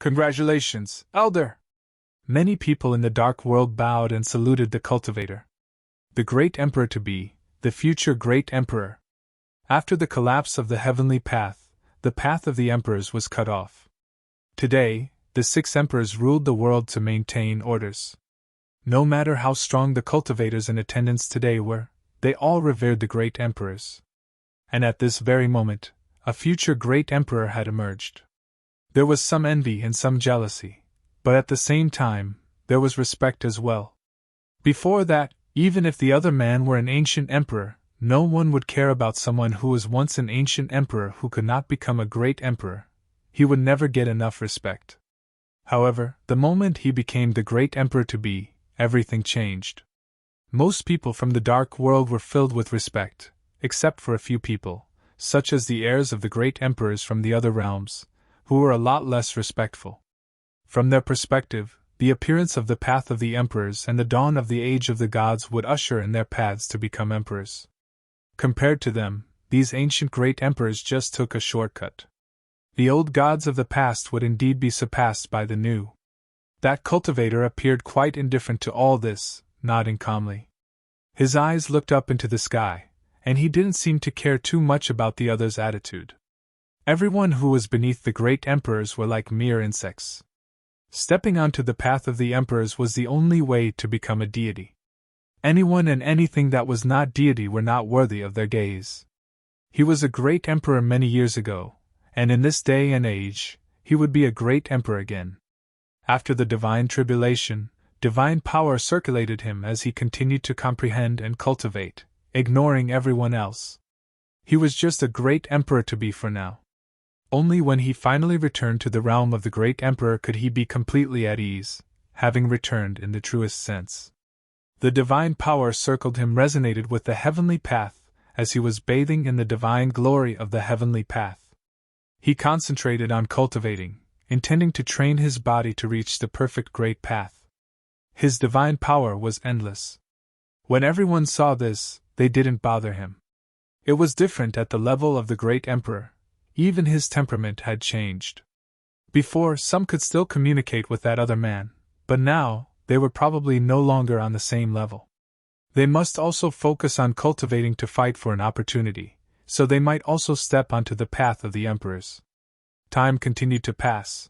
Congratulations, Elder! Many people in the dark world bowed and saluted the cultivator. The great emperor-to-be, the future great emperor. After the collapse of the heavenly path, the path of the emperors was cut off. Today, the 6 emperors ruled the world to maintain orders. No matter how strong the cultivators in attendance today were, they all revered the great emperors. And at this very moment, a future great emperor had emerged. There was some envy and some jealousy, but at the same time, there was respect as well. Before that, even if the other man were an ancient emperor, no one would care about someone who was once an ancient emperor who could not become a great emperor. He would never get enough respect. However, the moment he became the great emperor-to-be, everything changed. Most people from the dark world were filled with respect, except for a few people, such as the heirs of the great emperors from the other realms, who were a lot less respectful. From their perspective, the appearance of the path of the emperors and the dawn of the age of the gods would usher in their paths to become emperors. Compared to them, these ancient great emperors just took a shortcut. The old gods of the past would indeed be surpassed by the new. That cultivator appeared quite indifferent to all this, nodding calmly. His eyes looked up into the sky, and he didn't seem to care too much about the others' attitude. Everyone who was beneath the great emperors were like mere insects. Stepping onto the path of the emperors was the only way to become a deity. Anyone and anything that was not deity were not worthy of their gaze. He was a great emperor many years ago, and in this day and age, he would be a great emperor again. After the divine tribulation, divine power circulated him as he continued to comprehend and cultivate, ignoring everyone else. He was just a great emperor-to-be for now. Only when he finally returned to the realm of the great emperor could he be completely at ease, having returned in the truest sense. The divine power circled him resonated with the heavenly path as he was bathing in the divine glory of the heavenly path. He concentrated on cultivating, intending to train his body to reach the perfect great path. His divine power was endless. When everyone saw this, they didn't bother him. It was different at the level of the great emperor. Even his temperament had changed. Before, some could still communicate with that other man, but now, they were probably no longer on the same level. They must also focus on cultivating to fight for an opportunity, so they might also step onto the path of the emperors. Time continued to pass.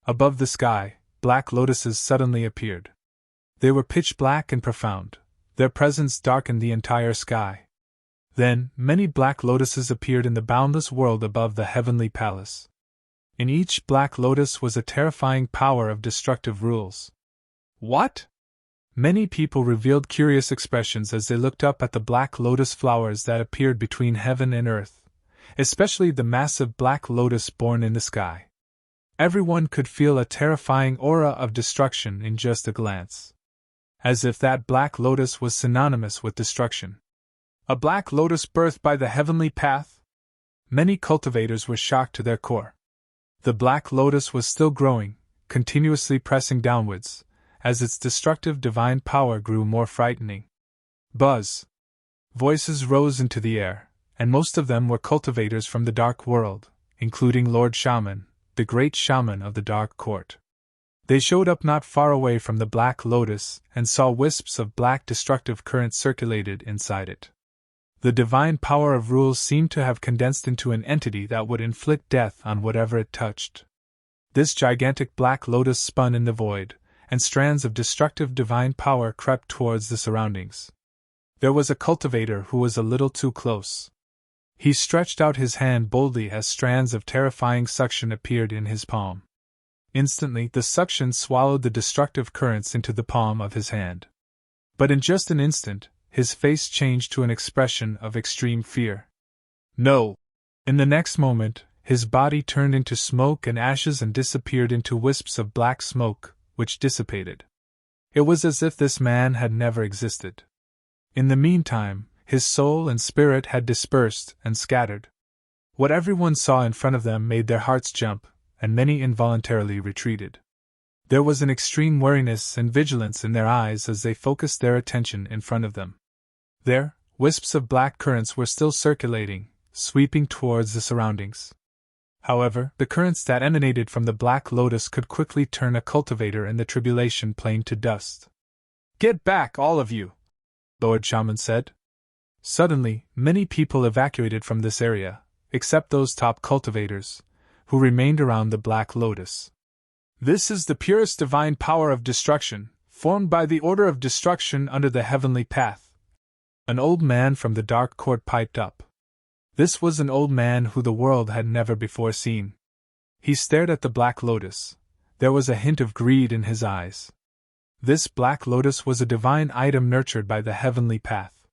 Above the sky, black lotuses suddenly appeared. They were pitch black and profound. Their presence darkened the entire sky. Then, many black lotuses appeared in the boundless world above the heavenly palace. In each black lotus was a terrifying power of destructive rules. What? Many people revealed curious expressions as they looked up at the black lotus flowers that appeared between heaven and earth, especially the massive black lotus born in the sky. Everyone could feel a terrifying aura of destruction in just a glance. As if that black lotus was synonymous with destruction. A black lotus birthed by the heavenly path? Many cultivators were shocked to their core. The black lotus was still growing, continuously pressing downwards, as its destructive divine power grew more frightening. Buzz! Voices rose into the air, and most of them were cultivators from the dark world, including Lord Shaman, the great shaman of the dark court. They showed up not far away from the black lotus and saw wisps of black destructive current circulated inside it. The divine power of rules seemed to have condensed into an entity that would inflict death on whatever it touched. This gigantic black lotus spun in the void, and strands of destructive divine power crept towards the surroundings. There was a cultivator who was a little too close. He stretched out his hand boldly as strands of terrifying suction appeared in his palm. Instantly, the suction swallowed the destructive currents into the palm of his hand. But in just an instant, his face changed to an expression of extreme fear. No! In the next moment, his body turned into smoke and ashes and disappeared into wisps of black smoke, which dissipated. It was as if this man had never existed. In the meantime, his soul and spirit had dispersed and scattered. What everyone saw in front of them made their hearts jump, and many involuntarily retreated. There was an extreme wariness and vigilance in their eyes as they focused their attention in front of them. There, wisps of black currents were still circulating, sweeping towards the surroundings. However, the currents that emanated from the Black Lotus could quickly turn a cultivator in the tribulation plane to dust. "Get back, all of you!" Lord Shaman said. Suddenly, many people evacuated from this area, except those top cultivators, who remained around the Black Lotus. "This is the purest divine power of destruction, formed by the order of destruction under the heavenly path," an old man from the Dark Court piped up. This was an old man who the world had never before seen. He stared at the Black Lotus. There was a hint of greed in his eyes. This Black Lotus was a divine item nurtured by the heavenly path.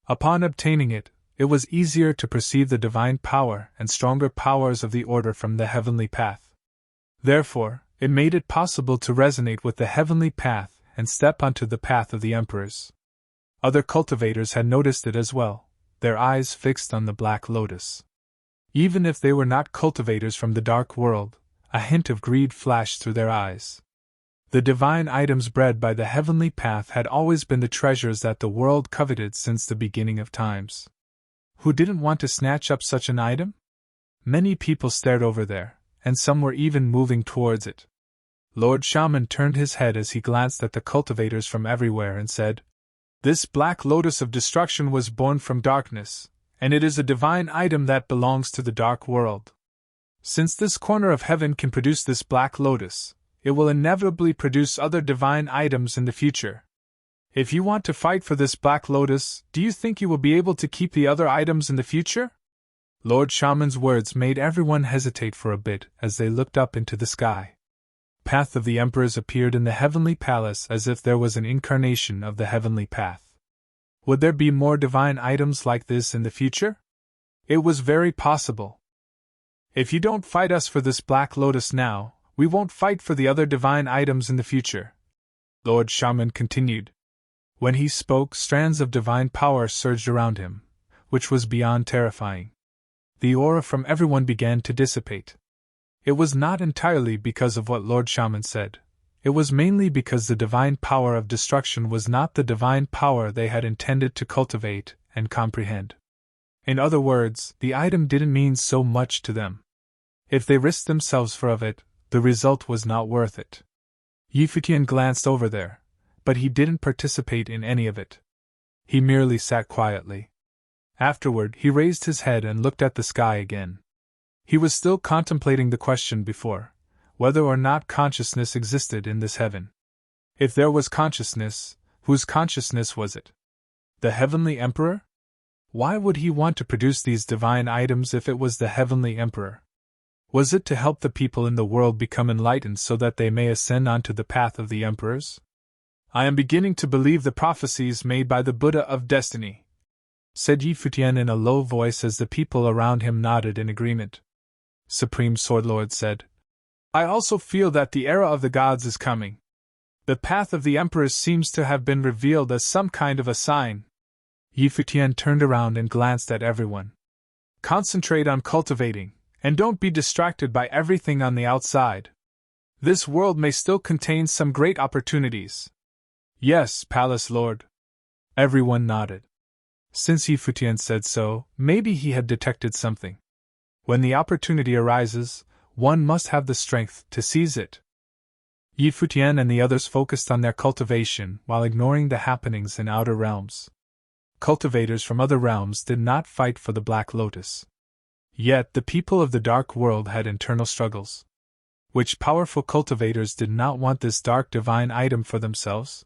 Upon obtaining it, it was easier to perceive the divine power and stronger powers of the order from the heavenly path. Therefore, it made it possible to resonate with the heavenly path and step onto the path of the emperors. Other cultivators had noticed it as well, their eyes fixed on the Black Lotus. Even if they were not cultivators from the dark world, a hint of greed flashed through their eyes. The divine items bred by the heavenly path had always been the treasures that the world coveted since the beginning of times. Who didn't want to snatch up such an item? Many people stared over there, and some were even moving towards it. Lord Shaman turned his head as he glanced at the cultivators from everywhere and said, "This Black Lotus of destruction was born from darkness, and it is a divine item that belongs to the dark world. Since this corner of heaven can produce this Black Lotus, it will inevitably produce other divine items in the future. If you want to fight for this Black Lotus, do you think you will be able to keep the other items in the future?" Lord Shaman's words made everyone hesitate for a bit as they looked up into the sky. Path of the Emperors appeared in the heavenly palace as if there was an incarnation of the heavenly path. Would there be more divine items like this in the future? It was very possible. "If you don't fight us for this Black Lotus now, we won't fight for the other divine items in the future," Lord Shaman continued. When he spoke, strands of divine power surged around him, which was beyond terrifying. The aura from everyone began to dissipate. It was not entirely because of what Lord Shaman said. It was mainly because the divine power of destruction was not the divine power they had intended to cultivate and comprehend. In other words, the item didn't mean so much to them. If they risked themselves for it, the result was not worth it. Futian glanced over there, but he didn't participate in any of it. He merely sat quietly. Afterward, he raised his head and looked at the sky again. He was still contemplating the question before, whether or not consciousness existed in this heaven. If there was consciousness, whose consciousness was it? The Heavenly Emperor? Why would he want to produce these divine items if it was the Heavenly Emperor? Was it to help the people in the world become enlightened so that they may ascend onto the path of the emperors? "I am beginning to believe the prophecies made by the Buddha of Destiny," said Futian in a low voice as the people around him nodded in agreement. Supreme Swordlord said, "I also feel that the era of the gods is coming. The path of the emperors seems to have been revealed as some kind of a sign." Futian turned around and glanced at everyone. "Concentrate on cultivating, and don't be distracted by everything on the outside. This world may still contain some great opportunities." "Yes, Palace Lord." Everyone nodded. Since Futian said so, maybe he had detected something. When the opportunity arises, one must have the strength to seize it. Futian and the others focused on their cultivation while ignoring the happenings in outer realms. Cultivators from other realms did not fight for the Black Lotus. Yet the people of the dark world had internal struggles. Which powerful cultivators did not want this dark divine item for themselves?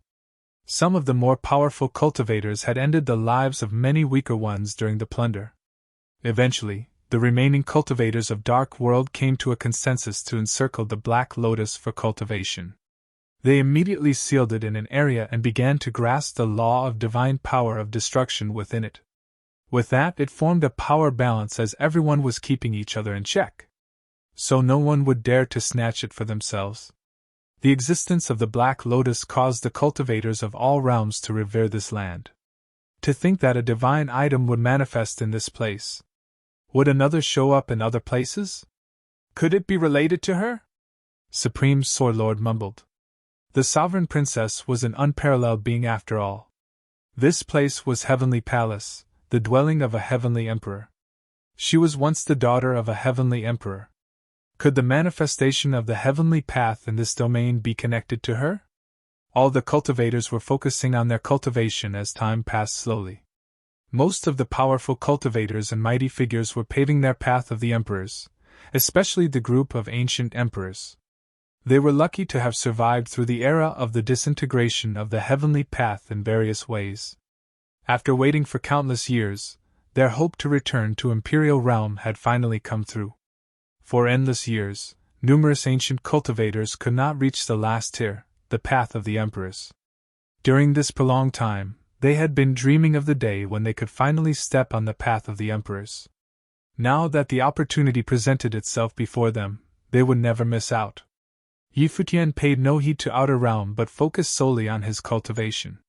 Some of the more powerful cultivators had ended the lives of many weaker ones during the plunder. Eventually, the remaining cultivators of Dark World came to a consensus to encircle the Black Lotus for cultivation. They immediately sealed it in an area and began to grasp the law of divine power of destruction within it. With that, it formed a power balance as everyone was keeping each other in check. So no one would dare to snatch it for themselves. The existence of the Black Lotus caused the cultivators of all realms to revere this land. To think that a divine item would manifest in this place. Would another show up in other places? Could it be related to her? Supreme Swordlord mumbled. The Sovereign Princess was an unparalleled being after all. This place was Heavenly Palace, the dwelling of a Heavenly Emperor. She was once the daughter of a Heavenly Emperor, Could the manifestation of the heavenly path in this domain be connected to her? All the cultivators were focusing on their cultivation as time passed slowly. Most of the powerful cultivators and mighty figures were paving their path of the emperors, especially the group of ancient emperors. They were lucky to have survived through the era of the disintegration of the heavenly path in various ways. After waiting for countless years, their hope to return to imperial realm had finally come through. For endless years, numerous ancient cultivators could not reach the last tier, the path of the emperors. During this prolonged time, they had been dreaming of the day when they could finally step on the path of the emperors. Now that the opportunity presented itself before them, they would never miss out. Futian paid no heed to outer realm but focused solely on his cultivation.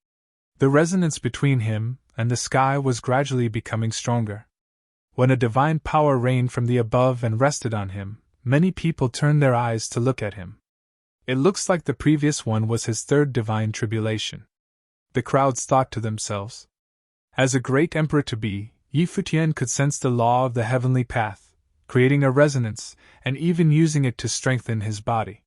The resonance between him and the sky was gradually becoming stronger. When a divine power reigned from the above and rested on him, many people turned their eyes to look at him. It looks like the previous one was his third divine tribulation. The crowds thought to themselves. As a great emperor-to-be, Futian could sense the law of the heavenly path, creating a resonance, and even using it to strengthen his body.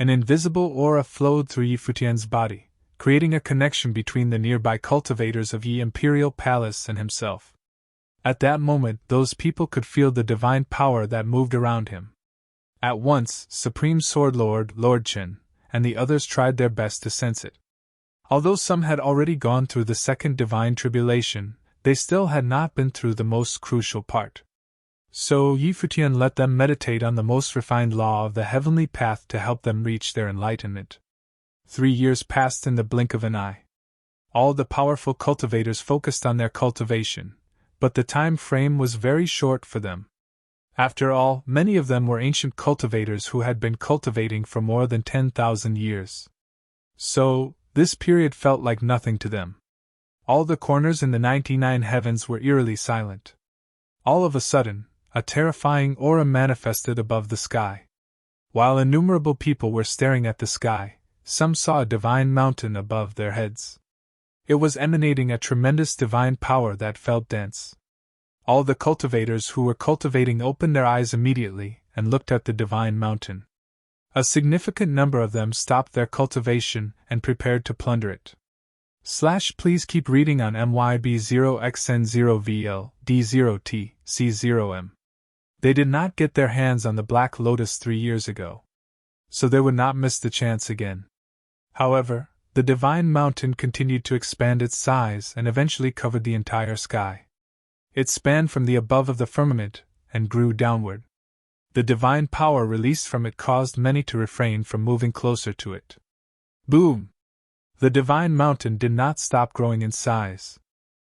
An invisible aura flowed through Futian's body, creating a connection between the nearby cultivators of Yi Imperial Palace and himself. At that moment, those people could feel the divine power that moved around him. At once, Supreme Sword Lord, Lord Chen, and the others tried their best to sense it. Although some had already gone through the second divine tribulation, they still had not been through the most crucial part. So Futian let them meditate on the most refined law of the heavenly path to help them reach their enlightenment. 3 years passed in the blink of an eye. All the powerful cultivators focused on their cultivation, but the time frame was very short for them. After all, many of them were ancient cultivators who had been cultivating for more than 10,000 years. So, this period felt like nothing to them. All the corners in the 99 heavens were eerily silent. All of a sudden, a terrifying aura manifested above the sky. While innumerable people were staring at the sky, some saw a divine mountain above their heads. It was emanating a tremendous divine power that felt dense. All the cultivators who were cultivating opened their eyes immediately and looked at the divine mountain. A significant number of them stopped their cultivation and prepared to plunder it. Please keep reading on MYB0XN0VL D0T C0M. They did not get their hands on the Black Lotus 3 years ago, so they would not miss the chance again. However, the divine mountain continued to expand its size and eventually covered the entire sky. It spanned from the above of the firmament and grew downward. The divine power released from it caused many to refrain from moving closer to it. Boom! The divine mountain did not stop growing in size.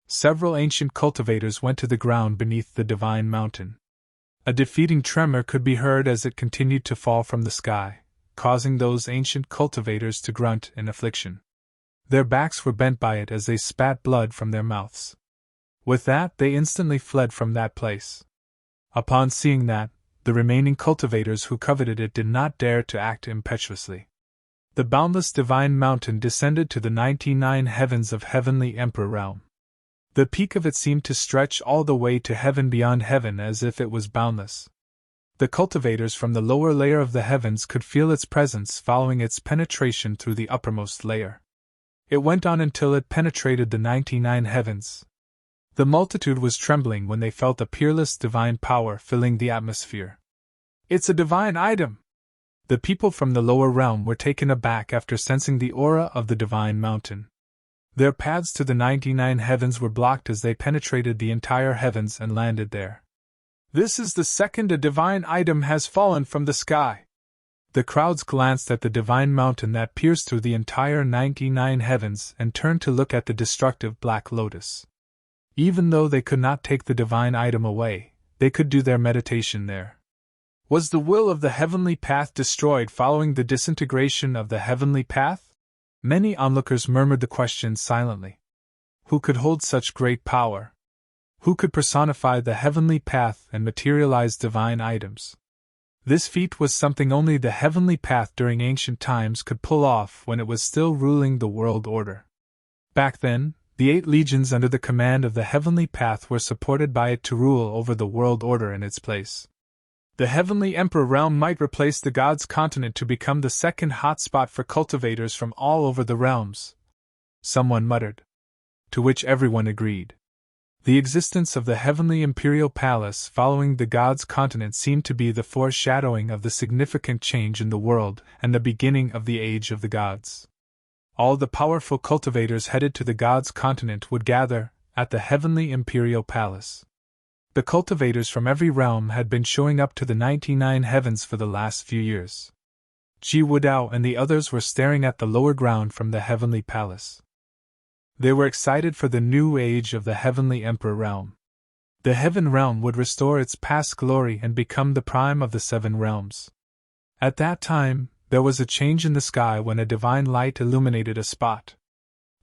Several ancient cultivators went to the ground beneath the divine mountain. A defeating tremor could be heard as it continued to fall from the sky, causing those ancient cultivators to grunt in affliction. Their backs were bent by it as they spat blood from their mouths. With that, they instantly fled from that place. Upon seeing that, the remaining cultivators who coveted it did not dare to act impetuously. The boundless divine mountain descended to the 99 heavens of heavenly emperor realm. The peak of it seemed to stretch all the way to heaven beyond heaven as if it was boundless. The cultivators from the lower layer of the heavens could feel its presence following its penetration through the uppermost layer. It went on until it penetrated the 99 heavens. The multitude was trembling when they felt a peerless divine power filling the atmosphere. It's a divine item! The people from the lower realm were taken aback after sensing the aura of the divine mountain. Their paths to the 99 heavens were blocked as they penetrated the entire heavens and landed there. This is the second a divine item has fallen from the sky. The crowds glanced at the divine mountain that pierced through the entire 99 heavens and turned to look at the destructive Black Lotus. Even though they could not take the divine item away, they could do their meditation there. Was the will of the heavenly path destroyed following the disintegration of the heavenly path? Many onlookers murmured the question silently. Who could hold such great power? Who could personify the heavenly path and materialize divine items? This feat was something only the heavenly path during ancient times could pull off when it was still ruling the world order. Back then, the 8 legions under the command of the heavenly path were supported by it to rule over the world order in its place. The Heavenly Emperor realm might replace the God's continent to become the second hotspot for cultivators from all over the realms, someone muttered. To which everyone agreed. The existence of the Heavenly Imperial Palace following the God's continent seemed to be the foreshadowing of the significant change in the world and the beginning of the Age of the Gods. All the powerful cultivators headed to the God's continent would gather at the Heavenly Imperial Palace. The cultivators from every realm had been showing up to the 99 heavens for the last few years. Ji Wudao and the others were staring at the lower ground from the Heavenly Palace. They were excited for the new age of the Heavenly Emperor realm. The Heaven realm would restore its past glory and become the prime of the 7 realms. At that time, there was a change in the sky when a divine light illuminated a spot.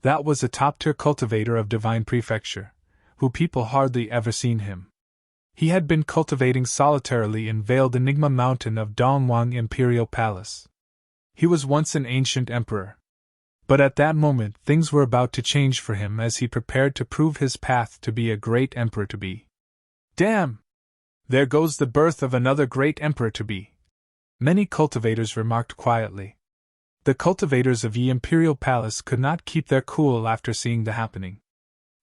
That was a top-tier cultivator of divine prefecture, who people hardly ever seen him. He had been cultivating solitarily in veiled enigma mountain of Dongwang Imperial Palace. He was once an ancient emperor. But at that moment things were about to change for him as he prepared to prove his path to be a great emperor-to-be. Damn! There goes the birth of another great emperor-to-be. Many cultivators remarked quietly. The cultivators of Yi Imperial Palace could not keep their cool after seeing the happening.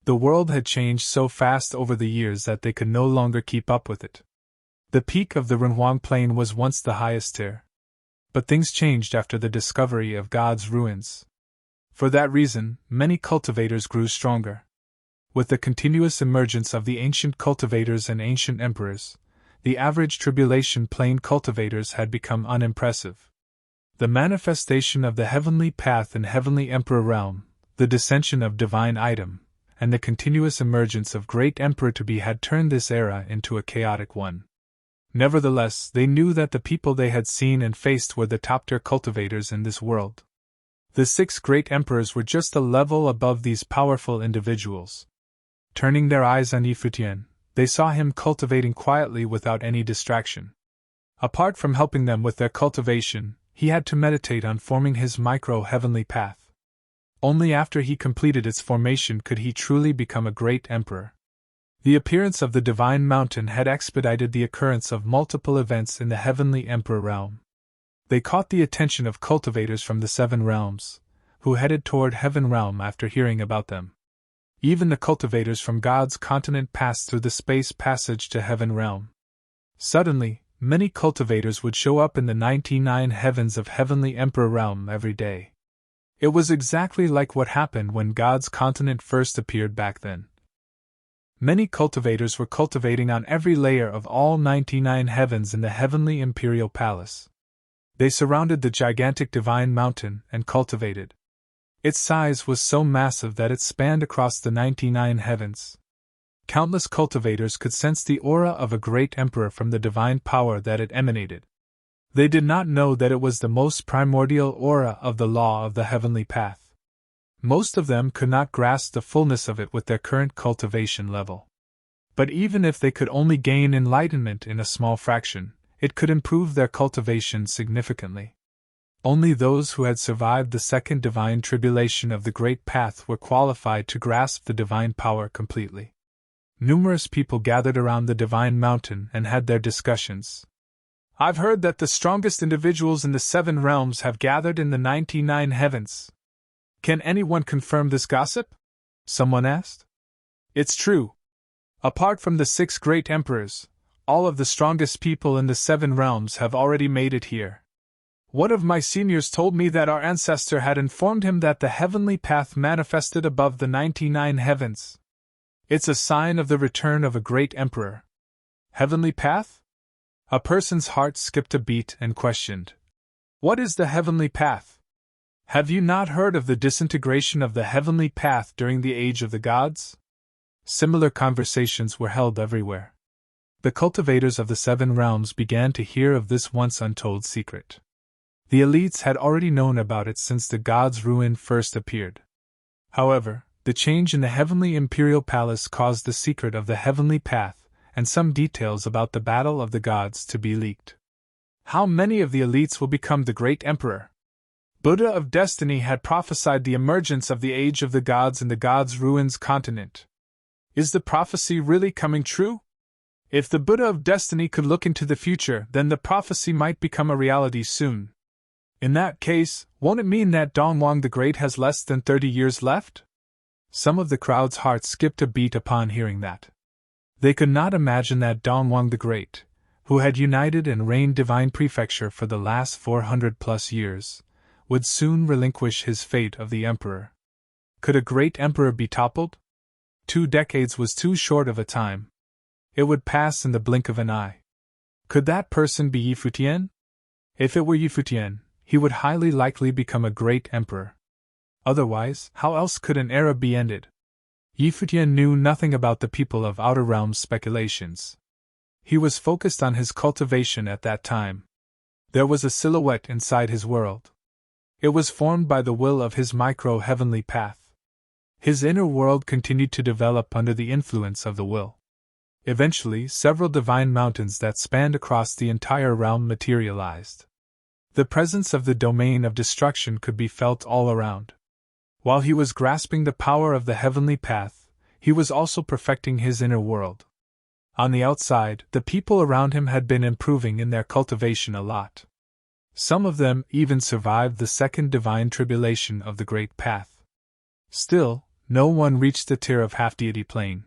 The world had changed so fast over the years that they could no longer keep up with it. The peak of the Renhuang Plain was once the highest tier. But things changed after the discovery of God's ruins. For that reason, many cultivators grew stronger. With the continuous emergence of the ancient cultivators and ancient emperors, the average tribulation plain cultivators had become unimpressive. The manifestation of the heavenly path and heavenly emperor realm, the dissension of divine item, and the continuous emergence of great emperor-to-be had turned this era into a chaotic one. Nevertheless, they knew that the people they had seen and faced were the top-tier cultivators in this world. The 6 great emperors were just a level above these powerful individuals. Turning their eyes on Futian, they saw him cultivating quietly without any distraction. Apart from helping them with their cultivation, he had to meditate on forming his micro-heavenly path. Only after he completed its formation could he truly become a great emperor. The appearance of the Divine Mountain had expedited the occurrence of multiple events in the Heavenly Emperor realm. They caught the attention of cultivators from the 7 realms, who headed toward Heaven realm after hearing about them. Even the cultivators from God's continent passed through the space passage to Heaven realm. Suddenly, many cultivators would show up in the 99 heavens of Heavenly Emperor realm every day. It was exactly like what happened when God's continent first appeared back then. Many cultivators were cultivating on every layer of all 99 heavens in the Heavenly Imperial Palace. They surrounded the gigantic divine mountain and cultivated. Its size was so massive that it spanned across the 99 heavens. Countless cultivators could sense the aura of a great emperor from the divine power that it emanated. They did not know that it was the most primordial aura of the law of the heavenly path. Most of them could not grasp the fullness of it with their current cultivation level. But even if they could only gain enlightenment in a small fraction, it could improve their cultivation significantly. Only those who had survived the second divine tribulation of the Great Path were qualified to grasp the divine power completely. Numerous people gathered around the divine mountain and had their discussions. I've heard that the strongest individuals in the 7 realms have gathered in the 99 heavens. Can anyone confirm this gossip? Someone asked. It's true. Apart from the 6 great emperors, all of the strongest people in the 7 realms have already made it here. One of my seniors told me that our ancestor had informed him that the heavenly path manifested above the 99 heavens. It's a sign of the return of a great emperor. Heavenly path? A person's heart skipped a beat and questioned. What is the heavenly path? Have you not heard of the disintegration of the heavenly path during the Age of the Gods? Similar conversations were held everywhere. The cultivators of the 7 realms began to hear of this once untold secret. The elites had already known about it since the God's ruin first appeared. However, the change in the Heavenly Imperial Palace caused the secret of the heavenly path and some details about the Battle of the Gods to be leaked. How many of the elites will become the great emperor? Buddha of Destiny had prophesied the emergence of the Age of the Gods in the Gods' Ruins continent. Is the prophecy really coming true? If the Buddha of Destiny could look into the future, then the prophecy might become a reality soon. In that case, won't it mean that Dongwang the Great has less than 30 years left? Some of the crowd's hearts skipped a beat upon hearing that. They could not imagine that Dongwang the Great, who had united and reigned divine prefecture for the last 400+ years, would soon relinquish his fate of the emperor. Could a great emperor be toppled? 2 decades was too short of a time. It would pass in the blink of an eye. Could that person be Futian? If it were Futian, he would highly likely become a great emperor. Otherwise, how else could an era be ended? Futian knew nothing about the people of Outer Realms' speculations. He was focused on his cultivation at that time. There was a silhouette inside his world. It was formed by the will of his micro-heavenly path. His inner world continued to develop under the influence of the will. Eventually, several divine mountains that spanned across the entire realm materialized. The presence of the domain of destruction could be felt all around. While he was grasping the power of the heavenly path, he was also perfecting his inner world. On the outside, the people around him had been improving in their cultivation a lot. Some of them even survived the second divine tribulation of the Great Path. Still, no one reached the tier of half-deity plane.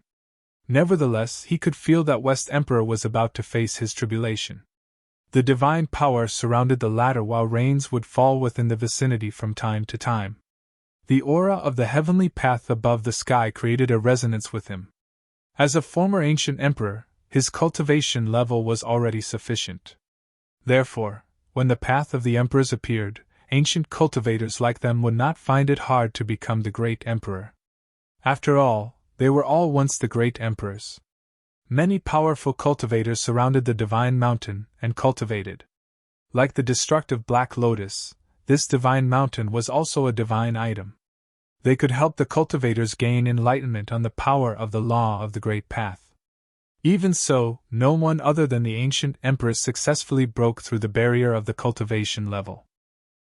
Nevertheless, he could feel that West Emperor was about to face his tribulation. The divine power surrounded the latter while rains would fall within the vicinity from time to time. The aura of the heavenly path above the sky created a resonance with him. As a former ancient emperor, his cultivation level was already sufficient. Therefore, when the path of the emperors appeared, ancient cultivators like them would not find it hard to become the great emperor. After all, they were all once the great emperors. Many powerful cultivators surrounded the divine mountain and cultivated. Like the destructive Black Lotus, this divine mountain was also a divine item. They could help the cultivators gain enlightenment on the power of the law of the Great Path. Even so, no one other than the ancient emperors successfully broke through the barrier of the cultivation level.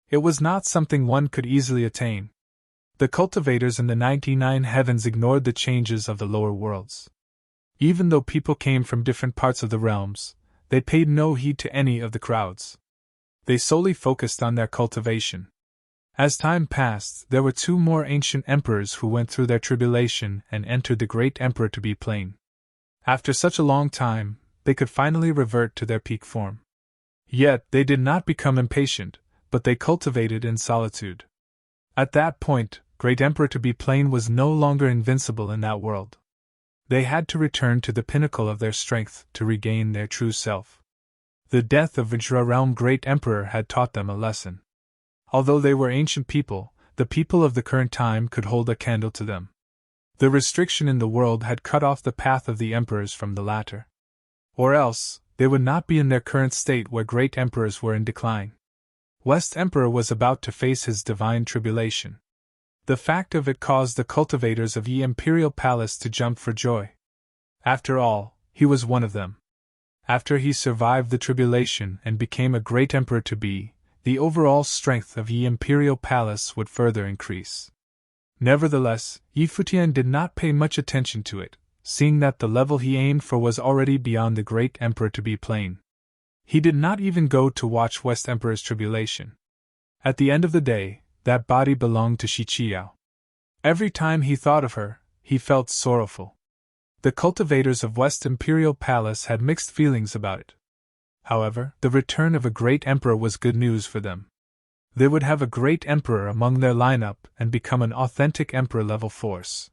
It was not something one could easily attain. The cultivators in the 99 heavens ignored the changes of the lower worlds. Even though people came from different parts of the realms, they paid no heed to any of the crowds. They solely focused on their cultivation. As time passed, there were 2 more ancient emperors who went through their tribulation and entered the great emperor to be plain. After such a long time, they could finally revert to their peak form. Yet, they did not become impatient, but they cultivated in solitude. At that point, Great Emperor to be plain was no longer invincible in that world. They had to return to the pinnacle of their strength to regain their true self. The death of Vajra Realm Great Emperor had taught them a lesson. Although they were ancient people, the people of the current time could hold a candle to them. The restriction in the world had cut off the path of the emperors from the latter. Or else, they would not be in their current state where great emperors were in decline. West Emperor was about to face his divine tribulation. The fact of it caused the cultivators of Yi Imperial Palace to jump for joy. After all, he was one of them. After he survived the tribulation and became a great emperor to be, the overall strength of Yi Imperial Palace would further increase. Nevertheless, Yi Futian did not pay much attention to it, seeing that the level he aimed for was already beyond the great emperor to be plain. He did not even go to watch West Emperor's tribulation. At the end of the day, that body belonged to Shichiao. Every time he thought of her, he felt sorrowful. The cultivators of West Imperial Palace had mixed feelings about it. However, the return of a great emperor was good news for them. They would have a great emperor among their lineup and become an authentic emperor-level force.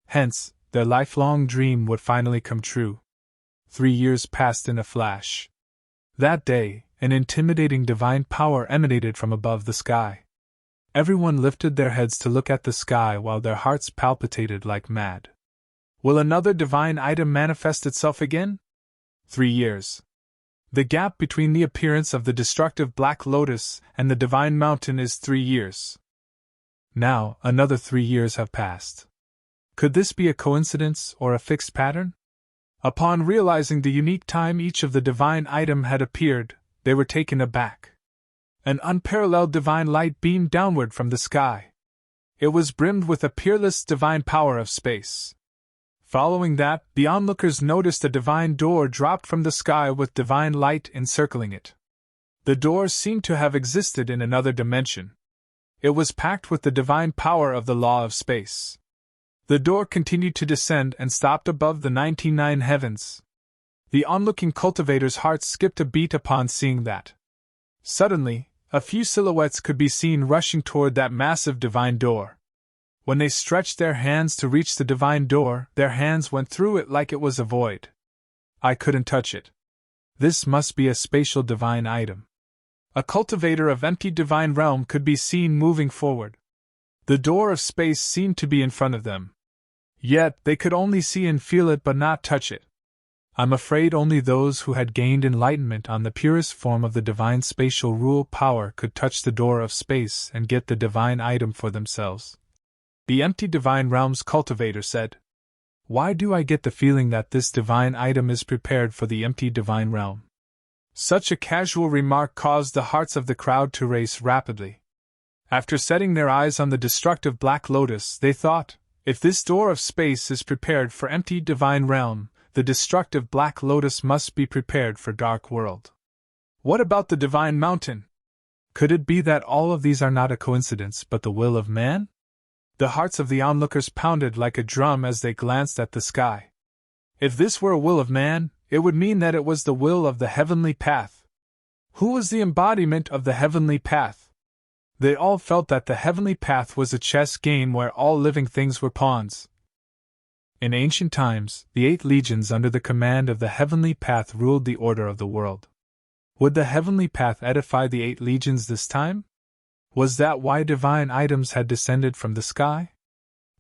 Hence, their lifelong dream would finally come true. 3 years passed in a flash. That day, an intimidating divine power emanated from above the sky. Everyone lifted their heads to look at the sky while their hearts palpitated like mad. Will another divine item manifest itself again? 3 years. The gap between the appearance of the destructive Black Lotus and the divine mountain is 3 years. Now, another 3 years have passed. Could this be a coincidence or a fixed pattern? Upon realizing the unique time each of the divine item had appeared, they were taken aback. An unparalleled divine light beamed downward from the sky. It was brimmed with a peerless divine power of space. Following that, the onlookers noticed a divine door dropped from the sky with divine light encircling it. The door seemed to have existed in another dimension. It was packed with the divine power of the law of space. The door continued to descend and stopped above the 99 heavens. The onlooking cultivator's heart skipped a beat upon seeing that. Suddenly, a few silhouettes could be seen rushing toward that massive divine door. When they stretched their hands to reach the divine door, their hands went through it like it was a void. I couldn't touch it. This must be a spatial divine item. A cultivator of empty divine realm could be seen moving forward. The door of space seemed to be in front of them. Yet, they could only see and feel it but not touch it. I'm afraid only those who had gained enlightenment on the purest form of the divine spatial rule power could touch the door of space and get the divine item for themselves. The empty divine realm's cultivator said, "Why do I get the feeling that this divine item is prepared for the empty divine realm?" Such a casual remark caused the hearts of the crowd to race rapidly. After setting their eyes on the destructive Black Lotus, they thought, if this door of space is prepared for empty divine realm, the destructive Black Lotus must be prepared for dark world. What about the divine mountain? Could it be that all of these are not a coincidence but the will of man? The hearts of the onlookers pounded like a drum as they glanced at the sky. If this were a will of man, it would mean that it was the will of the heavenly path. Who was the embodiment of the heavenly path? They all felt that the heavenly path was a chess game where all living things were pawns. In ancient times, the 8 legions under the command of the heavenly path ruled the order of the world. Would the heavenly path edify the 8 legions this time? Was that why divine items had descended from the sky?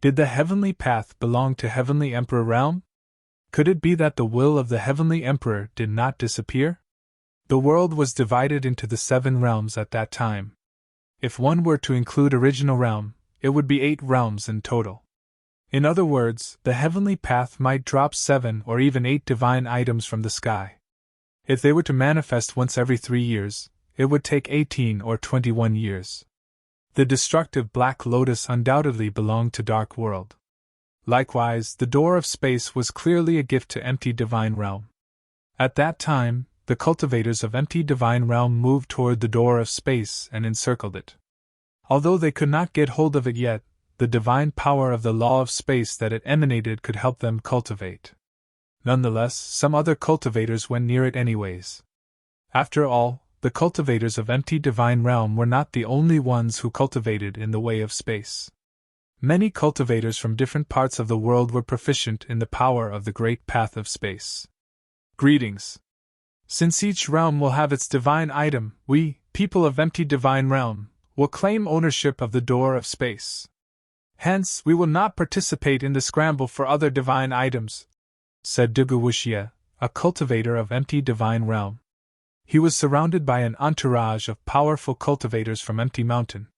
Did the heavenly path belong to heavenly emperor realm? Could it be that the will of the heavenly emperor did not disappear? The world was divided into the 7 realms at that time. If one were to include original realm, it would be 8 realms in total. In other words, the heavenly path might drop 7 or even 8 divine items from the sky. If they were to manifest once every 3 years, it would take 18 or 21 years. The destructive Black Lotus undoubtedly belonged to Dark World. Likewise, the door of space was clearly a gift to empty divine realm. At that time, the cultivators of empty divine realm moved toward the door of space and encircled it. Although they could not get hold of it yet, the divine power of the law of space that it emanated could help them cultivate. Nonetheless, some other cultivators went near it anyways. After all, the cultivators of empty divine realm were not the only ones who cultivated in the way of space. Many cultivators from different parts of the world were proficient in the power of the great path of space. Greetings. Since each realm will have its divine item, we, people of empty divine realm, will claim ownership of the door of space. Hence, we will not participate in the scramble for other divine items, said Dugawushia, a cultivator of empty divine realm. He was surrounded by an entourage of powerful cultivators from Empty Mountain.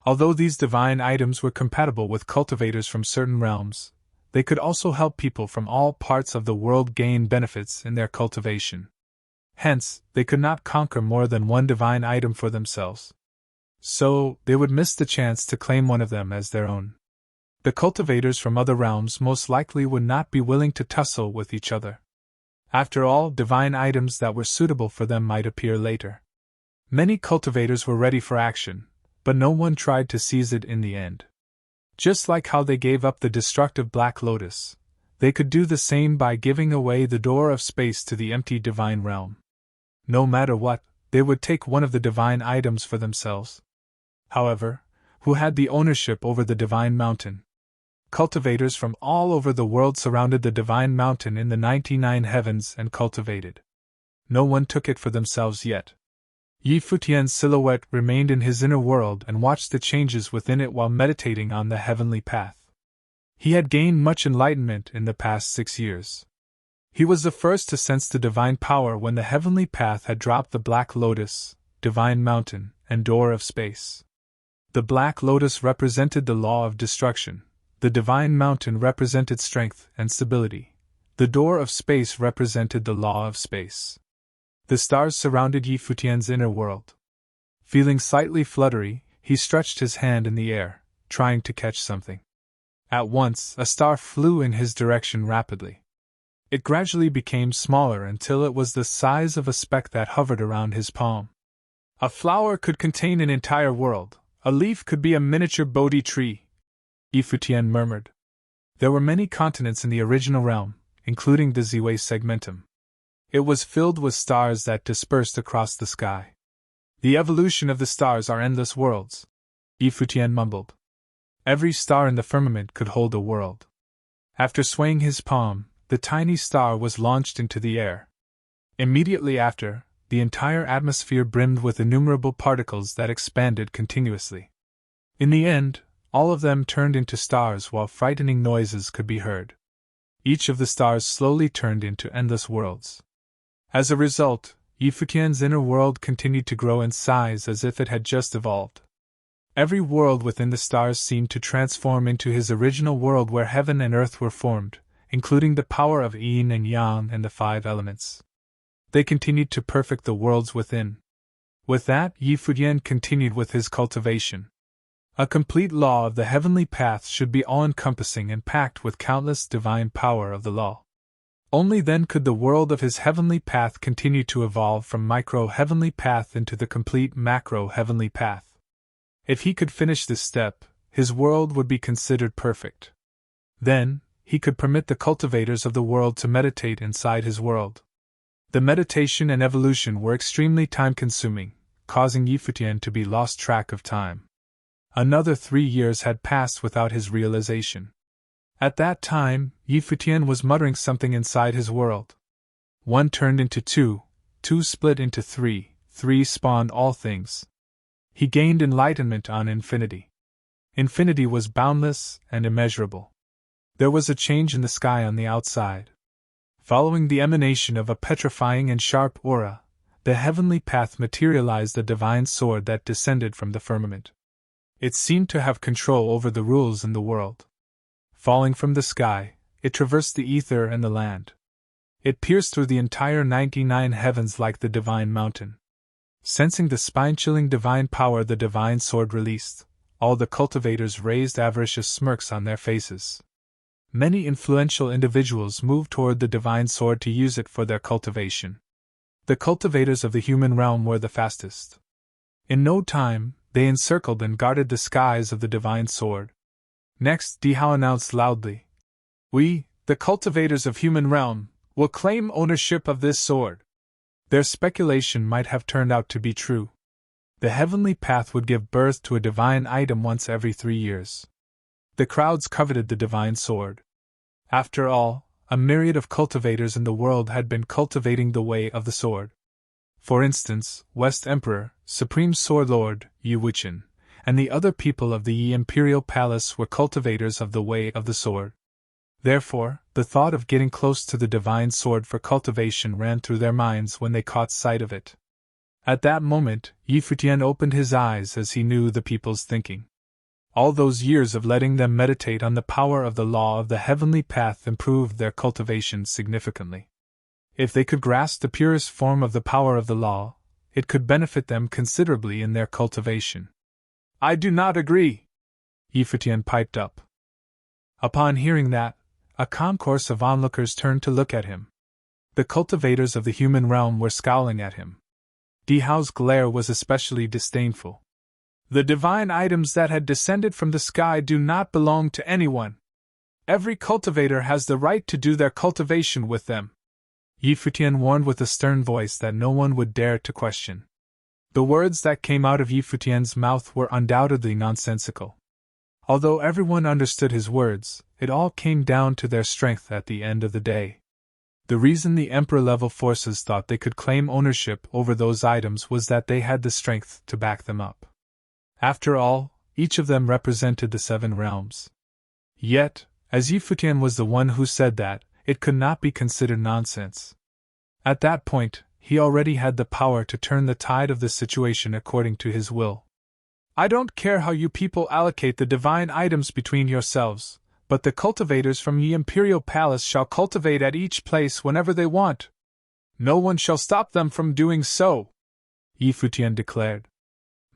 Although these divine items were compatible with cultivators from certain realms, they could also help people from all parts of the world gain benefits in their cultivation. Hence, they could not conquer more than one divine item for themselves. So, they would miss the chance to claim one of them as their own. The cultivators from other realms most likely would not be willing to tussle with each other. After all, divine items that were suitable for them might appear later. Many cultivators were ready for action, but no one tried to seize it in the end. Just like how they gave up the destructive Black Lotus, they could do the same by giving away the door of space to the empty divine realm. No matter what, they would take one of the divine items for themselves. However, who had the ownership over the divine mountain? Cultivators from all over the world surrounded the divine mountain in the 99 heavens and cultivated. No one took it for themselves yet. Futian's silhouette remained in his inner world and watched the changes within it while meditating on the heavenly path. He had gained much enlightenment in the past 6 years. He was the first to sense the divine power when the heavenly path had dropped the Black Lotus, divine mountain, and door of space. The Black Lotus represented the law of destruction, the divine mountain represented strength and stability, the door of space represented the law of space. The stars surrounded Futian's inner world. Feeling slightly fluttery, he stretched his hand in the air, trying to catch something. At once, a star flew in his direction rapidly. It gradually became smaller until it was the size of a speck that hovered around his palm. A flower could contain an entire world, a leaf could be a miniature Bodhi tree, Futian murmured. There were many continents in the original realm, including the Ziwei segmentum. It was filled with stars that dispersed across the sky. The evolution of the stars are endless worlds, Futian mumbled. Every star in the firmament could hold a world. After swaying his palm, the tiny star was launched into the air. Immediately after, the entire atmosphere brimmed with innumerable particles that expanded continuously. In the end, all of them turned into stars while frightening noises could be heard. Each of the stars slowly turned into endless worlds. As a result, Futian's inner world continued to grow in size as if it had just evolved. Every world within the stars seemed to transform into his original world where heaven and earth were formed, including the power of yin and yang and the 5 elements. They continued to perfect the worlds within. With that, Futian continued with his cultivation. A complete law of the heavenly path should be all-encompassing and packed with countless divine power of the law. Only then could the world of his heavenly path continue to evolve from micro-heavenly path into the complete macro-heavenly path. If he could finish this step, his world would be considered perfect. Then, he could permit the cultivators of the world to meditate inside his world. The meditation and evolution were extremely time-consuming, causing Futian to be lost track of time. Another 3 years had passed without his realization. At that time, Futian was muttering something inside his world. 1 turned into 2, 2 split into 3, 3 spawned all things. He gained enlightenment on infinity. Infinity was boundless and immeasurable. There was a change in the sky on the outside. Following the emanation of a petrifying and sharp aura, the heavenly path materialized a divine sword that descended from the firmament. It seemed to have control over the rules in the world. Falling from the sky, it traversed the ether and the land. It pierced through the entire 99 heavens like the divine mountain. Sensing the spine-chilling divine power the divine sword released, all the cultivators raised avaricious smirks on their faces. Many influential individuals moved toward the divine sword to use it for their cultivation. The cultivators of the human realm were the fastest. In no time, they encircled and guarded the skies of the divine sword. Next, Dihao announced loudly, "We, the cultivators of human realm, will claim ownership of this sword." Their speculation might have turned out to be true. The heavenly path would give birth to a divine item once every 3 years. The crowds coveted the divine sword. After all, a myriad of cultivators in the world had been cultivating the way of the sword. For instance, West Emperor, Supreme Sword Lord, Yi Wuchen, and the other people of the Yi Imperial Palace were cultivators of the way of the sword. Therefore, the thought of getting close to the divine sword for cultivation ran through their minds when they caught sight of it. At that moment, Futian opened his eyes as he knew the people's thinking. All those years of letting them meditate on the power of the law of the heavenly path improved their cultivation significantly. If they could grasp the purest form of the power of the law, it could benefit them considerably in their cultivation. "I do not agree," Futian piped up. Upon hearing that, a concourse of onlookers turned to look at him. The cultivators of the human realm were scowling at him. Dihao's glare was especially disdainful. "The divine items that had descended from the sky do not belong to anyone. Every cultivator has the right to do their cultivation with them," Futian warned with a stern voice that no one would dare to question. The words that came out of Futian's mouth were undoubtedly nonsensical. Although everyone understood his words, it all came down to their strength at the end of the day. The reason the Emperor-level forces thought they could claim ownership over those items was that they had the strength to back them up. After all, each of them represented the 7 realms. Yet, as Futian was the one who said that, it could not be considered nonsense. At that point, he already had the power to turn the tide of the situation according to his will. "I don't care how you people allocate the divine items between yourselves, but the cultivators from the Imperial Palace shall cultivate at each place whenever they want. No one shall stop them from doing so," Futian declared.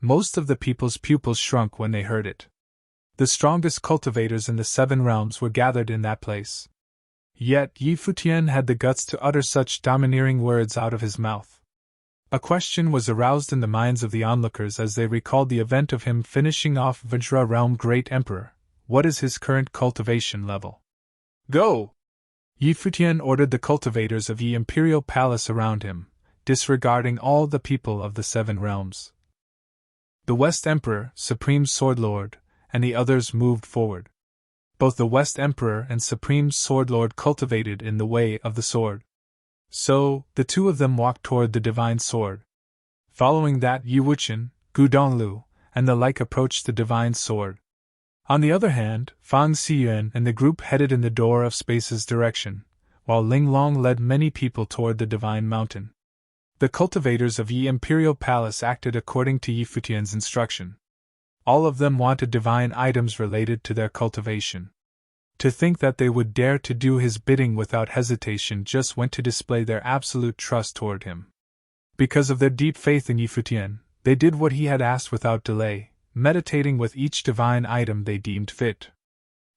Most of the people's pupils shrunk when they heard it. The strongest cultivators in the 7 realms were gathered in that place. Yet Futian had the guts to utter such domineering words out of his mouth. A question was aroused in the minds of the onlookers as they recalled the event of him finishing off Vajra Realm Great Emperor. What is his current cultivation level? Go! Futian ordered the cultivators of the Imperial Palace around him, disregarding all the people of the 7 realms. The West Emperor, Supreme Sword Lord, and the others moved forward. Both the West Emperor and Supreme Sword Lord cultivated in the way of the sword. So, the 2 of them walked toward the divine sword. Following that, Yi Wuqian, Gu Donglu, and the like approached the divine sword. On the other hand, Fang Xiyuan and the group headed in the Door of Space's direction, while Ling Long led many people toward the divine mountain. The cultivators of Yi Imperial Palace acted according to Yi Futian's instruction. All of them wanted divine items related to their cultivation. To think that they would dare to do his bidding without hesitation just went to display their absolute trust toward him. Because of their deep faith in Yi Futian, they did what he had asked without delay, meditating with each divine item they deemed fit.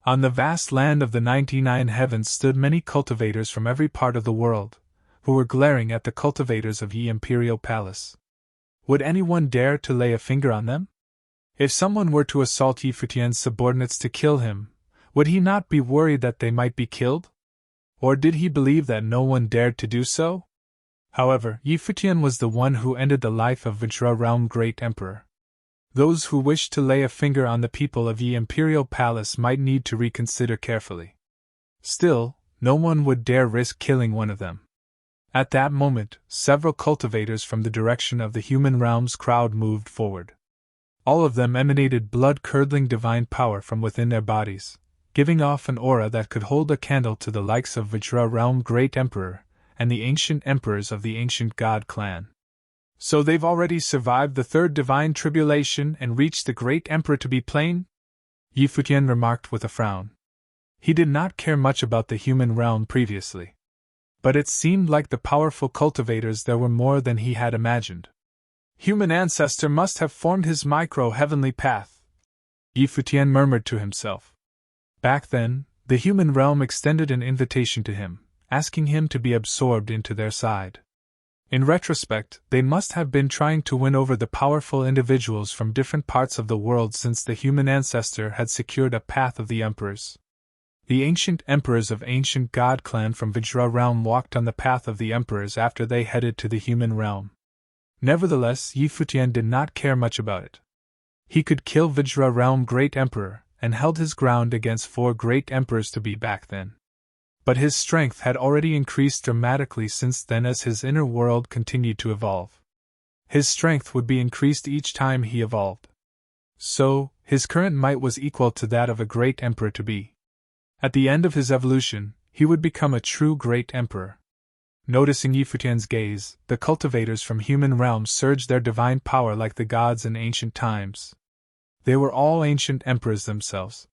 On the vast land of the 99 heavens stood many cultivators from every part of the world, who were glaring at the cultivators of Yi Imperial Palace. Would anyone dare to lay a finger on them? If someone were to assault Yi Futian's subordinates to kill him, would he not be worried that they might be killed? Or did he believe that no one dared to do so? However, Yi Futian was the one who ended the life of Vajra Realm Great Emperor. Those who wished to lay a finger on the people of Yi Imperial Palace might need to reconsider carefully. Still, no one would dare risk killing one of them. At that moment, several cultivators from the direction of the human realms crowd moved forward. All of them emanated blood-curdling divine power from within their bodies, giving off an aura that could hold a candle to the likes of Vajra Realm Great Emperor and the ancient emperors of the ancient god clan. So they've already survived the 3rd divine tribulation and reached the Great Emperor to be plain? Yi Futian remarked with a frown. He did not care much about the human realm previously. But it seemed like the powerful cultivators there were more than he had imagined. Human ancestor must have formed his micro-heavenly path, Yi Futian murmured to himself. Back then, the human realm extended an invitation to him, asking him to be absorbed into their side. In retrospect, they must have been trying to win over the powerful individuals from different parts of the world since the human ancestor had secured a path of the emperors. The ancient emperors of ancient god clan from Vajra realm walked on the path of the emperors after they headed to the human realm. Nevertheless, Yi Futian did not care much about it. He could kill Vajra Realm Great Emperor, and held his ground against 4 great emperors to be back then. But his strength had already increased dramatically since then as his inner world continued to evolve. His strength would be increased each time he evolved. So, his current might was equal to that of a great emperor to be. At the end of his evolution, he would become a true great emperor. Noticing Yi Futian's gaze, the cultivators from human realms surged their divine power like the gods in ancient times. They were all ancient emperors themselves.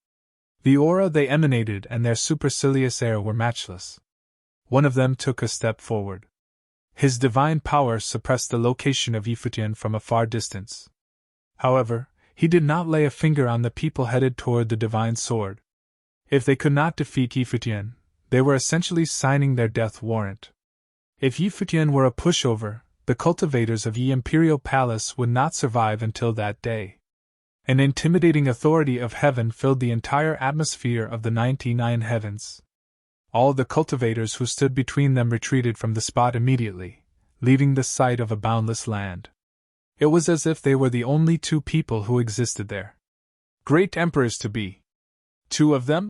The aura they emanated and their supercilious air were matchless. One of them took a step forward. His divine power suppressed the location of Yi Futian from a far distance. However, he did not lay a finger on the people headed toward the divine sword. If they could not defeat Yi Futian, they were essentially signing their death warrant. If Yi Futian were a pushover, the cultivators of Yi Imperial Palace would not survive until that day. An intimidating authority of heaven filled the entire atmosphere of the 99 heavens. All the cultivators who stood between them retreated from the spot immediately, leaving the sight of a boundless land. It was as if they were the only 2 people who existed there. Great emperors to be. 2 of them?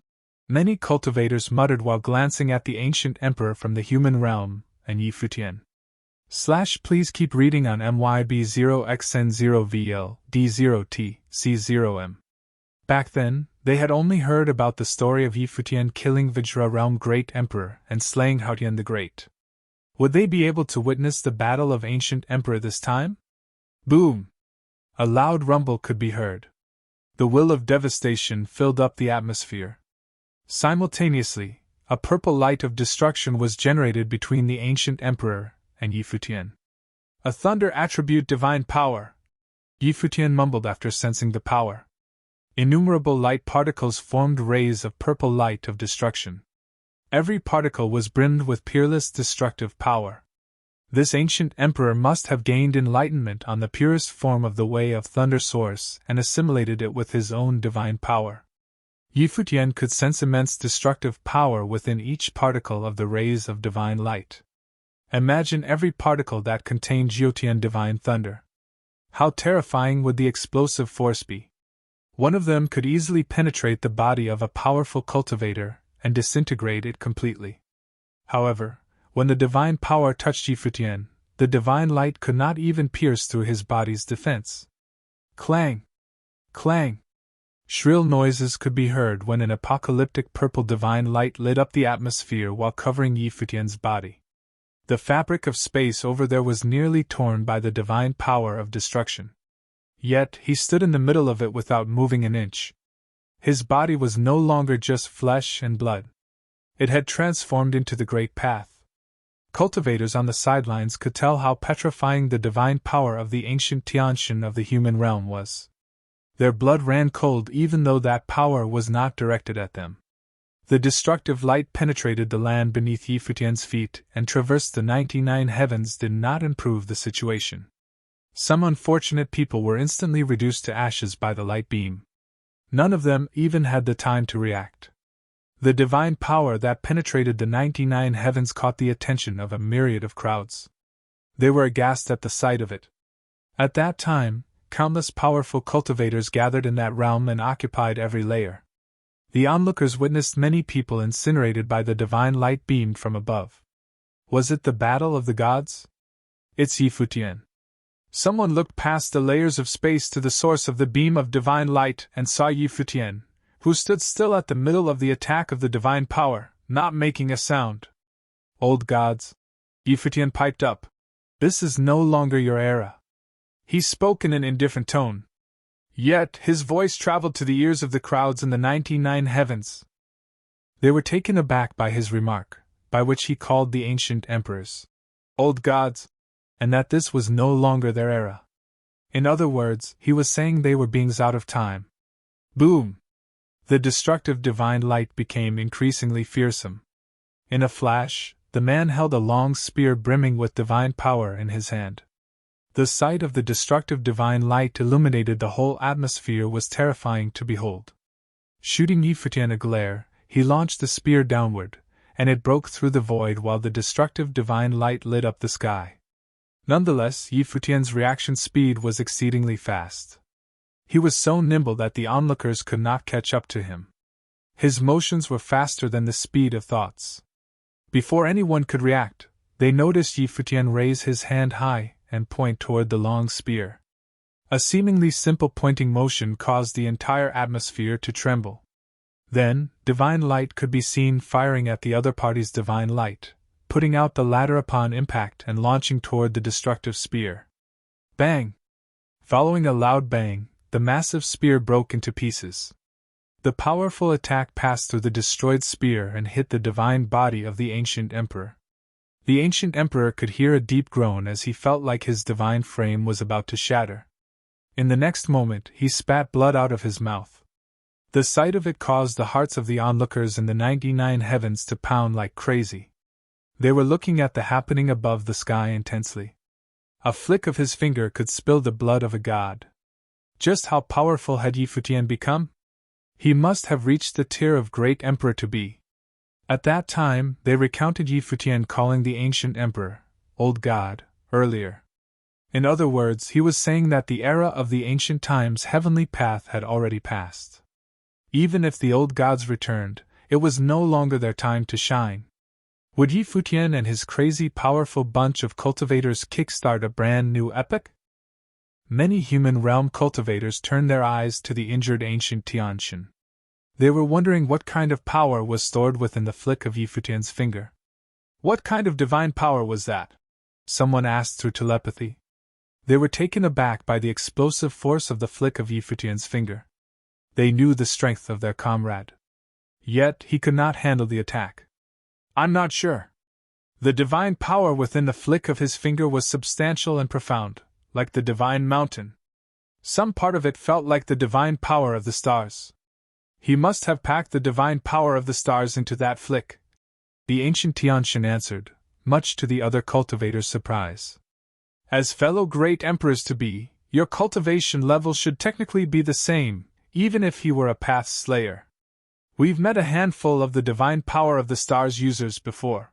Many cultivators muttered while glancing at the ancient emperor from the human realm, and Yi Futian. Please keep reading on MYB0XN0VL D0T C0M. Back then, they had only heard about the story of Yi Futian killing Vajra Realm Great Emperor and slaying Futian the Great. Would they be able to witness the battle of Ancient Emperor this time? Boom! A loud rumble could be heard. The will of devastation filled up the atmosphere. Simultaneously, a purple light of destruction was generated between the Ancient Emperor and Yi Futian. A thunder attribute divine power, Yi Futian mumbled after sensing the power. Innumerable light particles formed rays of purple light of destruction. Every particle was brimmed with peerless destructive power. This ancient emperor must have gained enlightenment on the purest form of the way of thunder source and assimilated it with his own divine power. Futian could sense immense destructive power within each particle of the rays of divine light. Imagine every particle that contained Jyotian divine thunder. How terrifying would the explosive force be? One of them could easily penetrate the body of a powerful cultivator and disintegrate it completely. However, when the divine power touched Futian, the divine light could not even pierce through his body's defense. Clang! Clang! Shrill noises could be heard when an apocalyptic purple divine light lit up the atmosphere while covering Futian's body. The fabric of space over there was nearly torn by the divine power of destruction. Yet he stood in the middle of it without moving an inch. His body was no longer just flesh and blood. It had transformed into the great path. Cultivators on the sidelines could tell how petrifying the divine power of the ancient Tianshan of the human realm was. Their blood ran cold even though that power was not directed at them. The destructive light penetrated the land beneath Futian's feet and traversed the 99 heavens did not improve the situation. Some unfortunate people were instantly reduced to ashes by the light beam. None of them even had the time to react. The divine power that penetrated the 99 heavens caught the attention of a myriad of crowds. They were aghast at the sight of it. At that time, countless powerful cultivators gathered in that realm and occupied every layer. The onlookers witnessed many people incinerated by the divine light beamed from above. Was it the battle of the gods? It's Futian. Someone looked past the layers of space to the source of the beam of divine light and saw Futian, who stood still at the middle of the attack of the divine power, not making a sound. Old gods, Futian piped up. This is no longer your era. He spoke in an indifferent tone. Yet his voice traveled to the ears of the crowds in the 99 heavens. They were taken aback by his remark, by which he called the ancient emperors old gods, and that this was no longer their era. In other words, he was saying they were beings out of time. Boom! The destructive divine light became increasingly fearsome. In a flash, the man held a long spear brimming with divine power in his hand. The sight of the destructive divine light illuminated the whole atmosphere was terrifying to behold. Shooting Futian a glare, he launched the spear downward, and it broke through the void while the destructive divine light lit up the sky. Nonetheless, Futian's reaction speed was exceedingly fast. He was so nimble that the onlookers could not catch up to him. His motions were faster than the speed of thoughts. Before anyone could react, they noticed Futian raise his hand high and point toward the long spear. A seemingly simple pointing motion caused the entire atmosphere to tremble. Then, divine light could be seen firing at the other party's divine light, putting out the latter upon impact and launching toward the destructive spear. Bang! Following a loud bang, the massive spear broke into pieces. The powerful attack passed through the destroyed spear and hit the divine body of the ancient emperor. The ancient emperor could hear a deep groan as he felt like his divine frame was about to shatter. In the next moment, he spat blood out of his mouth. The sight of it caused the hearts of the onlookers in the 99 heavens to pound like crazy. They were looking at the happening above the sky intensely. A flick of his finger could spill the blood of a god. Just how powerful had Futian become? He must have reached the tier of great emperor to be. At that time, they recounted Futian calling the ancient emperor old god earlier. In other words, he was saying that the era of the ancient times' heavenly path had already passed. Even if the old gods returned, it was no longer their time to shine. Would Futian and his crazy powerful bunch of cultivators kickstart a brand new epoch? Many human realm cultivators turned their eyes to the injured ancient Tianshan. They were wondering what kind of power was stored within the flick of Futian's finger. What kind of divine power was that? Someone asked through telepathy. They were taken aback by the explosive force of the flick of Futian's finger. They knew the strength of their comrade. Yet he could not handle the attack. I'm not sure. The divine power within the flick of his finger was substantial and profound, like the divine mountain. Some part of it felt like the divine power of the stars. He must have packed the divine power of the stars into that flick, the ancient Tiantian answered, much to the other cultivators' surprise. As fellow great emperors to be, your cultivation level should technically be the same, even if he were a path slayer. We've met a handful of the divine power of the stars users before.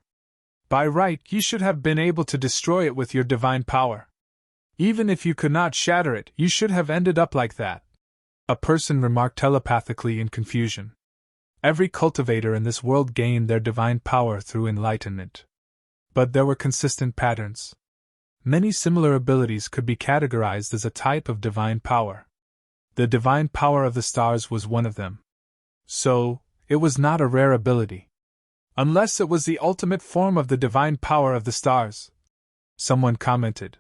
By right, you should have been able to destroy it with your divine power. Even if you could not shatter it, you should have ended up like that, a person remarked telepathically in confusion. Every cultivator in this world gained their divine power through enlightenment. But there were consistent patterns. Many similar abilities could be categorized as a type of divine power. The divine power of the stars was one of them. So, it was not a rare ability. Unless it was the ultimate form of the divine power of the stars, someone commented.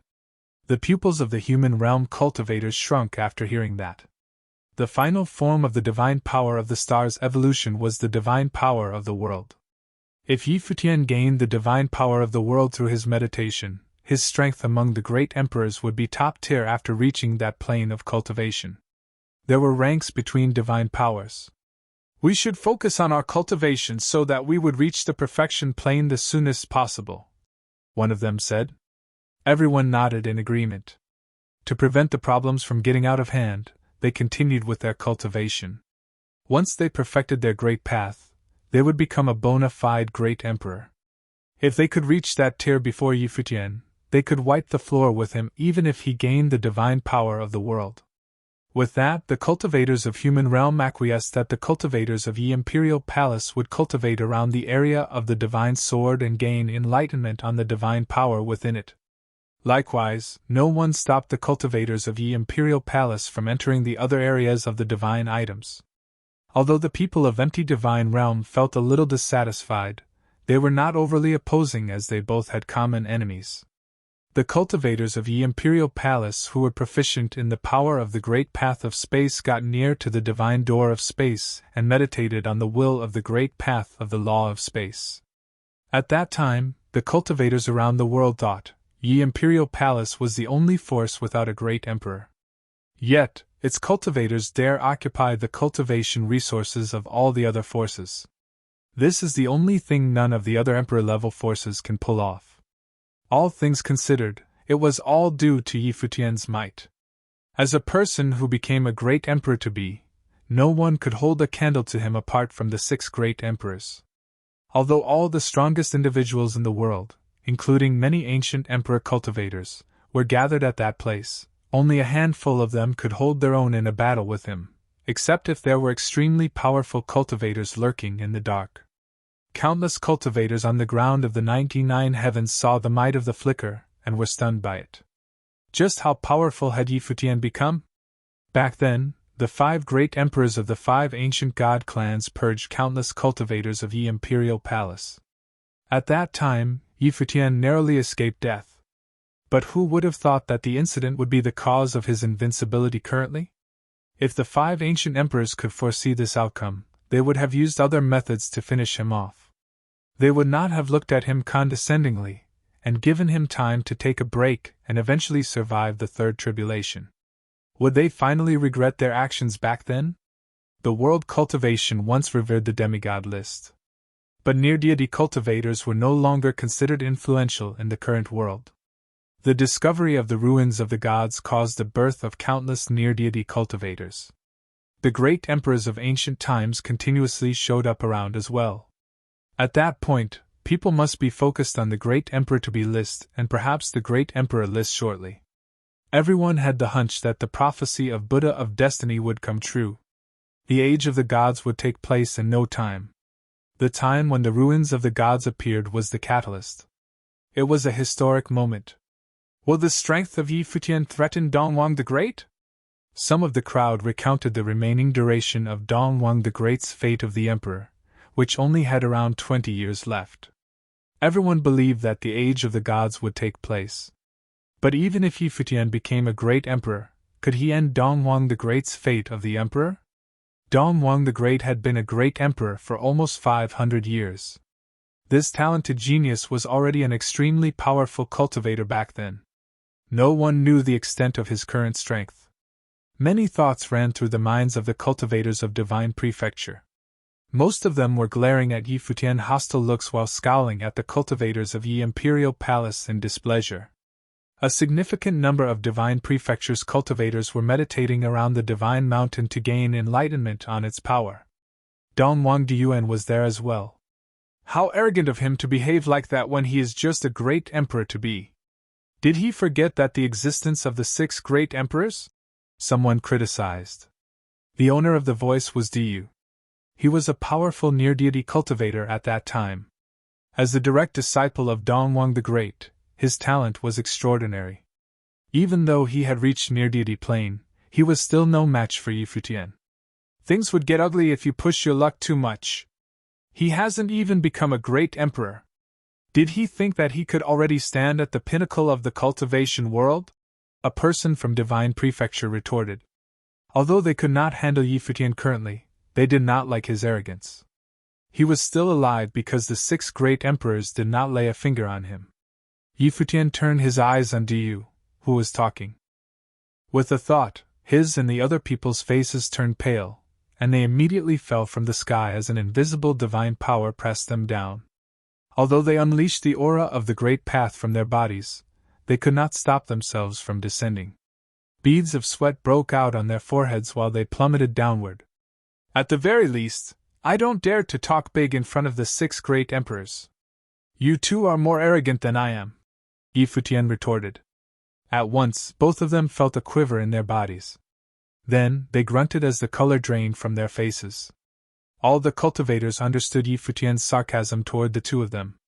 The pupils of the human realm cultivators shrunk after hearing that. The final form of the divine power of the stars' evolution was the divine power of the world. If Futian gained the divine power of the world through his meditation, his strength among the great emperors would be top tier after reaching that plane of cultivation. There were ranks between divine powers. We should focus on our cultivation so that we would reach the perfection plane the soonest possible, one of them said. Everyone nodded in agreement. To prevent the problems from getting out of hand, they continued with their cultivation. Once they perfected their great path, they would become a bona fide great emperor. If they could reach that tier before Futian, they could wipe the floor with him even if he gained the divine power of the world. With that, the cultivators of human realm acquiesced that the cultivators of Imperial Palace would cultivate around the area of the divine sword and gain enlightenment on the divine power within it. Likewise, no one stopped the cultivators of Imperial Palace from entering the other areas of the divine items. Although the people of Empty Divine Realm felt a little dissatisfied, they were not overly opposing as they both had common enemies. The cultivators of Imperial Palace who were proficient in the power of the great path of space got near to the divine door of space and meditated on the will of the great path of the law of space. At that time, the cultivators around the world thought, Imperial Palace was the only force without a great emperor. Yet, its cultivators dare occupy the cultivation resources of all the other forces. This is the only thing none of the other emperor-level forces can pull off. All things considered, it was all due to Futian's might. As a person who became a great emperor to be, no one could hold a candle to him apart from the 6 great emperors. Although all the strongest individuals in the world, including many ancient emperor cultivators, were gathered at that place, only a handful of them could hold their own in a battle with him, except if there were extremely powerful cultivators lurking in the dark. Countless cultivators on the ground of the 99 heavens saw the might of the flicker and were stunned by it. Just how powerful had Futian become? Back then, the 5 great emperors of the 5 ancient god clans purged countless cultivators of Imperial Palace. At that time, Futian narrowly escaped death. But who would have thought that the incident would be the cause of his invincibility currently? If the 5 ancient emperors could foresee this outcome, they would have used other methods to finish him off. They would not have looked at him condescendingly, and given him time to take a break and eventually survive the third tribulation. Would they finally regret their actions back then? The world cultivation once revered the demigod list. But near-deity cultivators were no longer considered influential in the current world. The discovery of the ruins of the gods caused the birth of countless near-deity cultivators. The great emperors of ancient times continuously showed up around as well. At that point, people must be focused on the great emperor to be list and perhaps the great emperor list shortly. Everyone had the hunch that the prophecy of Buddha of Destiny would come true. The age of the gods would take place in no time. The time when the ruins of the gods appeared was the catalyst. It was a historic moment. Will the strength of Futian threaten Dongwang the Great? Some of the crowd recounted the remaining duration of Dongwang the Great's fate of the emperor, which only had around 20 years left. Everyone believed that the age of the gods would take place. But even if Futian became a great emperor, could he end Dongwang the Great's fate of the emperor? Dongwang the Great had been a great emperor for almost 500 years. This talented genius was already an extremely powerful cultivator back then. No one knew the extent of his current strength. Many thoughts ran through the minds of the cultivators of divine prefecture. Most of them were glaring at Yi Futian hostile looks while scowling at the cultivators of Yi Imperial Palace in displeasure. A significant number of divine prefecture's cultivators were meditating around the divine mountain to gain enlightenment on its power. Dong Wang Diyuan was there as well. How arrogant of him to behave like that when he is just a great emperor to be. Did he forget that the existence of the 6 great emperors? Someone criticized. The owner of the voice was Diyu. He was a powerful near-deity cultivator at that time. As the direct disciple of Dong Wang the Great, his talent was extraordinary. Even though he had reached near-deity plane, he was still no match for Yi Futian. Things would get ugly if you push your luck too much. He hasn't even become a great emperor. Did he think that he could already stand at the pinnacle of the cultivation world? A person from Divine Prefecture retorted. Although they could not handle Yi Futian currently, they did not like his arrogance. He was still alive because the 6 great emperors did not lay a finger on him. Yi Futian turned his eyes on Diyu, who was talking. With a thought, his and the other people's faces turned pale, and they immediately fell from the sky as an invisible divine power pressed them down. Although they unleashed the aura of the great path from their bodies, they could not stop themselves from descending. Beads of sweat broke out on their foreheads while they plummeted downward. At the very least, I don't dare to talk big in front of the 6 great emperors. You two are more arrogant than I am, Yi Futian retorted. At once, both of them felt a quiver in their bodies. Then, they grunted as the color drained from their faces. All the cultivators understood Yi Futian's sarcasm toward the two of them.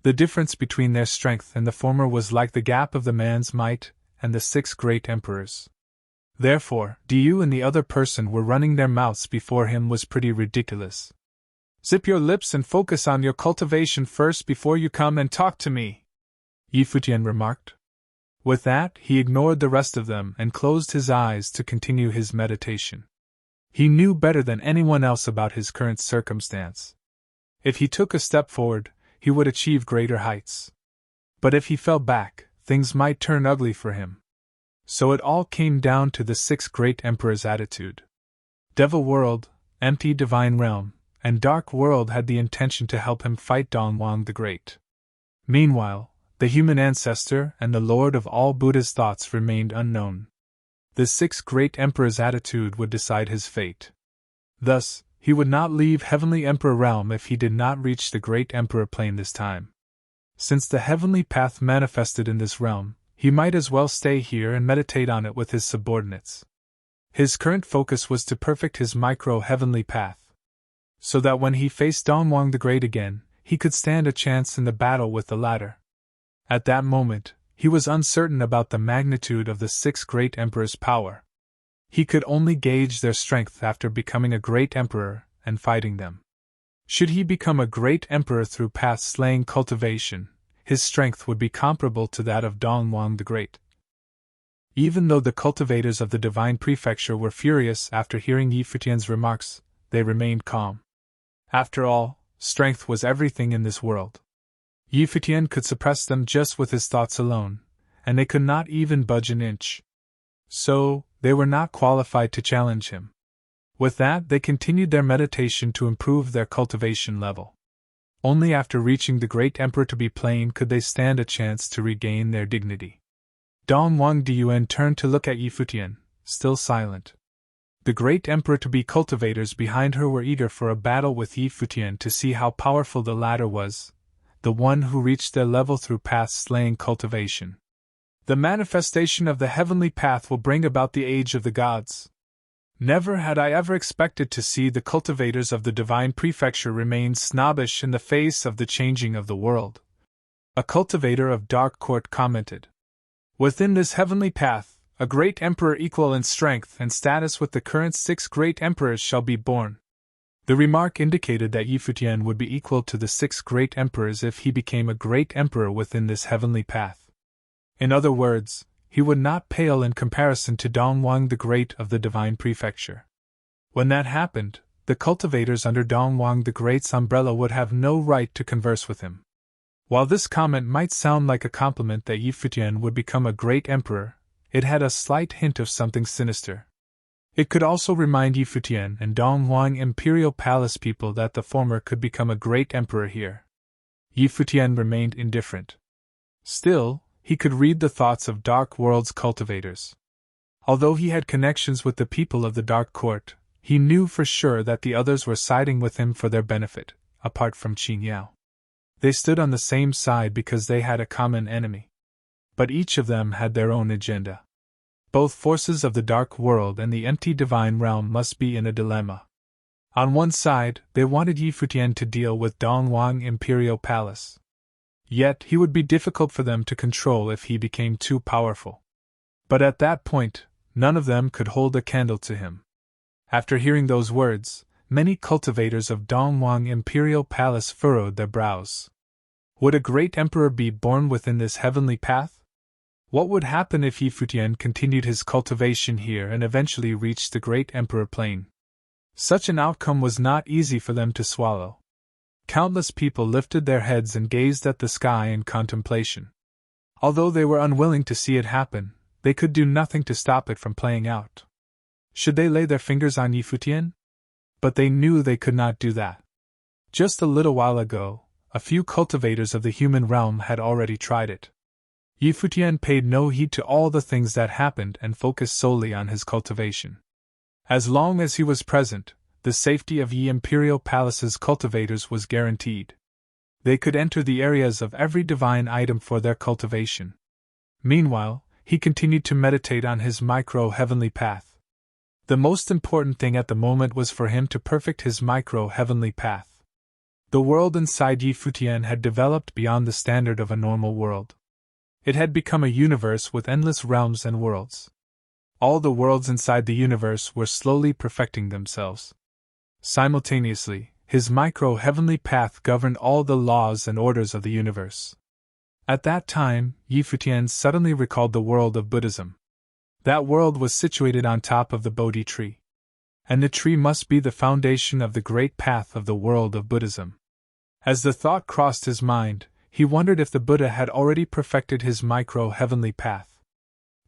The difference between their strength and the former was like the gap of the man's might and the 6 great emperors. Therefore, Diyu and the other person were running their mouths before him was pretty ridiculous. Zip your lips and focus on your cultivation first before you come and talk to me, Yi Futian remarked. With that, he ignored the rest of them and closed his eyes to continue his meditation. He knew better than anyone else about his current circumstance. If he took a step forward, he would achieve greater heights. But if he fell back, things might turn ugly for him. So it all came down to the 6 great emperors' attitude. Devil World, Empty Divine Realm, and Dark World had the intention to help him fight Dong Wang the Great. Meanwhile, the human ancestor and the Lord of all Buddha's thoughts remained unknown. The 6 great emperors' attitude would decide his fate. Thus, he would not leave Heavenly Emperor Realm if he did not reach the Great Emperor Plane this time. Since the heavenly path manifested in this realm, he might as well stay here and meditate on it with his subordinates. His current focus was to perfect his micro-heavenly path, so that when he faced Dong Wang the Great again, he could stand a chance in the battle with the latter. At that moment, he was uncertain about the magnitude of the 6 great emperors' power. He could only gauge their strength after becoming a great emperor and fighting them. Should he become a great emperor through path-slaying cultivation, his strength would be comparable to that of Dong Wang the Great. Even though the cultivators of the Divine Prefecture were furious after hearing Yi Futian's remarks, they remained calm. After all, strength was everything in this world. Yi Futian could suppress them just with his thoughts alone, and they could not even budge an inch. So, they were not qualified to challenge him. With that, they continued their meditation to improve their cultivation level. Only after reaching the Great Emperor to be plain could they stand a chance to regain their dignity. Dong Wang Diyuan turned to look at Yi Futian, still silent. The Great Emperor to be cultivators behind her were eager for a battle with Yi Futian to see how powerful the latter was, the one who reached their level through path-slaying cultivation. The manifestation of the heavenly path will bring about the age of the gods. Never had I ever expected to see the cultivators of the Divine Prefecture remain snobbish in the face of the changing of the world. A cultivator of Dark Court commented. Within this heavenly path, a great emperor equal in strength and status with the current 6 great emperors shall be born. The remark indicated that Yi Futian would be equal to the 6 great emperors if he became a great emperor within this heavenly path. In other words, he would not pale in comparison to Dong Wang the Great of the Divine Prefecture. When that happened, the cultivators under Dong Wang the Great's umbrella would have no right to converse with him. While this comment might sound like a compliment that Yi Futian would become a great emperor, it had a slight hint of something sinister. It could also remind Yi Futian and Donghuang Imperial Palace people that the former could become a great emperor here. Yi Futian remained indifferent. Still, he could read the thoughts of Dark World's cultivators. Although he had connections with the people of the Dark Court, he knew for sure that the others were siding with him for their benefit, apart from Qin Yao. They stood on the same side because they had a common enemy. But each of them had their own agenda. Both forces of the Dark World and the empty Divine Realm must be in a dilemma. On one side, they wanted Yi Futian to deal with Donghuang Imperial Palace. Yet he would be difficult for them to control if he became too powerful. But at that point, none of them could hold a candle to him. After hearing those words, many cultivators of Donghuang Imperial Palace furrowed their brows. Would a great emperor be born within this heavenly path? What would happen if Yi Futian continued his cultivation here and eventually reached the great emperor plane? Such an outcome was not easy for them to swallow. Countless people lifted their heads and gazed at the sky in contemplation. Although they were unwilling to see it happen, they could do nothing to stop it from playing out. Should they lay their fingers on Yi Futian? But they knew they could not do that. Just a little while ago, a few cultivators of the human realm had already tried it. Yi Futian paid no heed to all the things that happened and focused solely on his cultivation. As long as he was present, the safety of Yi Imperial Palace's cultivators was guaranteed. They could enter the areas of every divine item for their cultivation. Meanwhile, he continued to meditate on his micro-heavenly path. The most important thing at the moment was for him to perfect his micro-heavenly path. The world inside Yi Futian had developed beyond the standard of a normal world. It had become a universe with endless realms and worlds. All the worlds inside the universe were slowly perfecting themselves. Simultaneously, his micro-heavenly path governed all the laws and orders of the universe. At that time, Yi Futian suddenly recalled the world of Buddhism. That world was situated on top of the Bodhi tree. And the tree must be the foundation of the great path of the world of Buddhism. As the thought crossed his mind, he wondered if the Buddha had already perfected his micro-heavenly path.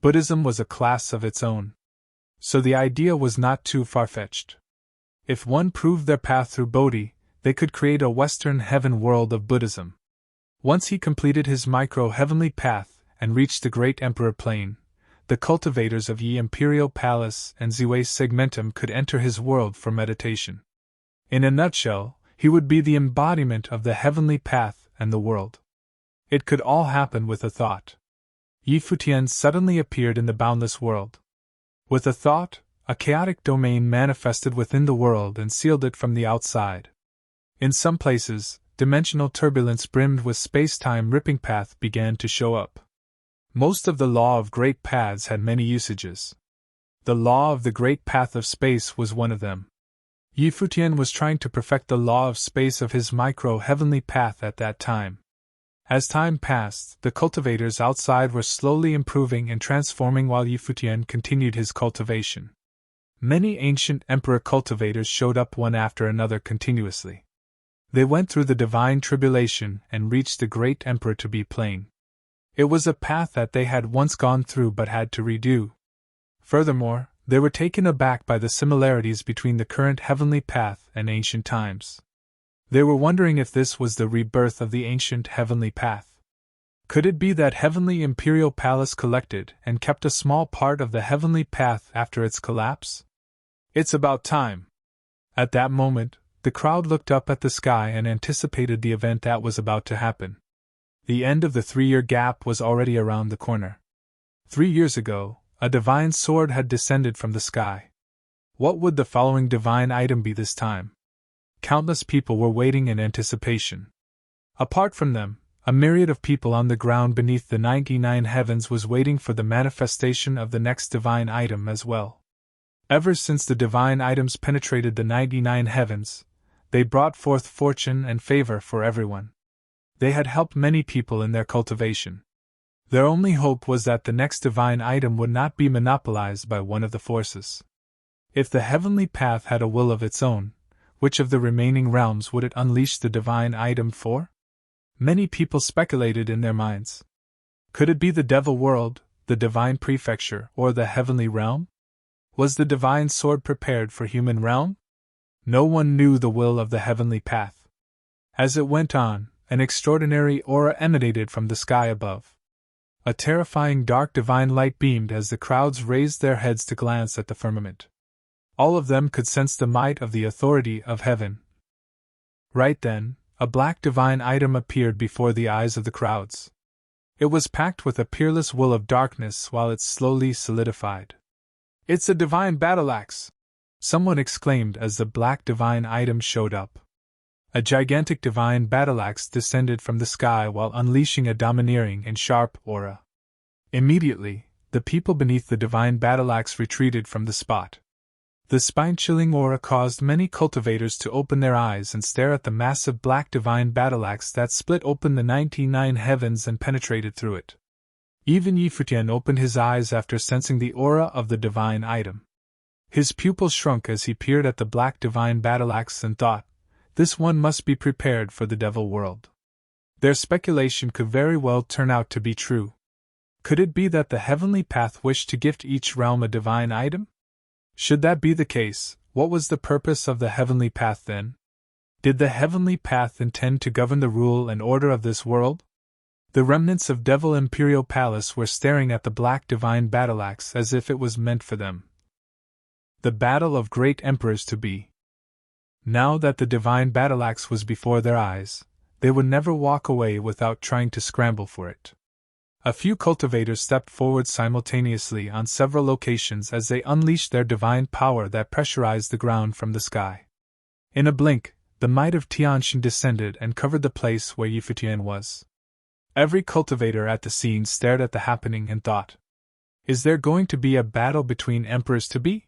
Buddhism was a class of its own. So the idea was not too far-fetched. If one proved their path through Bodhi, they could create a Western heaven world of Buddhism. Once he completed his micro-heavenly path and reached the great emperor plane, the cultivators of Yi Imperial Palace and Ziwei Segmentum could enter his world for meditation. In a nutshell, he would be the embodiment of the heavenly path and the world. It could all happen with a thought. Yi Futian suddenly appeared in the boundless world. With a thought, a chaotic domain manifested within the world and sealed it from the outside. In some places, dimensional turbulence brimmed with space-time ripping path began to show up. Most of the law of great paths had many usages. The law of the great path of space was one of them. Yi Futian was trying to perfect the law of space of his micro-heavenly path at that time. As time passed, the cultivators outside were slowly improving and transforming while Yi Futian continued his cultivation. Many ancient emperor cultivators showed up one after another continuously. They went through the divine tribulation and reached the great emperor to be plane. It was a path that they had once gone through but had to redo. Furthermore, they were taken aback by the similarities between the current heavenly path and ancient times. They were wondering if this was the rebirth of the ancient heavenly path. Could it be that heavenly imperial palace collected and kept a small part of the heavenly path after its collapse? It's about time. At that moment, the crowd looked up at the sky and anticipated the event that was about to happen. The end of the 3-year gap was already around the corner. 3 years ago, a divine sword had descended from the sky. What would the following divine item be this time? Countless people were waiting in anticipation. Apart from them, a myriad of people on the ground beneath the 99 heavens was waiting for the manifestation of the next divine item as well. Ever since the divine items penetrated the 99 heavens, they brought forth fortune and favor for everyone. They had helped many people in their cultivation. Their only hope was that the next divine item would not be monopolized by one of the forces. If the heavenly path had a will of its own, which of the remaining realms would it unleash the divine item for? Many people speculated in their minds. Could it be the devil world, the divine prefecture, or the heavenly realm? Was the divine sword prepared for human realm? No one knew the will of the heavenly path. As it went on, an extraordinary aura emanated from the sky above. A terrifying dark divine light beamed as the crowds raised their heads to glance at the firmament. All of them could sense the might of the authority of heaven. Right then, a black divine item appeared before the eyes of the crowds. It was packed with a peerless will of darkness while it slowly solidified. "It's a divine battle axe!" someone exclaimed as the black divine item showed up. A gigantic divine battle axe descended from the sky while unleashing a domineering and sharp aura. Immediately, the people beneath the divine battle axe retreated from the spot. The spine-chilling aura caused many cultivators to open their eyes and stare at the massive black divine battle axe that split open the 99 heavens and penetrated through it. Even Futian opened his eyes after sensing the aura of the divine item. His pupils shrunk as he peered at the black divine battle axe and thought, "This one must be prepared for the devil world." Their speculation could very well turn out to be true. Could it be that the heavenly path wished to gift each realm a divine item? Should that be the case, what was the purpose of the heavenly path then? Did the heavenly path intend to govern the rule and order of this world? The remnants of Devil Imperial Palace were staring at the black divine battle axe as if it was meant for them. The battle of great emperors to be. Now that the divine battle axe was before their eyes, they would never walk away without trying to scramble for it. A few cultivators stepped forward simultaneously on several locations as they unleashed their divine power that pressurized the ground from the sky. In a blink, the might of Tianxin descended and covered the place where Futian was. Every cultivator at the scene stared at the happening and thought, "Is there going to be a battle between emperors to be?"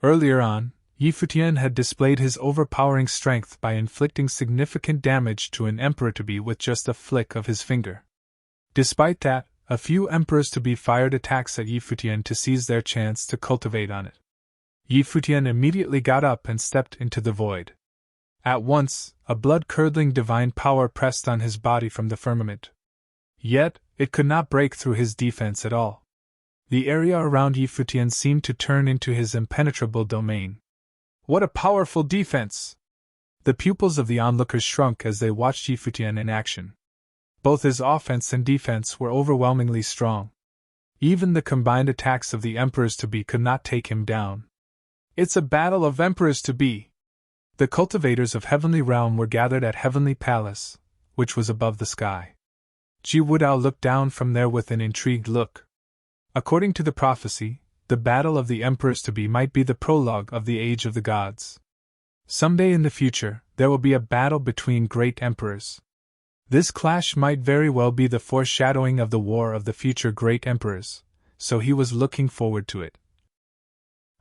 Earlier on, Futian had displayed his overpowering strength by inflicting significant damage to an emperor-to-be with just a flick of his finger. Despite that, a few emperors-to-be fired attacks at Futian to seize their chance to cultivate on it. Futian immediately got up and stepped into the void. At once, a blood-curdling divine power pressed on his body from the firmament. Yet, it could not break through his defense at all. The area around Futian seemed to turn into his impenetrable domain. What a powerful defense! The pupils of the onlookers shrunk as they watched Futian in action. Both his offense and defense were overwhelmingly strong. Even the combined attacks of the emperors-to-be could not take him down. It's a battle of emperors-to-be! The cultivators of Heavenly Realm were gathered at Heavenly Palace, which was above the sky. Ji Wudao looked down from there with an intrigued look. According to the prophecy, the battle of the emperors-to-be might be the prologue of the Age of the Gods. Someday in the future, there will be a battle between great emperors. This clash might very well be the foreshadowing of the war of the future great emperors, so he was looking forward to it.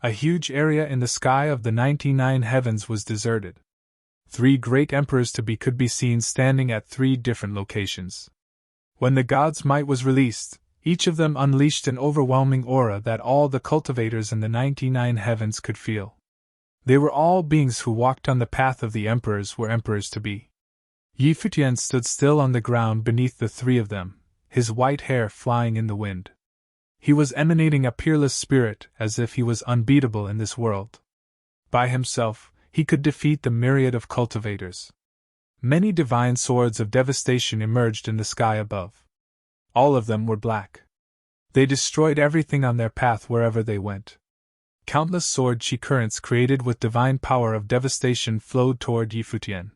A huge area in the sky of the 99 heavens was deserted. 3 great emperors-to-be could be seen standing at 3 different locations. When the god's might was released, each of them unleashed an overwhelming aura that all the cultivators in the 99 heavens could feel. They were all beings who walked on the path of the emperors were emperors-to-be. Futian stood still on the ground beneath the 3 of them, his white hair flying in the wind. He was emanating a peerless spirit as if he was unbeatable in this world. By himself, he could defeat the myriad of cultivators. Many divine swords of devastation emerged in the sky above. All of them were black. They destroyed everything on their path wherever they went. Countless sword-chi currents created with divine power of devastation flowed toward Futian.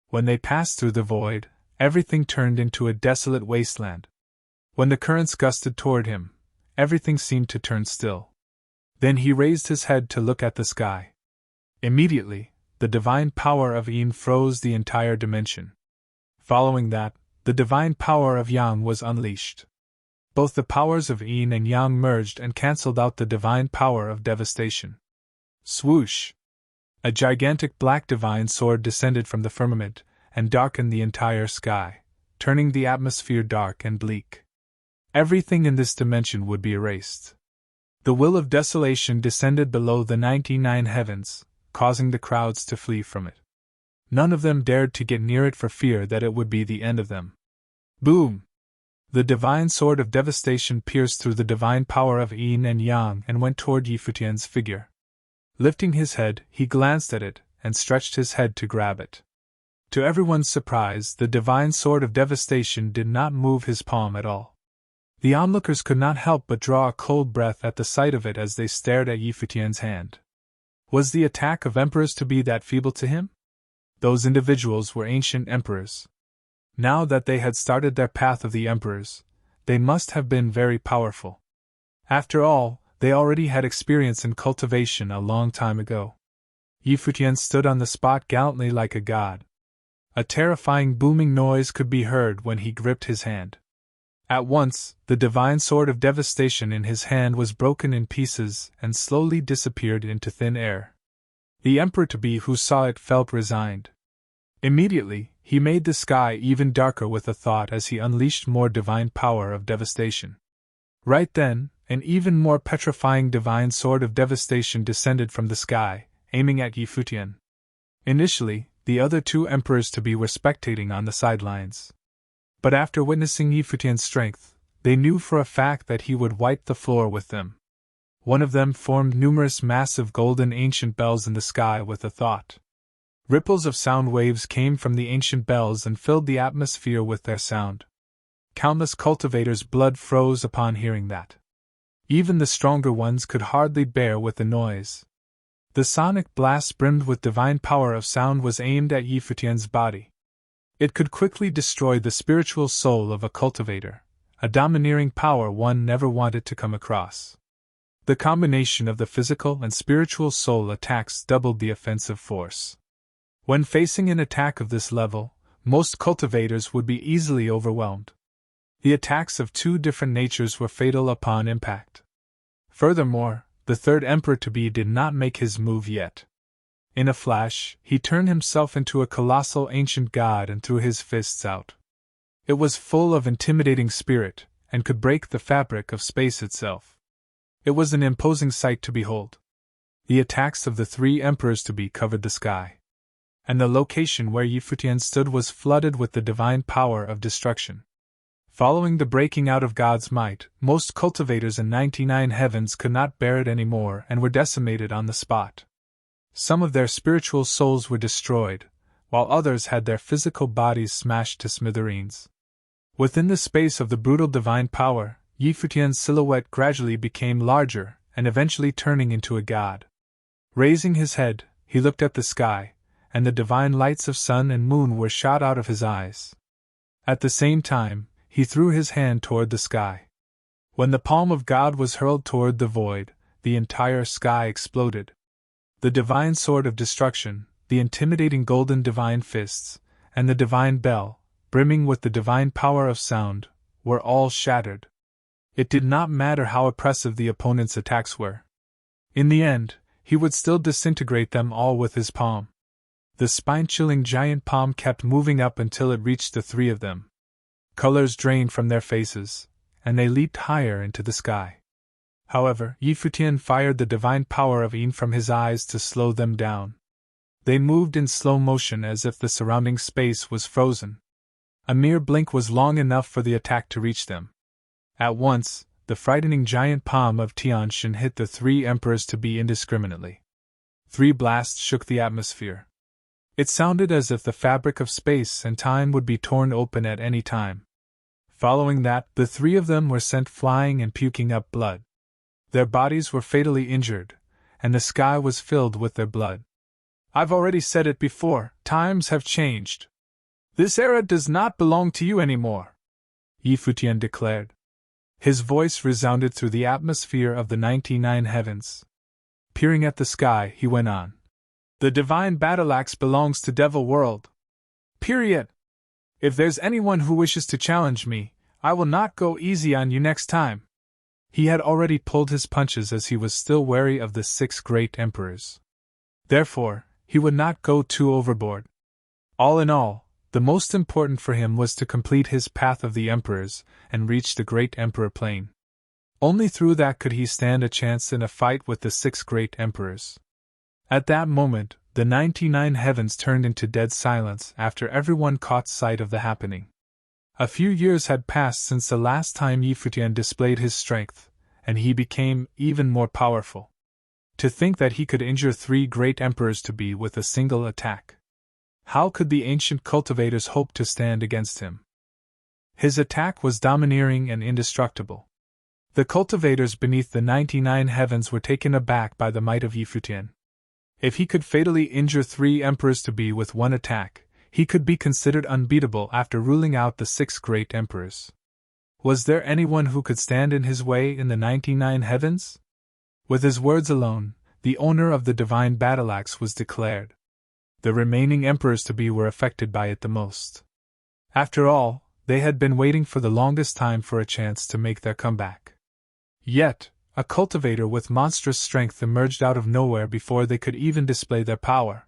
When they passed through the void, everything turned into a desolate wasteland. When the currents gusted toward him, everything seemed to turn still. Then he raised his head to look at the sky. Immediately, the divine power of Yin froze the entire dimension. Following that, the divine power of Yang was unleashed. Both the powers of Yin and Yang merged and cancelled out the divine power of devastation. Swoosh! A gigantic black divine sword descended from the firmament and darkened the entire sky, turning the atmosphere dark and bleak. Everything in this dimension would be erased. The will of desolation descended below the 99 heavens, causing the crowds to flee from it. None of them dared to get near it for fear that it would be the end of them. Boom! The divine sword of devastation pierced through the divine power of yin and yang and went toward Yi Futian's figure. Lifting his head, he glanced at it and stretched his head to grab it. To everyone's surprise, the divine sword of devastation did not move his palm at all. The onlookers could not help but draw a cold breath at the sight of it as they stared at Yi Futian's hand. Was the attack of emperors to be that feeble to him? Those individuals were ancient emperors. Now that they had started their path of the emperors, they must have been very powerful. After all, they already had experience in cultivation a long time ago. Yi Futian stood on the spot gallantly like a god. A terrifying booming noise could be heard when he gripped his hand. At once, the divine sword of devastation in his hand was broken in pieces and slowly disappeared into thin air. The emperor-to-be who saw it felt resigned. Immediately, he made the sky even darker with a thought as he unleashed more divine power of devastation. Right then, an even more petrifying divine sword of devastation descended from the sky, aiming at Yi Futian. Initially, the other two emperors-to-be were spectating on the sidelines. But after witnessing Yi Futian's strength, they knew for a fact that he would wipe the floor with them. One of them formed numerous massive golden ancient bells in the sky with a thought. Ripples of sound waves came from the ancient bells and filled the atmosphere with their sound. Countless cultivators' blood froze upon hearing that. Even the stronger ones could hardly bear with the noise. The sonic blast brimmed with divine power of sound was aimed at Yi Futian's body. It could quickly destroy the spiritual soul of a cultivator, a domineering power one never wanted to come across. The combination of the physical and spiritual soul attacks doubled the offensive force. When facing an attack of this level, most cultivators would be easily overwhelmed. The attacks of two different natures were fatal upon impact. Furthermore, the third emperor-to-be did not make his move yet. In a flash, he turned himself into a colossal ancient god and threw his fists out. It was full of intimidating spirit, and could break the fabric of space itself. It was an imposing sight to behold. The attacks of the three emperors-to-be covered the sky, and the location where Yi Futian stood was flooded with the divine power of destruction. Following the breaking out of God's might, most cultivators in 99 heavens could not bear it anymore and were decimated on the spot. Some of their spiritual souls were destroyed, while others had their physical bodies smashed to smithereens. Within the space of the brutal divine power, Yi Futian's silhouette gradually became larger and eventually turning into a god. Raising his head, he looked at the sky, and the divine lights of sun and moon were shot out of his eyes. At the same time, he threw his hand toward the sky. When the palm of God was hurled toward the void, the entire sky exploded. The divine sword of destruction, the intimidating golden divine fists, and the divine bell, brimming with the divine power of sound, were all shattered. It did not matter how oppressive the opponent's attacks were. In the end, he would still disintegrate them all with his palm. The spine-chilling giant palm kept moving up until it reached the three of them. Colors drained from their faces, and they leaped higher into the sky. However, Yi Futian fired the divine power of Yin from his eyes to slow them down. They moved in slow motion as if the surrounding space was frozen. A mere blink was long enough for the attack to reach them. At once, the frightening giant palm of Tianshan hit the three emperors-to-be indiscriminately. 3 blasts shook the atmosphere. It sounded as if the fabric of space and time would be torn open at any time. Following that, the 3 of them were sent flying and puking up blood. Their bodies were fatally injured, and the sky was filled with their blood. I've already said it before, times have changed. This era does not belong to you anymore, Yi Futian declared. His voice resounded through the atmosphere of the 99 heavens. Peering at the sky, he went on. The divine battle axe belongs to Devil World. Period. If there's anyone who wishes to challenge me, I will not go easy on you next time. He had already pulled his punches as he was still wary of the 6 great emperors. Therefore, he would not go too overboard. All in all, the most important for him was to complete his path of the emperors and reach the great emperor plane. Only through that could he stand a chance in a fight with the 6 great emperors. At that moment, the 99 heavens turned into dead silence after everyone caught sight of the happening. A few years had passed since the last time Futian displayed his strength, and he became even more powerful. To think that he could injure 3 great emperors-to-be with a single attack. How could the ancient cultivators hope to stand against him? His attack was domineering and indestructible. The cultivators beneath the 99 heavens were taken aback by the might of Futian. If he could fatally injure 3 emperors-to-be with one attack, he could be considered unbeatable after ruling out the 6 great emperors. Was there anyone who could stand in his way in the 99 heavens? With his words alone, the owner of the divine battle-axe was declared. The remaining emperors-to-be were affected by it the most. After all, they had been waiting for the longest time for a chance to make their comeback. Yet, a cultivator with monstrous strength emerged out of nowhere before they could even display their power.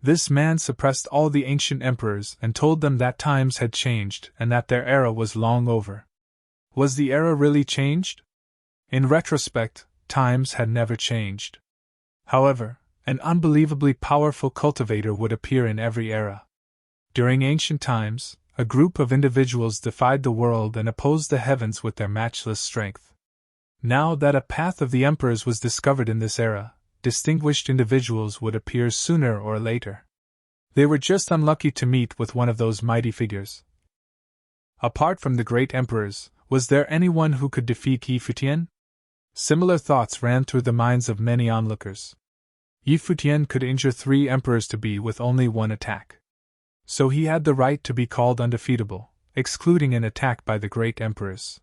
This man suppressed all the ancient emperors and told them that times had changed and that their era was long over. Was the era really changed? In retrospect, times had never changed. However, an unbelievably powerful cultivator would appear in every era. During ancient times, a group of individuals defied the world and opposed the heavens with their matchless strength. Now that a path of the emperors was discovered in this era, distinguished individuals would appear sooner or later. They were just unlucky to meet with one of those mighty figures. Apart from the great emperors, was there anyone who could defeat Futian? Similar thoughts ran through the minds of many onlookers. Futian could injure 3 emperors-to-be with only one attack. So he had the right to be called undefeatable, excluding an attack by the great emperors.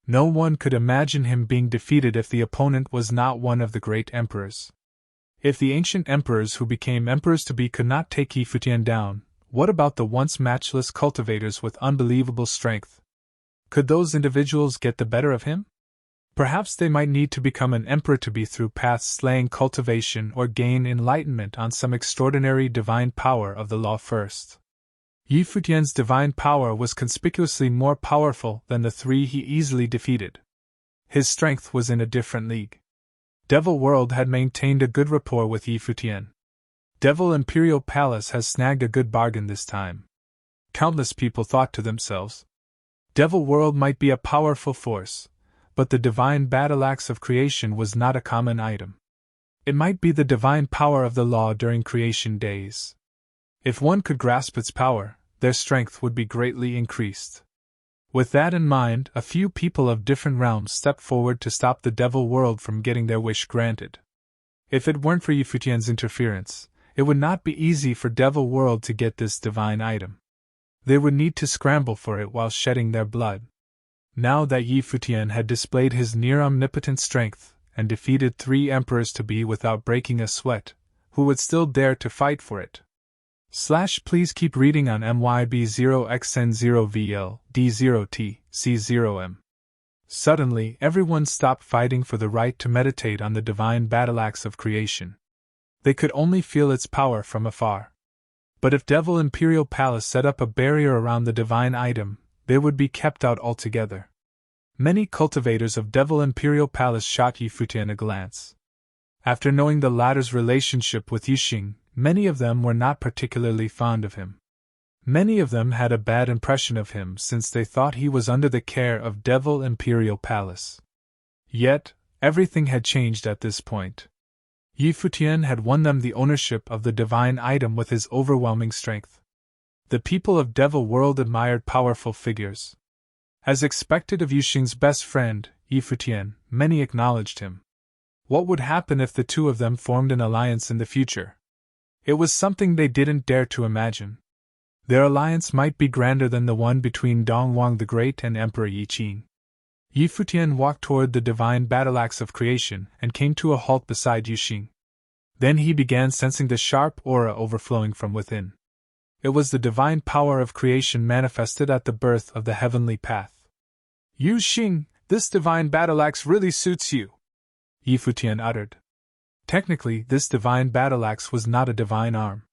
No one could imagine him being defeated if the opponent was not one of the great emperors. If the ancient emperors who became emperors-to-be could not take Futian down, what about the once matchless cultivators with unbelievable strength? Could those individuals get the better of him? Perhaps they might need to become an emperor-to-be through path-slaying cultivation or gain enlightenment on some extraordinary divine power of the law first. Futian's divine power was conspicuously more powerful than the 3 he easily defeated. His strength was in a different league. Devil World had maintained a good rapport with Futian. Devil Imperial Palace has snagged a good bargain this time. Countless people thought to themselves, Devil World might be a powerful force, but the divine battle-axe of creation was not a common item. It might be the divine power of the law during creation days. If one could grasp its power, their strength would be greatly increased. With that in mind, a few people of different realms stepped forward to stop the Devil World from getting their wish granted. If it weren't for Futian's interference, it would not be easy for Devil World to get this divine item. They would need to scramble for it while shedding their blood. Now that Futian had displayed his near-omnipotent strength and defeated 3 emperors-to-be without breaking a sweat, who would still dare to fight for it? Please keep reading on MYB0XN0VL D0T C0M. Suddenly, everyone stopped fighting for the right to meditate on the divine battle-axe of creation. They could only feel its power from afar. But if Devil Imperial Palace set up a barrier around the divine item, they would be kept out altogether. Many cultivators of Devil Imperial Palace shot Futian a glance. After knowing the latter's relationship with Yuxing, many of them were not particularly fond of him. Many of them had a bad impression of him since they thought he was under the care of Devil Imperial Palace. Yet, everything had changed at this point. Futian had won them the ownership of the divine item with his overwhelming strength. The people of Devil World admired powerful figures. As expected of Yuxing's best friend, Futian, many acknowledged him. What would happen if the 2 of them formed an alliance in the future? It was something they didn't dare to imagine. Their alliance might be grander than the one between Dongwang the Great and Emperor Yiqing. Futian walked toward the divine battle-axe of creation and came to a halt beside Yuxing. Then he began sensing the sharp aura overflowing from within. It was the divine power of creation manifested at the birth of the heavenly path. Yuxing, this divine battle-axe really suits you, Futian uttered. Technically, this divine battle-axe was not a divine arm.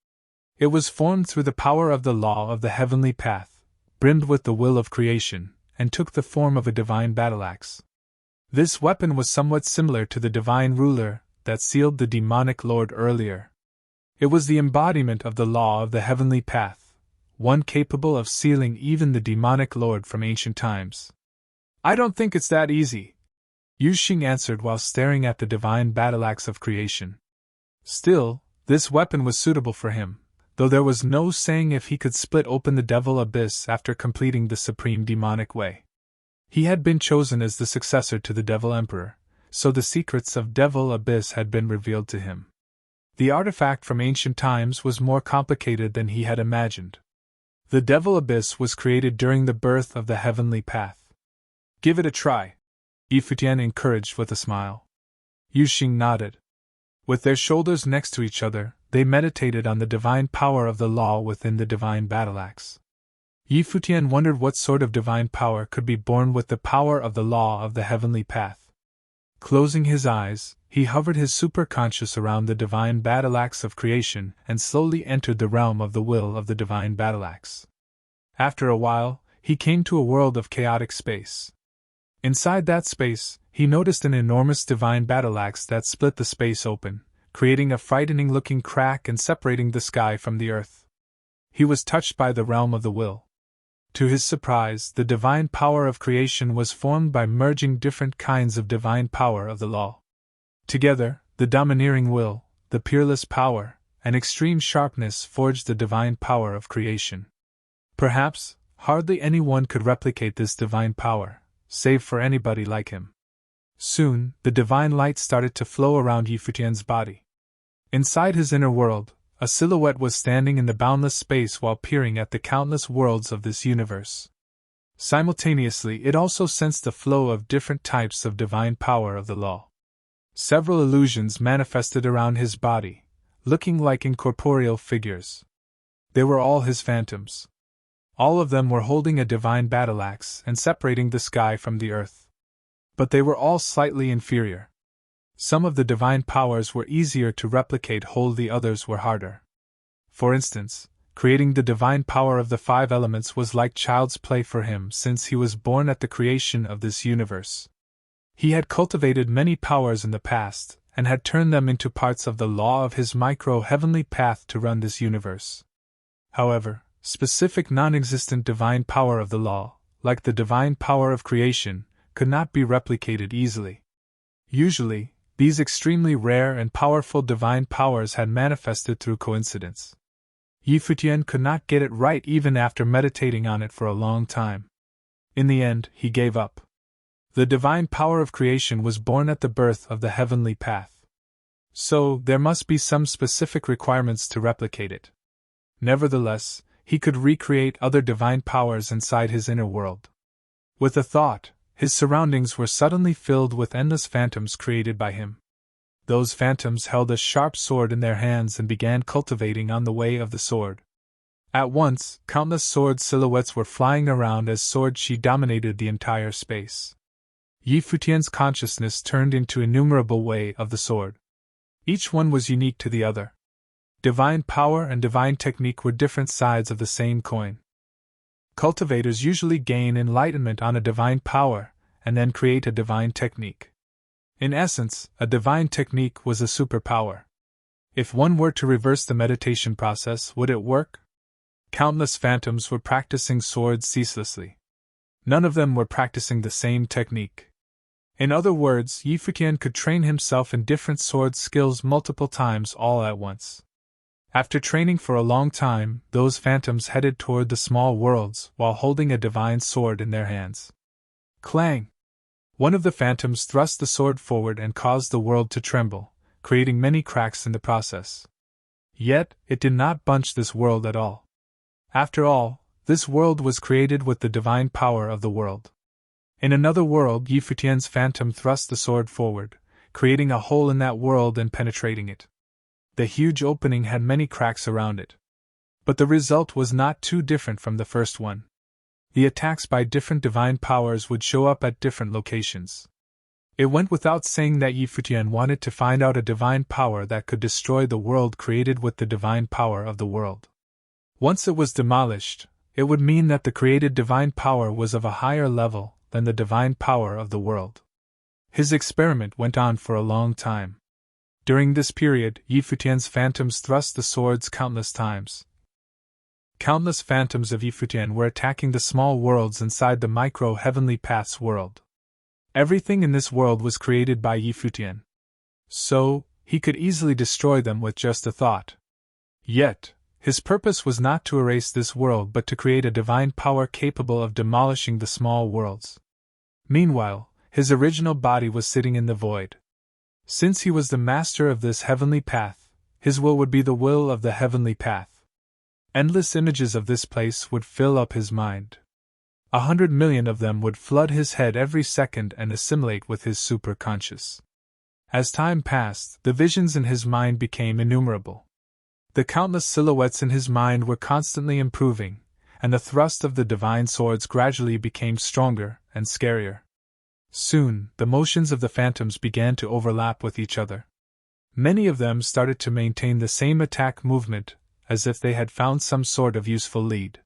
It was formed through the power of the law of the heavenly path, brimmed with the will of creation, and took the form of a divine battle-axe. This weapon was somewhat similar to the divine ruler that sealed the demonic lord earlier. It was the embodiment of the law of the heavenly path, one capable of sealing even the demonic lord from ancient times. I don't think it's that easy, Yu Xing answered while staring at the divine battle-axe of creation. Still, this weapon was suitable for him, though there was no saying if he could split open the devil abyss after completing the supreme demonic way. He had been chosen as the successor to the Devil Emperor, so the secrets of Devil Abyss had been revealed to him. The artifact from ancient times was more complicated than he had imagined. The Devil Abyss was created during the birth of the Heavenly Path. Give it a try, Futian encouraged with a smile. Yu Xing nodded. With their shoulders next to each other, they meditated on the divine power of the law within the divine battle-axe. Futian wondered what sort of divine power could be born with the power of the law of the heavenly path. Closing his eyes, he hovered his superconscious around the divine battle-axe of creation and slowly entered the realm of the will of the divine battle-axe. After a while, he came to a world of chaotic space. Inside that space, he noticed an enormous divine battle-axe that split the space open, creating a frightening-looking crack and separating the sky from the earth. He was touched by the realm of the will. To his surprise, the divine power of creation was formed by merging different kinds of divine power of the law. Together, the domineering will, the peerless power, and extreme sharpness forged the divine power of creation. Perhaps, hardly anyone could replicate this divine power, save for anybody like him. Soon, the divine light started to flow around Futian's body. Inside his inner world, a silhouette was standing in the boundless space while peering at the countless worlds of this universe. Simultaneously, it also sensed the flow of different types of divine power of the law. Several illusions manifested around his body, looking like incorporeal figures. They were all his phantoms. All of them were holding a divine battle-axe and separating the sky from the earth. But they were all slightly inferior. Some of the divine powers were easier to replicate, whole the others were harder. For instance, creating the divine power of the 5 elements was like child's play for him since he was born at the creation of this universe. He had cultivated many powers in the past, and had turned them into parts of the law of his micro-heavenly path to run this universe. However, specific non-existent divine power of the law, like the divine power of creation, could not be replicated easily. Usually, these extremely rare and powerful divine powers had manifested through coincidence. Futian could not get it right even after meditating on it for a long time. In the end, he gave up. The divine power of creation was born at the birth of the heavenly path. So, there must be some specific requirements to replicate it. Nevertheless, he could recreate other divine powers inside his inner world. With a thought, his surroundings were suddenly filled with endless phantoms created by him. Those phantoms held a sharp sword in their hands and began cultivating on the way of the sword. At once, countless sword silhouettes were flying around as sword chi dominated the entire space. Futian's consciousness turned into innumerable way of the sword. Each one was unique to the other. Divine power and divine technique were different sides of the same coin. Cultivators usually gain enlightenment on a divine power, and then create a divine technique. In essence, a divine technique was a superpower. If one were to reverse the meditation process, would it work? Countless phantoms were practicing swords ceaselessly. None of them were practicing the same technique. In other words, Futian could train himself in different sword skills multiple times all at once. After training for a long time, those phantoms headed toward the small worlds while holding a divine sword in their hands. Clang! One of the phantoms thrust the sword forward and caused the world to tremble, creating many cracks in the process. Yet, it did not bunch this world at all. After all, this world was created with the divine power of the world. In another world, Futian's phantom thrust the sword forward, creating a hole in that world and penetrating it. The huge opening had many cracks around it. But the result was not too different from the first one. The attacks by different divine powers would show up at different locations. It went without saying that Futian wanted to find out a divine power that could destroy the world created with the divine power of the world. Once it was demolished, it would mean that the created divine power was of a higher level than the divine power of the world. His experiment went on for a long time. During this period, Futian's phantoms thrust the swords countless times. Countless phantoms of Futian were attacking the small worlds inside the micro-heavenly paths world. Everything in this world was created by Futian. So, he could easily destroy them with just a thought. Yet, his purpose was not to erase this world but to create a divine power capable of demolishing the small worlds. Meanwhile, his original body was sitting in the void. Since he was the master of this heavenly path, his will would be the will of the heavenly path. Endless images of this place would fill up his mind. 100 million of them would flood his head every second and assimilate with his superconscious. As time passed, the visions in his mind became innumerable. The countless silhouettes in his mind were constantly improving, and the thrust of the divine swords gradually became stronger and scarier. Soon, the motions of the phantoms began to overlap with each other. Many of them started to maintain the same attack movement, as if they had found some sort of useful lead.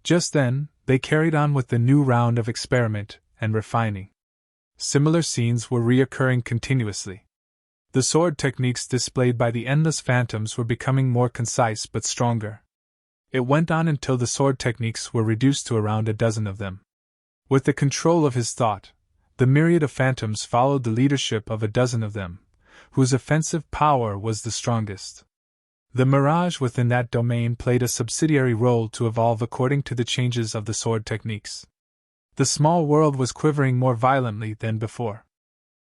Just then, they carried on with the new round of experiment and refining. Similar scenes were reoccurring continuously. The sword techniques displayed by the endless phantoms were becoming more concise but stronger. It went on until the sword techniques were reduced to around a dozen of them. With the control of his thought, the myriad of phantoms followed the leadership of a dozen of them, whose offensive power was the strongest. The mirage within that domain played a subsidiary role to evolve according to the changes of the sword techniques. The small world was quivering more violently than before.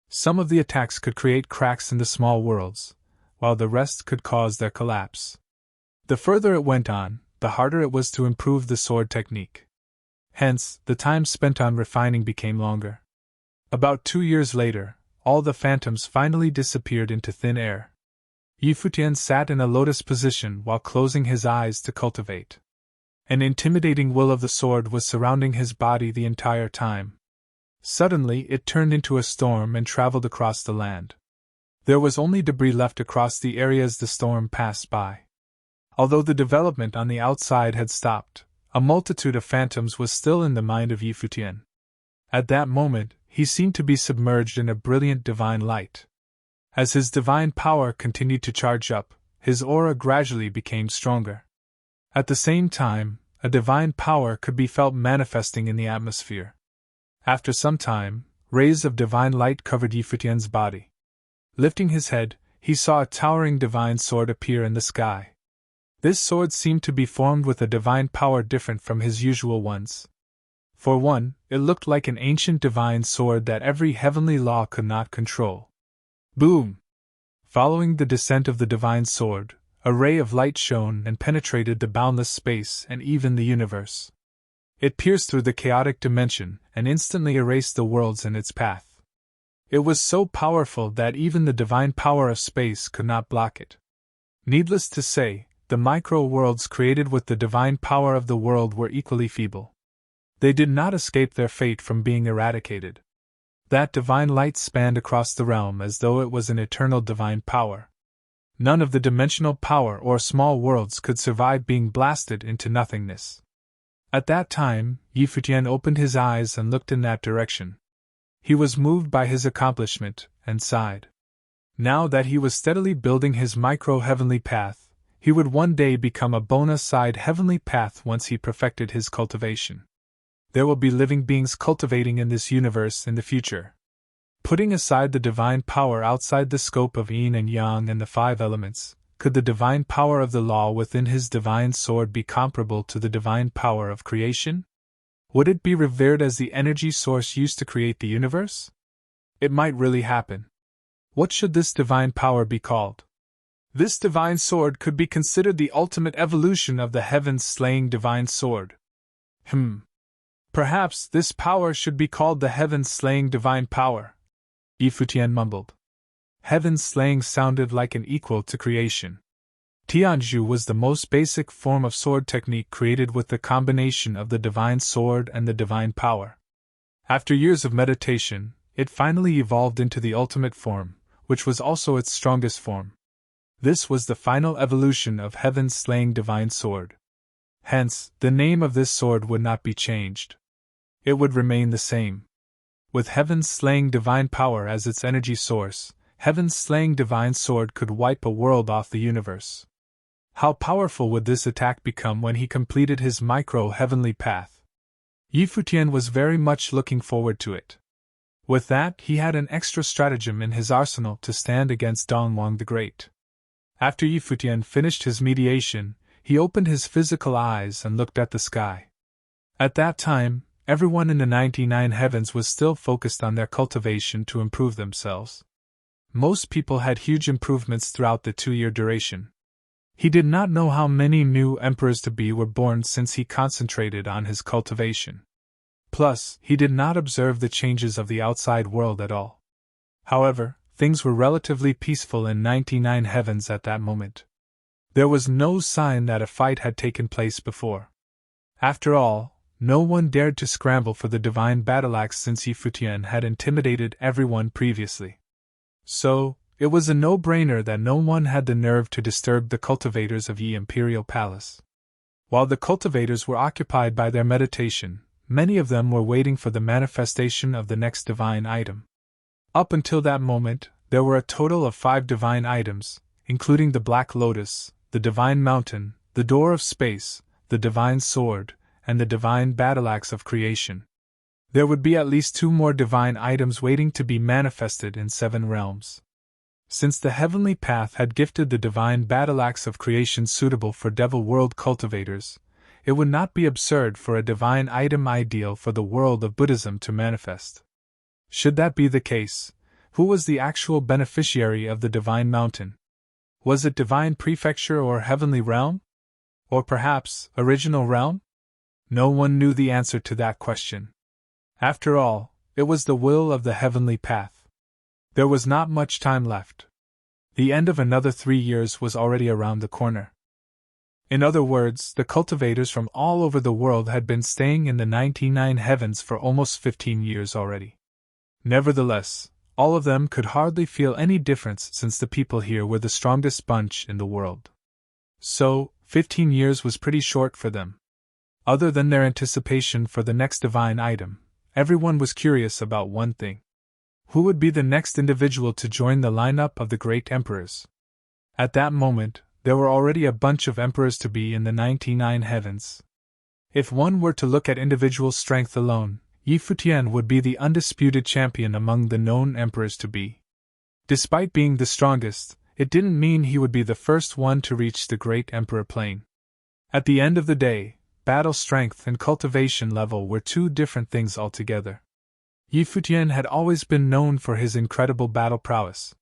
Some of the attacks could create cracks in the small worlds, while the rest could cause their collapse. The further it went on, the harder it was to improve the sword technique. Hence, the time spent on refining became longer. About 2 years later, all the phantoms finally disappeared into thin air. Futian sat in a lotus position while closing his eyes to cultivate. An intimidating will of the sword was surrounding his body the entire time. Suddenly it turned into a storm and traveled across the land. There was only debris left across the areas the storm passed by. Although the development on the outside had stopped, a multitude of phantoms was still in the mind of Futian. At that moment, he seemed to be submerged in a brilliant divine light. As his divine power continued to charge up, his aura gradually became stronger. At the same time, a divine power could be felt manifesting in the atmosphere. After some time, rays of divine light covered Futian's body. Lifting his head, he saw a towering divine sword appear in the sky. This sword seemed to be formed with a divine power different from his usual ones. For one, it looked like an ancient divine sword that every heavenly law could not control. Boom! Following the descent of the divine sword, a ray of light shone and penetrated the boundless space and even the universe. It pierced through the chaotic dimension and instantly erased the worlds in its path. It was so powerful that even the divine power of space could not block it. Needless to say, the micro-worlds created with the divine power of the world were equally feeble. They did not escape their fate from being eradicated. That divine light spanned across the realm as though it was an eternal divine power. None of the dimensional power or small worlds could survive being blasted into nothingness. At that time, Futian opened his eyes and looked in that direction. He was moved by his accomplishment, and sighed. Now that he was steadily building his micro-heavenly path, he would one day become a bona fide heavenly path once he perfected his cultivation. There will be living beings cultivating in this universe in the future. Putting aside the divine power outside the scope of yin and yang and the 5 elements, could the divine power of the law within his divine sword be comparable to the divine power of creation? Would it be revered as the energy source used to create the universe? It might really happen. What should this divine power be called? This divine sword could be considered the ultimate evolution of the heavens-slaying divine sword. Perhaps this power should be called the heaven-slaying divine power, Futian mumbled. Heaven-slaying sounded like an equal to creation. Tianzhu was the most basic form of sword technique created with the combination of the divine sword and the divine power. After years of meditation, it finally evolved into the ultimate form, which was also its strongest form. This was the final evolution of heaven-slaying divine sword. Hence, the name of this sword would not be changed. It would remain the same. With heaven-slaying divine power as its energy source, heaven-slaying divine sword could wipe a world off the universe. How powerful would this attack become when he completed his micro-heavenly path? Futian was very much looking forward to it. With that, he had an extra stratagem in his arsenal to stand against Dongwang the Great. After Futian finished his mediation, he opened his physical eyes and looked at the sky. At that time, everyone in the 99 heavens was still focused on their cultivation to improve themselves. Most people had huge improvements throughout the 2-year duration. He did not know how many new emperors-to-be were born since he concentrated on his cultivation. Plus, he did not observe the changes of the outside world at all. However, things were relatively peaceful in 99 heavens at that moment. There was no sign that a fight had taken place before. After all, no one dared to scramble for the divine battle-axe since Futian had intimidated everyone previously. So, it was a no-brainer that no one had the nerve to disturb the cultivators of Yi Imperial Palace. While the cultivators were occupied by their meditation, many of them were waiting for the manifestation of the next divine item. Up until that moment, there were a total of 5 divine items, including the Black Lotus, the Divine Mountain, the Door of Space, the Divine Sword, and the Divine Battle-Axe of Creation. There would be at least 2 more divine items waiting to be manifested in 7 realms. Since the Heavenly Path had gifted the Divine Battle-Axe of Creation suitable for Devil World cultivators, it would not be absurd for a divine item ideal for the world of Buddhism to manifest. Should that be the case, who was the actual beneficiary of the Divine Mountain? Was it Divine Prefecture or Heavenly Realm? Or perhaps, Original Realm? No one knew the answer to that question. After all, it was the will of the Heavenly Path. There was not much time left. The end of another 3 years was already around the corner. In other words, the cultivators from all over the world had been staying in the 99 heavens for almost 15 years already. Nevertheless, all of them could hardly feel any difference since the people here were the strongest bunch in the world. So, 15 years was pretty short for them. Other than their anticipation for the next divine item, everyone was curious about one thing. Who would be the next individual to join the lineup of the great emperors? At that moment, there were already a bunch of emperors-to-be in the 99 heavens. If one were to look at individual strength alone, Futian would be the undisputed champion among the known emperors-to-be. Despite being the strongest, it didn't mean he would be the first one to reach the great emperor plane. At the end of the day, battle strength and cultivation level were 2 different things altogether. Futian had always been known for his incredible battle prowess.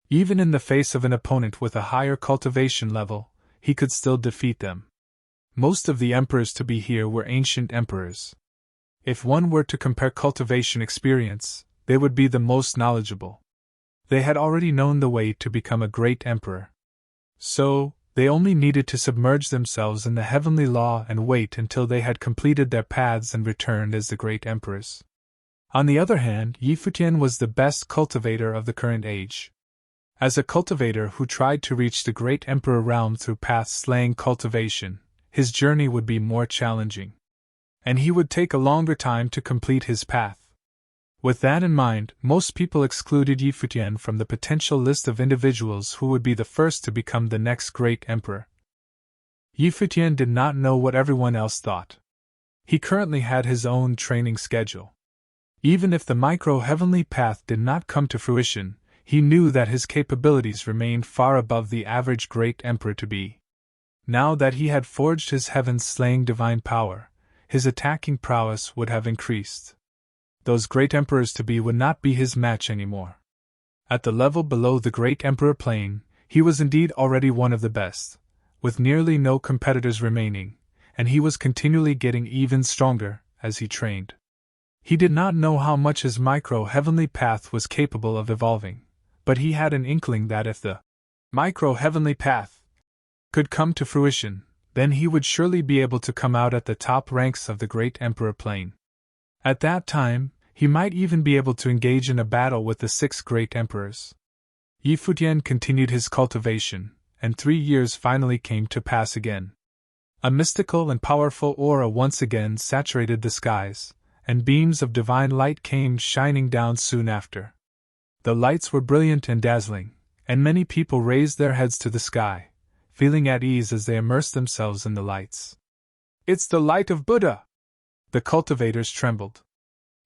Even in the face of an opponent with a higher cultivation level, he could still defeat them. Most of the emperors-to-be here were ancient emperors. If one were to compare cultivation experience, they would be the most knowledgeable. They had already known the way to become a great emperor. So, they only needed to submerge themselves in the heavenly law and wait until they had completed their paths and returned as the great emperors. On the other hand, Futian was the best cultivator of the current age. As a cultivator who tried to reach the great emperor realm through path-slaying cultivation, his journey would be more challenging. And he would take a longer time to complete his path. With that in mind, most people excluded Futian from the potential list of individuals who would be the first to become the next great emperor. Futian did not know what everyone else thought. He currently had his own training schedule. Even if the micro-heavenly path did not come to fruition, he knew that his capabilities remained far above the average great emperor-to-be. Now that he had forged his heaven-slaying divine power, his attacking prowess would have increased. Those great emperors-to-be would not be his match anymore. At the level below the great emperor plane, he was indeed already one of the best, with nearly no competitors remaining, and he was continually getting even stronger as he trained. He did not know how much his micro-heavenly path was capable of evolving, but he had an inkling that if the micro-heavenly path could come to fruition, then he would surely be able to come out at the top ranks of the great emperor plane. At that time, he might even be able to engage in a battle with the 6 great emperors. Futian continued his cultivation, and 3 years finally came to pass again. A mystical and powerful aura once again saturated the skies, and beams of divine light came shining down soon after. The lights were brilliant and dazzling, and many people raised their heads to the sky, feeling at ease as they immersed themselves in the lights. "It's the light of Buddha!" The cultivators trembled.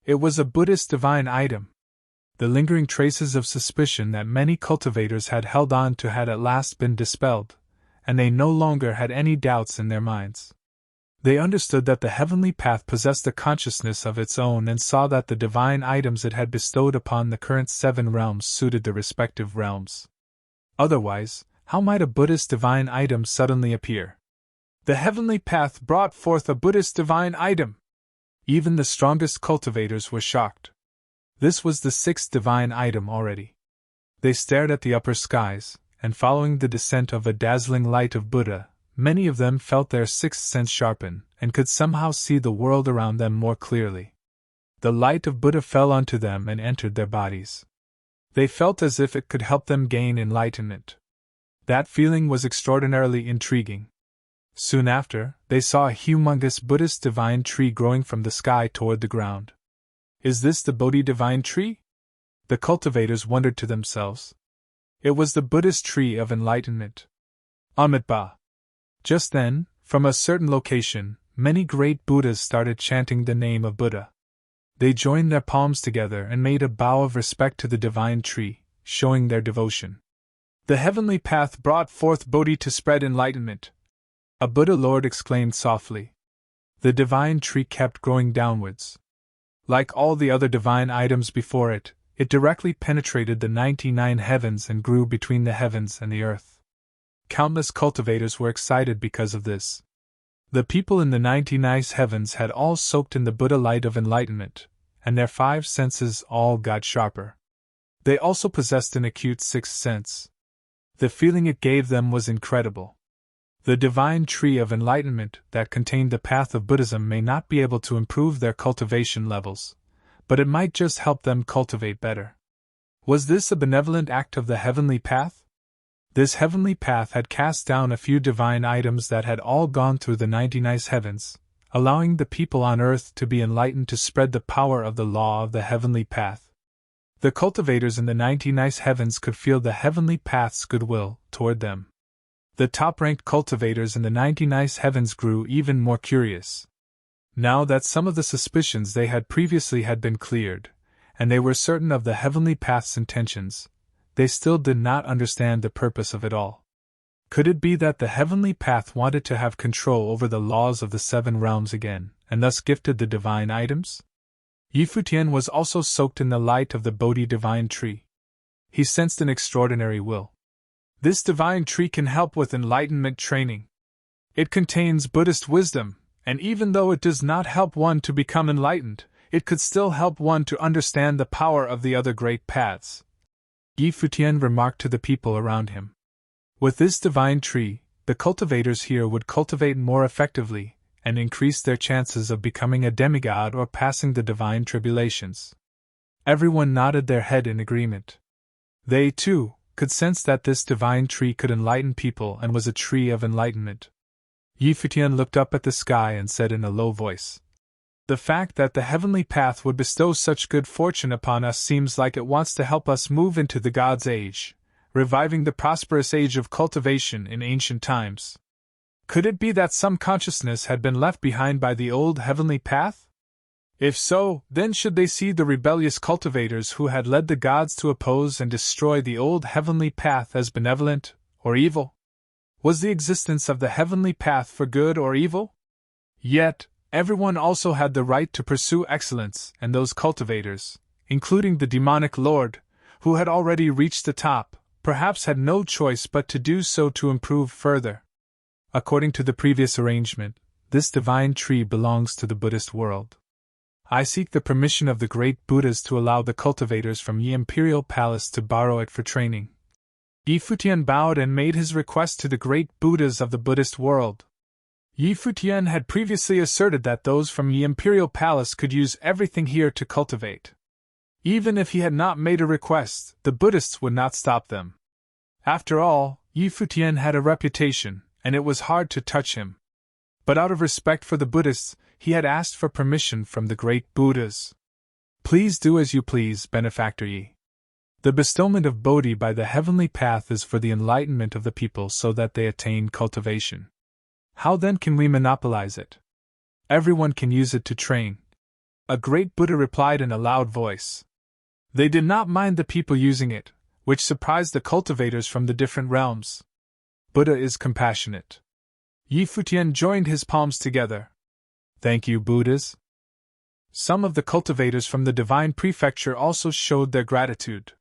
It was a Buddhist divine item. The lingering traces of suspicion that many cultivators had held on to had at last been dispelled, and they no longer had any doubts in their minds. They understood that the heavenly path possessed a consciousness of its own and saw that the divine items it had bestowed upon the current 7 realms suited the respective realms. Otherwise, how might a Buddhist divine item suddenly appear? The heavenly path brought forth a Buddhist divine item! Even the strongest cultivators were shocked. This was the 6th divine item already. They stared at the upper skies, and following the descent of a dazzling light of Buddha, many of them felt their 6th sense sharpen, and could somehow see the world around them more clearly. The light of Buddha fell onto them and entered their bodies. They felt as if it could help them gain enlightenment. That feeling was extraordinarily intriguing. Soon after, they saw a humongous Buddhist divine tree growing from the sky toward the ground. Is this the Bodhi divine tree? The cultivators wondered to themselves. It was the Buddhist tree of enlightenment. Amitabha. Just then, from a certain location, many great Buddhas started chanting the name of Buddha. They joined their palms together and made a bow of respect to the divine tree, showing their devotion. The heavenly path brought forth Bodhi to spread enlightenment. A Buddha Lord exclaimed softly. The divine tree kept growing downwards. Like all the other divine items before it, it directly penetrated the 99 heavens and grew between the heavens and the earth. Countless cultivators were excited because of this. The people in the 99 heavens had all soaked in the Buddha light of enlightenment, and their 5 senses all got sharper. They also possessed an acute 6th sense. The feeling it gave them was incredible. The divine tree of enlightenment that contained the path of Buddhism may not be able to improve their cultivation levels, but it might just help them cultivate better. Was this a benevolent act of the heavenly path? This heavenly path had cast down a few divine items that had all gone through the 99 heavens, allowing the people on earth to be enlightened to spread the power of the law of the heavenly path. The cultivators in the 99 heavens could feel the heavenly path's goodwill toward them. The top-ranked cultivators in the 99 heavens grew even more curious. Now that some of the suspicions they had previously had been cleared, and they were certain of the heavenly path's intentions, they still did not understand the purpose of it all. Could it be that the heavenly path wanted to have control over the laws of the 7 realms again, and thus gifted the divine items? Futian was also soaked in the light of the Bodhi divine tree. He sensed an extraordinary will. This divine tree can help with enlightenment training. It contains Buddhist wisdom, and even though it does not help one to become enlightened, it could still help one to understand the power of the other great paths. Futian remarked to the people around him. With this divine tree, the cultivators here would cultivate more effectively, and increase their chances of becoming a demigod or passing the divine tribulations. Everyone nodded their head in agreement. They, too, could sense that this divine tree could enlighten people and was a tree of enlightenment. Futian looked up at the sky and said in a low voice, "The fact that the heavenly path would bestow such good fortune upon us seems like it wants to help us move into the God's age, reviving the prosperous age of cultivation in ancient times. Could it be that some consciousness had been left behind by the old heavenly path? If so, then should they see the rebellious cultivators who had led the gods to oppose and destroy the old heavenly path as benevolent or evil? Was the existence of the heavenly path for good or evil? Yet, everyone also had the right to pursue excellence, and those cultivators, including the demonic lord, who had already reached the top, perhaps had no choice but to do so to improve further. According to the previous arrangement, this divine tree belongs to the Buddhist world. I seek the permission of the great Buddhas to allow the cultivators from Yi Imperial Palace to borrow it for training." Futian bowed and made his request to the great Buddhas of the Buddhist world. Futian had previously asserted that those from Yi Imperial Palace could use everything here to cultivate. Even if he had not made a request, the Buddhists would not stop them. After all, Futian had a reputation, and it was hard to touch him. But out of respect for the Buddhists, he had asked for permission from the great Buddhas. "Please do as you please, Benefactor Yi." The bestowment of Bodhi by the heavenly path is for the enlightenment of the people so that they attain cultivation. How then can we monopolize it? Everyone can use it to train. A great Buddha replied in a loud voice. They did not mind the people using it, which surprised the cultivators from the different realms. Buddha is compassionate. Futian joined his palms together. Thank you, Buddhas. Some of the cultivators from the divine prefecture also showed their gratitude.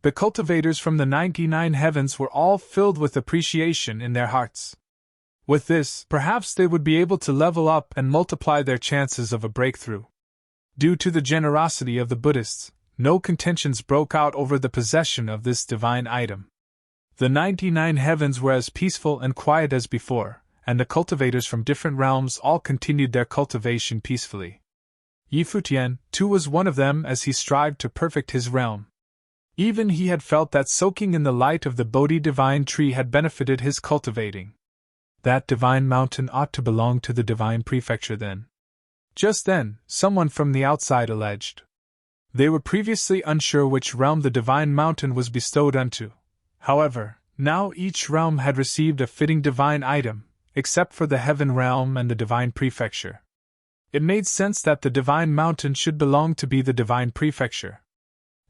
The cultivators from the 99 heavens were all filled with appreciation in their hearts. With this, perhaps they would be able to level up and multiply their chances of a breakthrough. Due to the generosity of the Buddhists, no contentions broke out over the possession of this divine item. The 99 heavens were as peaceful and quiet as before, and the cultivators from different realms all continued their cultivation peacefully. Futian, too, was one of them as he strived to perfect his realm. Even he had felt that soaking in the light of the Bodhi divine tree had benefited his cultivating. That divine mountain ought to belong to the divine prefecture then. Just then, someone from the outside alleged. They were previously unsure which realm the divine mountain was bestowed unto. However, now each realm had received a fitting divine item, except for the heaven realm and the divine prefecture. It made sense that the divine mountain should belong to be the divine prefecture.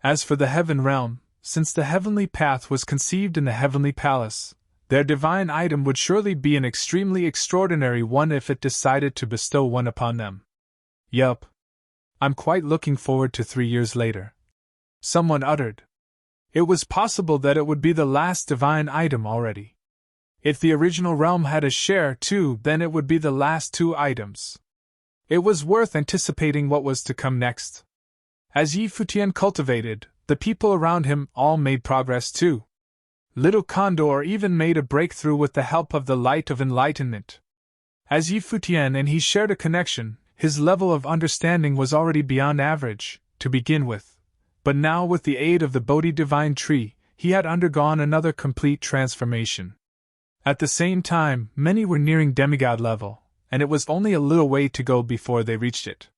As for the heaven realm, since the heavenly path was conceived in the heavenly palace, their divine item would surely be an extremely extraordinary one if it decided to bestow one upon them. Yup. I'm quite looking forward to 3 years later. Someone uttered. It was possible that it would be the last divine item already. If the original realm had a share too, then it would be the last 2 items. It was worth anticipating what was to come next. As Futian cultivated, the people around him all made progress too. Little Condor even made a breakthrough with the help of the light of enlightenment. As Futian and he shared a connection, his level of understanding was already beyond average, to begin with. But now with the aid of the Bodhi divine tree, he had undergone another complete transformation. At the same time, many were nearing demigod level, and it was only a little way to go before they reached it.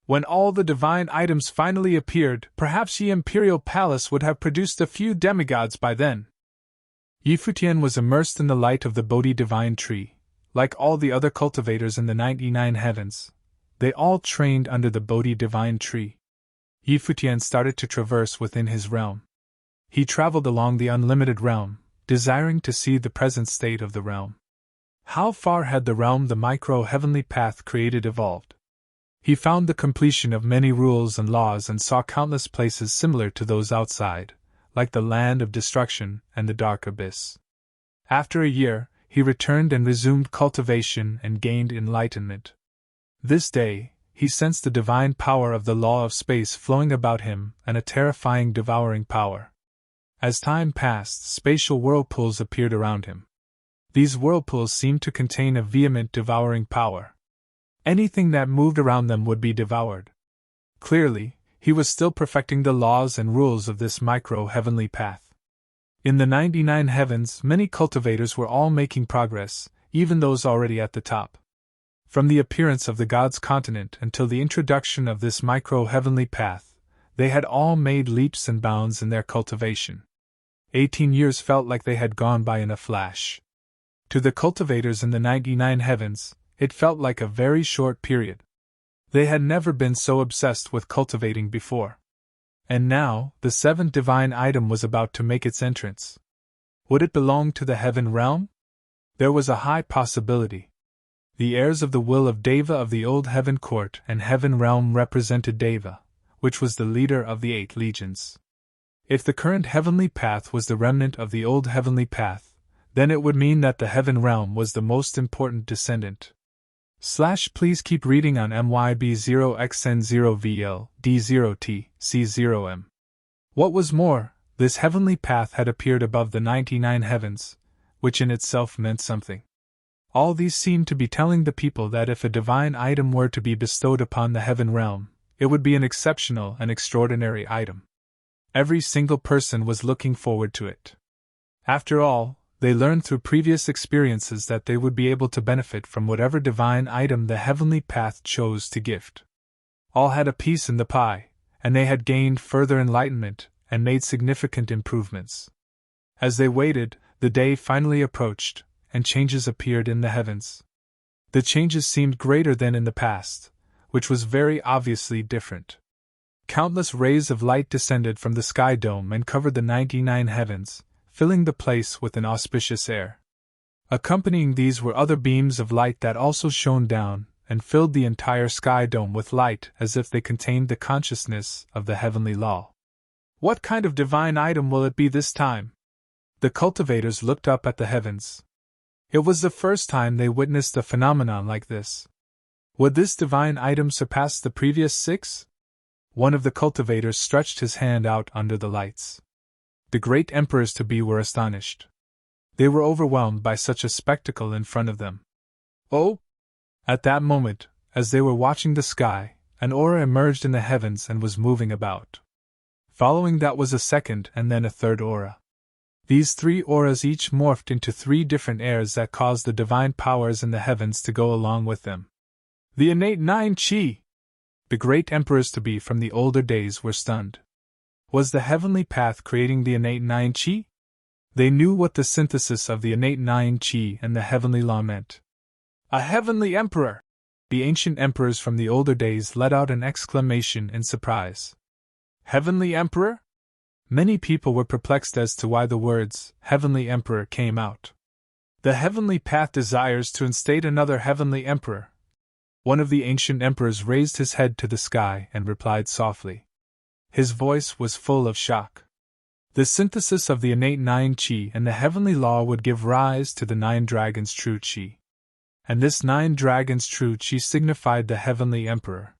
When all the divine items finally appeared, perhaps the imperial palace would have produced a few demigods by then. Futian was immersed in the light of the Bodhi divine tree. Like all the other cultivators in the 99 heavens, they all trained under the Bodhi divine tree. Futian started to traverse within his realm. He traveled along the unlimited realm, desiring to see the present state of the realm. How far had the realm the micro-heavenly path created evolved? He found the completion of many rules and laws and saw countless places similar to those outside, like the land of destruction and the dark abyss. After a year, he returned and resumed cultivation and gained enlightenment. This day, he sensed the divine power of the law of space flowing about him and a terrifying devouring power. As time passed, spatial whirlpools appeared around him. These whirlpools seemed to contain a vehement devouring power. Anything that moved around them would be devoured. Clearly, he was still perfecting the laws and rules of this micro-heavenly path. In the 99 heavens, many cultivators were all making progress, even those already at the top. From the appearance of the God's continent until the introduction of this micro-heavenly path, they had all made leaps and bounds in their cultivation. 18 years felt like they had gone by in a flash. To the cultivators in the 99 heavens, it felt like a very short period. They had never been so obsessed with cultivating before. And now, the 7th divine item was about to make its entrance. Would it belong to the heaven realm? There was a high possibility. The heirs of the will of Deva of the old heaven court and heaven realm represented Deva, which was the leader of the 8 legions. If the current heavenly path was the remnant of the old heavenly path, then it would mean that the heaven realm was the most important descendant. Please keep reading on MYB0XN0VL D0T C0M. What was more, this heavenly path had appeared above the 99 heavens, which in itself meant something. All these seemed to be telling the people that if a divine item were to be bestowed upon the heaven realm, it would be an exceptional and extraordinary item. Every single person was looking forward to it. After all, they learned through previous experiences that they would be able to benefit from whatever divine item the heavenly path chose to gift. All had a piece in the pie, and they had gained further enlightenment, and made significant improvements. As they waited, the day finally approached, and changes appeared in the heavens. The changes seemed greater than in the past, which was very obviously different. Countless rays of light descended from the sky dome and covered the 99 heavens, filling the place with an auspicious air. Accompanying these were other beams of light that also shone down and filled the entire sky dome with light as if they contained the consciousness of the heavenly law. What kind of divine item will it be this time? The cultivators looked up at the heavens. It was the first time they witnessed a phenomenon like this. Would this divine item surpass the previous 6? One of the cultivators stretched his hand out under the lights. The great emperors-to-be were astonished. They were overwhelmed by such a spectacle in front of them. Oh! At that moment, as they were watching the sky, an aura emerged in the heavens and was moving about. Following that was a second and then a third aura. These 3 auras each morphed into 3 different airs that caused the divine powers in the heavens to go along with them. The innate 9 chi! The great emperors-to-be from the older days were stunned. Was the heavenly path creating the innate 9 chi? They knew what the synthesis of the innate 9 chi and the heavenly law meant. A heavenly emperor! The ancient emperors from the older days let out an exclamation in surprise. Heavenly emperor? Many people were perplexed as to why the words, heavenly emperor, came out. The heavenly path desires to instate another heavenly emperor. One of the ancient emperors raised his head to the sky and replied softly. His voice was full of shock. The synthesis of the innate 9 chi and the heavenly law would give rise to the 9 dragons' true chi. And this 9 dragons' true chi signified the heavenly emperor.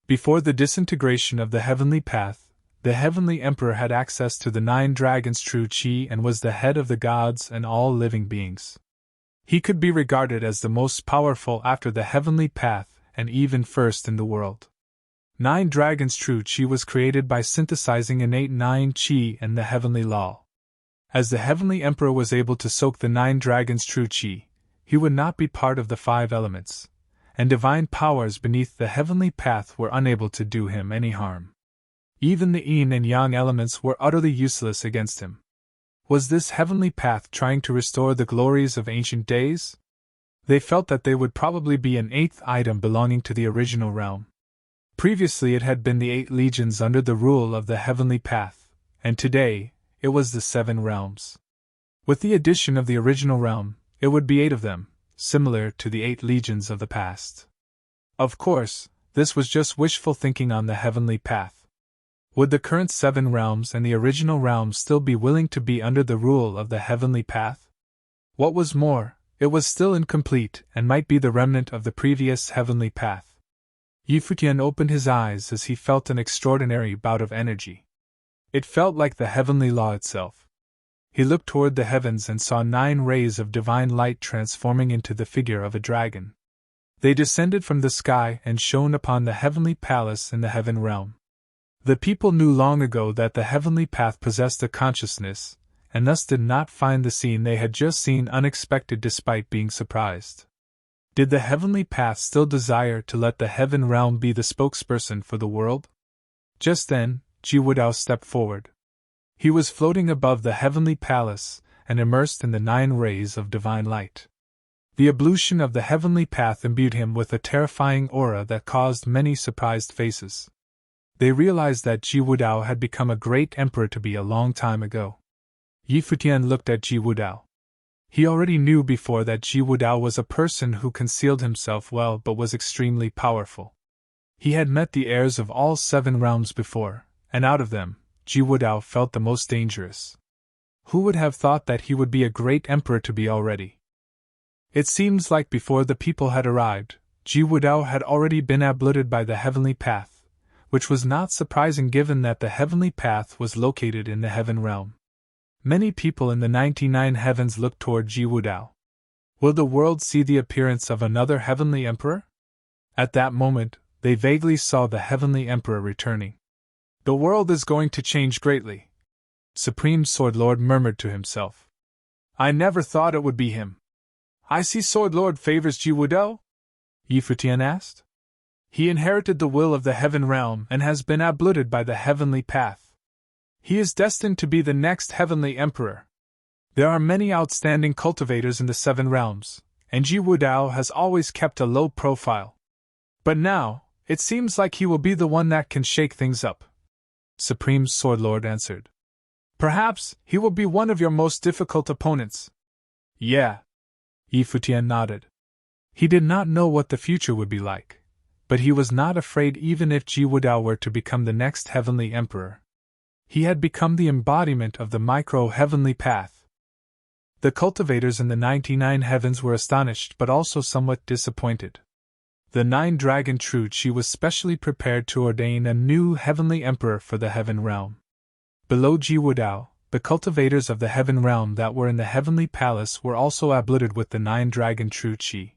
Before the disintegration of the heavenly path, the heavenly emperor had access to the 9 dragons' true chi and was the head of the gods and all living beings. He could be regarded as the most powerful after the heavenly path and even first in the world. 9 dragons' true chi was created by synthesizing innate 9 chi and the heavenly law. As the heavenly emperor was able to soak the 9 dragons' true chi, he would not be part of the 5 elements, and divine powers beneath the heavenly path were unable to do him any harm. Even the yin and yang elements were utterly useless against him. Was this heavenly path trying to restore the glories of ancient days? They felt that they would probably be an 8th item belonging to the original realm. Previously it had been the 8 legions under the rule of the heavenly path, and today, it was the 7 realms. With the addition of the original realm, it would be 8 of them, similar to the 8 legions of the past. Of course, this was just wishful thinking on the heavenly path. Would the current 7 realms and the original realm still be willing to be under the rule of the heavenly path? What was more, it was still incomplete and might be the remnant of the previous heavenly path. Futian opened his eyes as he felt an extraordinary bout of energy. It felt like the heavenly law itself. He looked toward the heavens and saw 9 rays of divine light transforming into the figure of a dragon. They descended from the sky and shone upon the heavenly palace in the heaven realm. The people knew long ago that the heavenly path possessed a consciousness, and thus did not find the scene they had just seen unexpected despite being surprised. Did the heavenly path still desire to let the heaven realm be the spokesperson for the world? Just then, Jiwudao stepped forward. He was floating above the heavenly palace and immersed in the 9 rays of divine light. The ablution of the heavenly path imbued him with a terrifying aura that caused many surprised faces. They realized that Jiwudao had become a great emperor-to-be a long time ago. Futian looked at Jiwudao. He already knew before that Jiwudao was a person who concealed himself well but was extremely powerful. He had met the heirs of all 7 realms before, and out of them, Jiwudao felt the most dangerous. Who would have thought that he would be a great emperor-to-be already? It seems like before the people had arrived, Jiwudao had already been abluted by the heavenly path, which was not surprising given that the heavenly path was located in the heaven realm. Many people in the 99 heavens looked toward Jiwudao. Will the world see the appearance of another heavenly emperor? At that moment, they vaguely saw the heavenly emperor returning. The world is going to change greatly, Supreme Sword Lord murmured to himself. I never thought it would be him. I see Sword Lord favors Jiwudao? Futian asked. He inherited the will of the heaven realm and has been abluted by the heavenly path. He is destined to be the next heavenly emperor. There are many outstanding cultivators in the 7 realms, and Ji Wudao has always kept a low profile. But now, it seems like he will be the one that can shake things up. Supreme Sword Lord answered. Perhaps he will be one of your most difficult opponents. Yeah. Futian nodded. He did not know what the future would be like, but he was not afraid even if Ji Wudao were to become the next heavenly emperor. He had become the embodiment of the micro-heavenly path. The cultivators in the 99 heavens were astonished but also somewhat disappointed. The 9-dragon Truchi was specially prepared to ordain a new heavenly emperor for the heaven realm. Below Ji Wudao, the cultivators of the heaven realm that were in the heavenly palace were also abluted with the 9-dragon Truchi.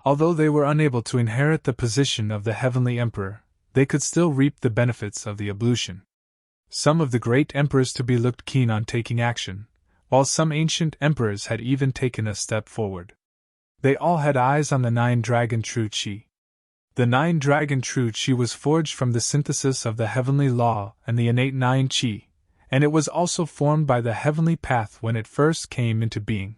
Although they were unable to inherit the position of the heavenly emperor, they could still reap the benefits of the ablution. Some of the great emperors to be looked keen on taking action, while some ancient emperors had even taken a step forward. They all had eyes on the 9-dragon Truchi. The 9-dragon Truchi was forged from the synthesis of the heavenly law and the innate 9-chi, and it was also formed by the heavenly path when it first came into being.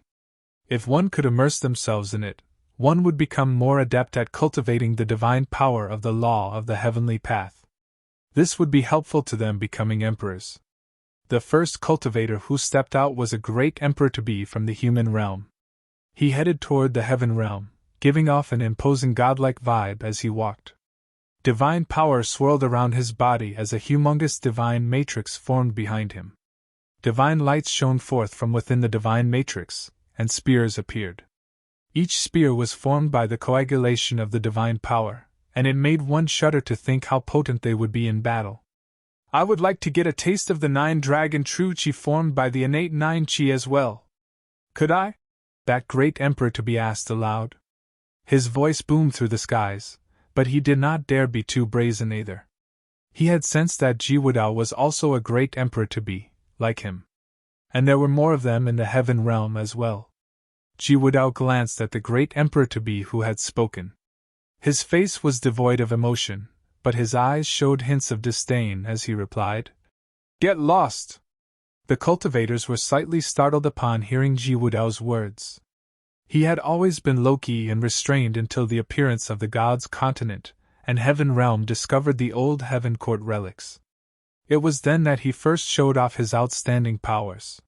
If one could immerse themselves in it, one would become more adept at cultivating the divine power of the law of the heavenly path. This would be helpful to them becoming emperors. The first cultivator who stepped out was a great emperor-to-be from the human realm. He headed toward the heaven realm, giving off an imposing godlike vibe as he walked. Divine power swirled around his body as a humongous divine matrix formed behind him. Divine lights shone forth from within the divine matrix, and spears appeared. Each spear was formed by the coagulation of the divine power, and it made one shudder to think how potent they would be in battle. I would like to get a taste of the 9-dragon Truchi formed by the innate 9-chi as well. Could I? That great emperor-to-be asked aloud. His voice boomed through the skies, but he did not dare be too brazen either. He had sensed that Ji Wudao was also a great emperor-to-be, like him. And there were more of them in the heaven realm as well. Ji Wudao glanced at the great emperor-to-be who had spoken. His face was devoid of emotion, but his eyes showed hints of disdain as he replied, "Get lost!" The cultivators were slightly startled upon hearing Ji Wudao's words. He had always been low-key and restrained until the appearance of the gods' continent and heaven realm discovered the old heaven court relics. It was then that he first showed off his outstanding powers.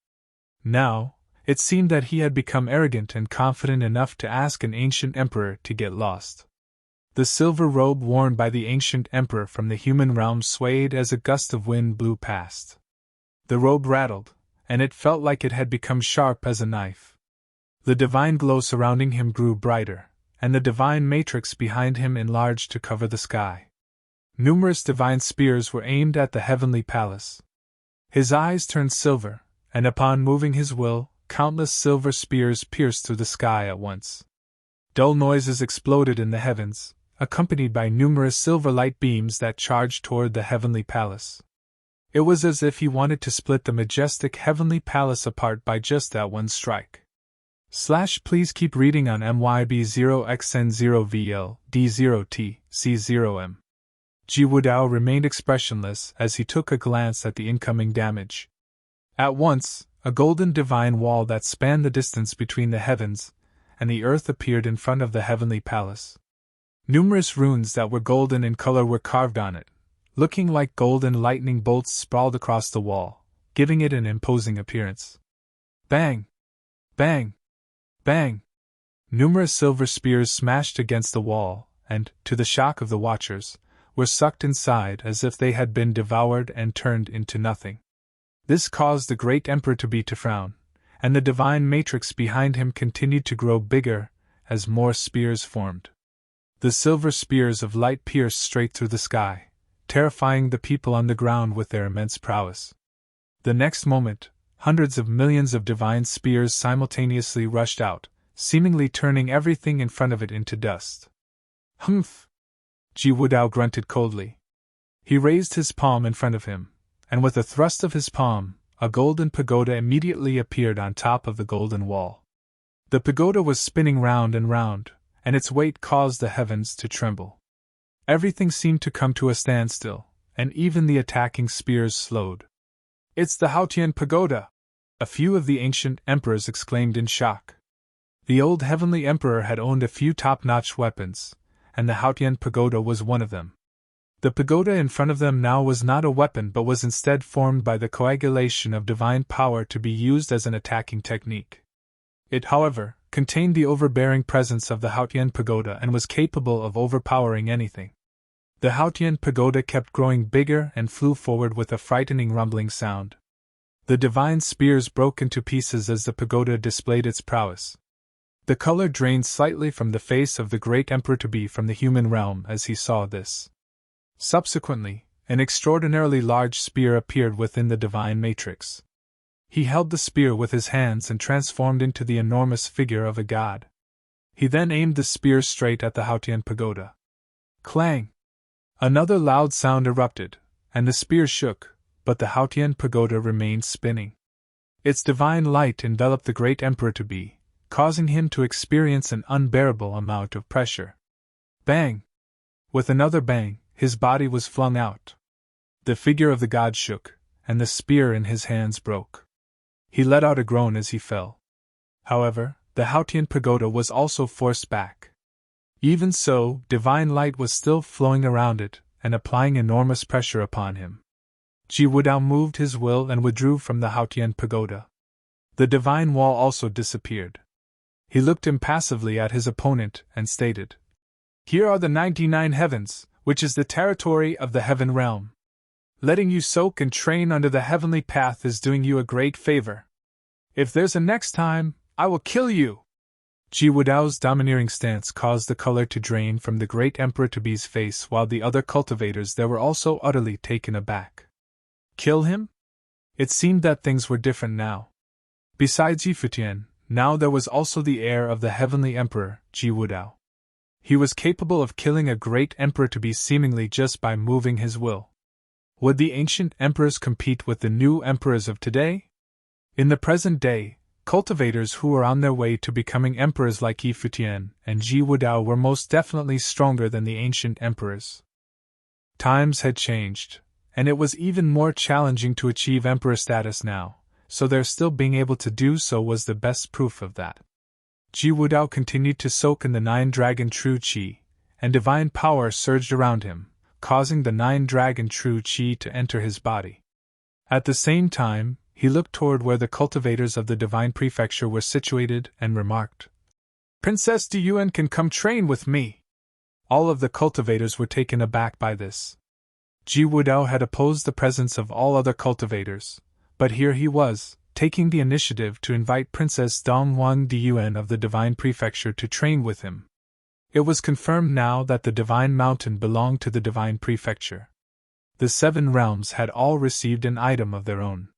Now, it seemed that he had become arrogant and confident enough to ask an ancient emperor to get lost. The silver robe worn by the ancient emperor from the human realm swayed as a gust of wind blew past. The robe rattled, and it felt like it had become sharp as a knife. The divine glow surrounding him grew brighter, and the divine matrix behind him enlarged to cover the sky. Numerous divine spears were aimed at the heavenly palace. His eyes turned silver, and upon moving his will, countless silver spears pierced through the sky at once. Dull noises exploded in the heavens, accompanied by numerous silver light beams that charged toward the heavenly palace. It was as if he wanted to split the majestic heavenly palace apart by just that one strike. Please keep reading on MYB0XN0VL D0T C0M. Ji Wudao remained expressionless as he took a glance at the incoming damage. At once, a golden divine wall that spanned the distance between the heavens and the earth appeared in front of the heavenly palace. Numerous runes that were golden in color were carved on it, looking like golden lightning bolts sprawled across the wall, giving it an imposing appearance. Bang! Bang! Bang! Numerous silver spears smashed against the wall, and, to the shock of the watchers, were sucked inside as if they had been devoured and turned into nothing. This caused the great emperor-to-be to frown, and the divine matrix behind him continued to grow bigger as more spears formed. The silver spears of light pierced straight through the sky, terrifying the people on the ground with their immense prowess. The next moment, hundreds of millions of divine spears simultaneously rushed out, seemingly turning everything in front of it into dust. Humph! Ji Wudao grunted coldly. He raised his palm in front of him, and with a thrust of his palm, a golden pagoda immediately appeared on top of the golden wall. The pagoda was spinning round and round, and its weight caused the heavens to tremble. Everything seemed to come to a standstill, and even the attacking spears slowed. It's the Futian pagoda! A few of the ancient emperors exclaimed in shock. The old heavenly emperor had owned a few top-notch weapons, and the Futian pagoda was one of them. The pagoda in front of them now was not a weapon but was instead formed by the coagulation of divine power to be used as an attacking technique. It, however, contained the overbearing presence of the Futian pagoda and was capable of overpowering anything. The Futian pagoda kept growing bigger and flew forward with a frightening rumbling sound. The divine spears broke into pieces as the pagoda displayed its prowess. The color drained slightly from the face of the great emperor-to-be from the human realm as he saw this. Subsequently, an extraordinarily large spear appeared within the divine matrix. He held the spear with his hands and transformed into the enormous figure of a god. He then aimed the spear straight at the Futian pagoda. Clang! Another loud sound erupted, and the spear shook, but the Futian pagoda remained spinning. Its divine light enveloped the great emperor-to-be, causing him to experience an unbearable amount of pressure. Bang! With another bang, his body was flung out. The figure of the god shook, and the spear in his hands broke. He let out a groan as he fell. However, the Futian pagoda was also forced back. Even so, divine light was still flowing around it, and applying enormous pressure upon him. Ji Wudao moved his will and withdrew from the Futian pagoda. The divine wall also disappeared. He looked impassively at his opponent and stated, "Here are the 99 heavens, which is the territory of the heaven realm. Letting you soak and train under the heavenly path is doing you a great favor. If there's a next time, I will kill you." Ji Wudao's domineering stance caused the color to drain from the great emperor-to-be's face, while the other cultivators there were also utterly taken aback. Kill him? It seemed that things were different now. Besides Futian, now there was also the heir of the heavenly emperor, Ji Wudao. He was capable of killing a great emperor-to-be seemingly just by moving his will. Would the ancient emperors compete with the new emperors of today? In the present day, cultivators who were on their way to becoming emperors like Futian and Ji Wudao were most definitely stronger than the ancient emperors. Times had changed, and it was even more challenging to achieve emperor status now, so their still being able to do so was the best proof of that. Ji Wudao continued to soak in the 9-dragon true qi, and divine power surged around him, causing the 9-dragon true qi to enter his body. At the same time, he looked toward where the cultivators of the divine prefecture were situated and remarked, "Princess Diyuan can come train with me." All of the cultivators were taken aback by this. Ji Wudao had opposed the presence of all other cultivators, but here he was, taking the initiative to invite Princess Dongwang Diyuan of the divine prefecture to train with him. It was confirmed now that the divine mountain belonged to the divine prefecture. The 7 realms had all received an item of their own.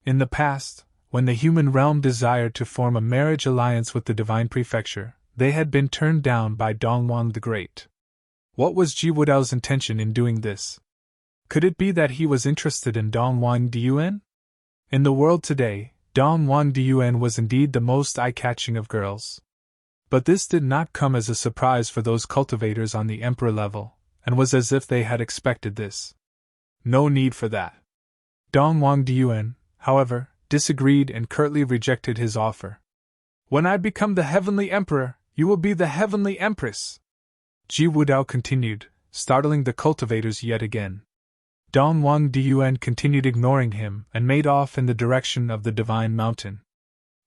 In the past, when the human realm desired to form a marriage alliance with the divine prefecture, they had been turned down by Dongwang the Great. What was Ji Wudao's intention in doing this? Could it be that he was interested in Dongwang Diyuan? In the world today, Dongwang Diyuan was indeed the most eye-catching of girls. But this did not come as a surprise for those cultivators on the emperor level, and was as if they had expected this. No need for that. Dongwang Diyuan, however, disagreed and curtly rejected his offer. "When I become the heavenly emperor, you will be the heavenly empress," Ji Wudao continued, startling the cultivators yet again. Dongwang Diyuan continued ignoring him and made off in the direction of the divine mountain.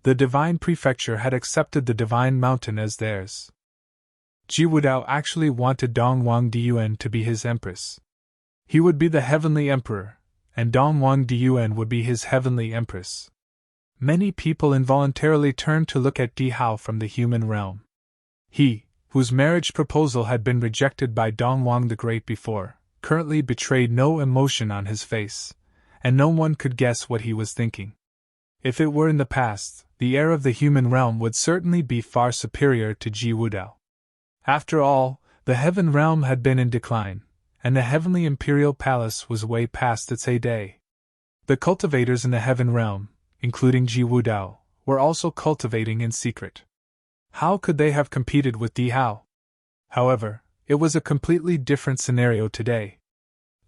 The divine prefecture had accepted the divine mountain as theirs. Ji Wudao actually wanted Dongwang Diyuan to be his empress. He would be the heavenly emperor, and Dongwang Diyuan would be his heavenly empress. Many people involuntarily turned to look at Di Hao from the human realm. He, whose marriage proposal had been rejected by Dongwang the Great before, currently betrayed no emotion on his face, and no one could guess what he was thinking. If it were in the past, the heir of the human realm would certainly be far superior to Ji Wudao. After all, the heaven realm had been in decline, and the heavenly imperial palace was way past its heyday. The cultivators in the heaven realm, including Ji Wudao, were also cultivating in secret. How could they have competed with Di Hao? However, it was a completely different scenario today.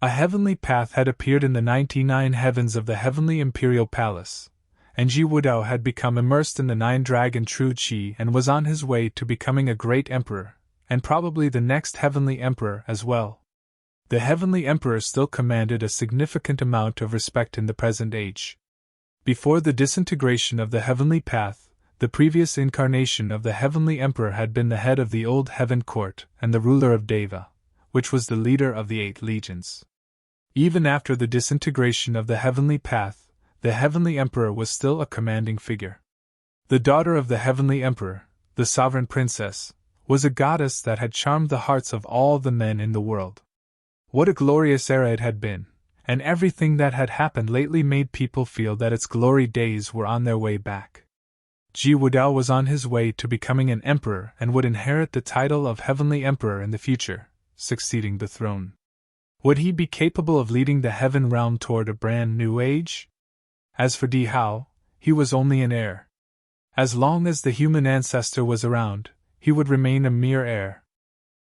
A heavenly path had appeared in the 99 heavens of the heavenly imperial palace, and Ji Wudao had become immersed in the 9-dragon true Qi and was on his way to becoming a great emperor, and probably the next heavenly emperor as well. The heavenly emperor still commanded a significant amount of respect in the present age. Before the disintegration of the heavenly path, the previous incarnation of the heavenly emperor had been the head of the old heaven court and the ruler of Deva, which was the leader of the 8 legions. Even after the disintegration of the heavenly path, the heavenly emperor was still a commanding figure. The daughter of the heavenly emperor, the sovereign princess, was a goddess that had charmed the hearts of all the men in the world. What a glorious era it had been, and everything that had happened lately made people feel that its glory days were on their way back. Ji Wudao was on his way to becoming an emperor and would inherit the title of heavenly emperor in the future, succeeding the throne. Would he be capable of leading the heaven realm toward a brand new age? As for Di Hao, he was only an heir. As long as the human ancestor was around, he would remain a mere heir.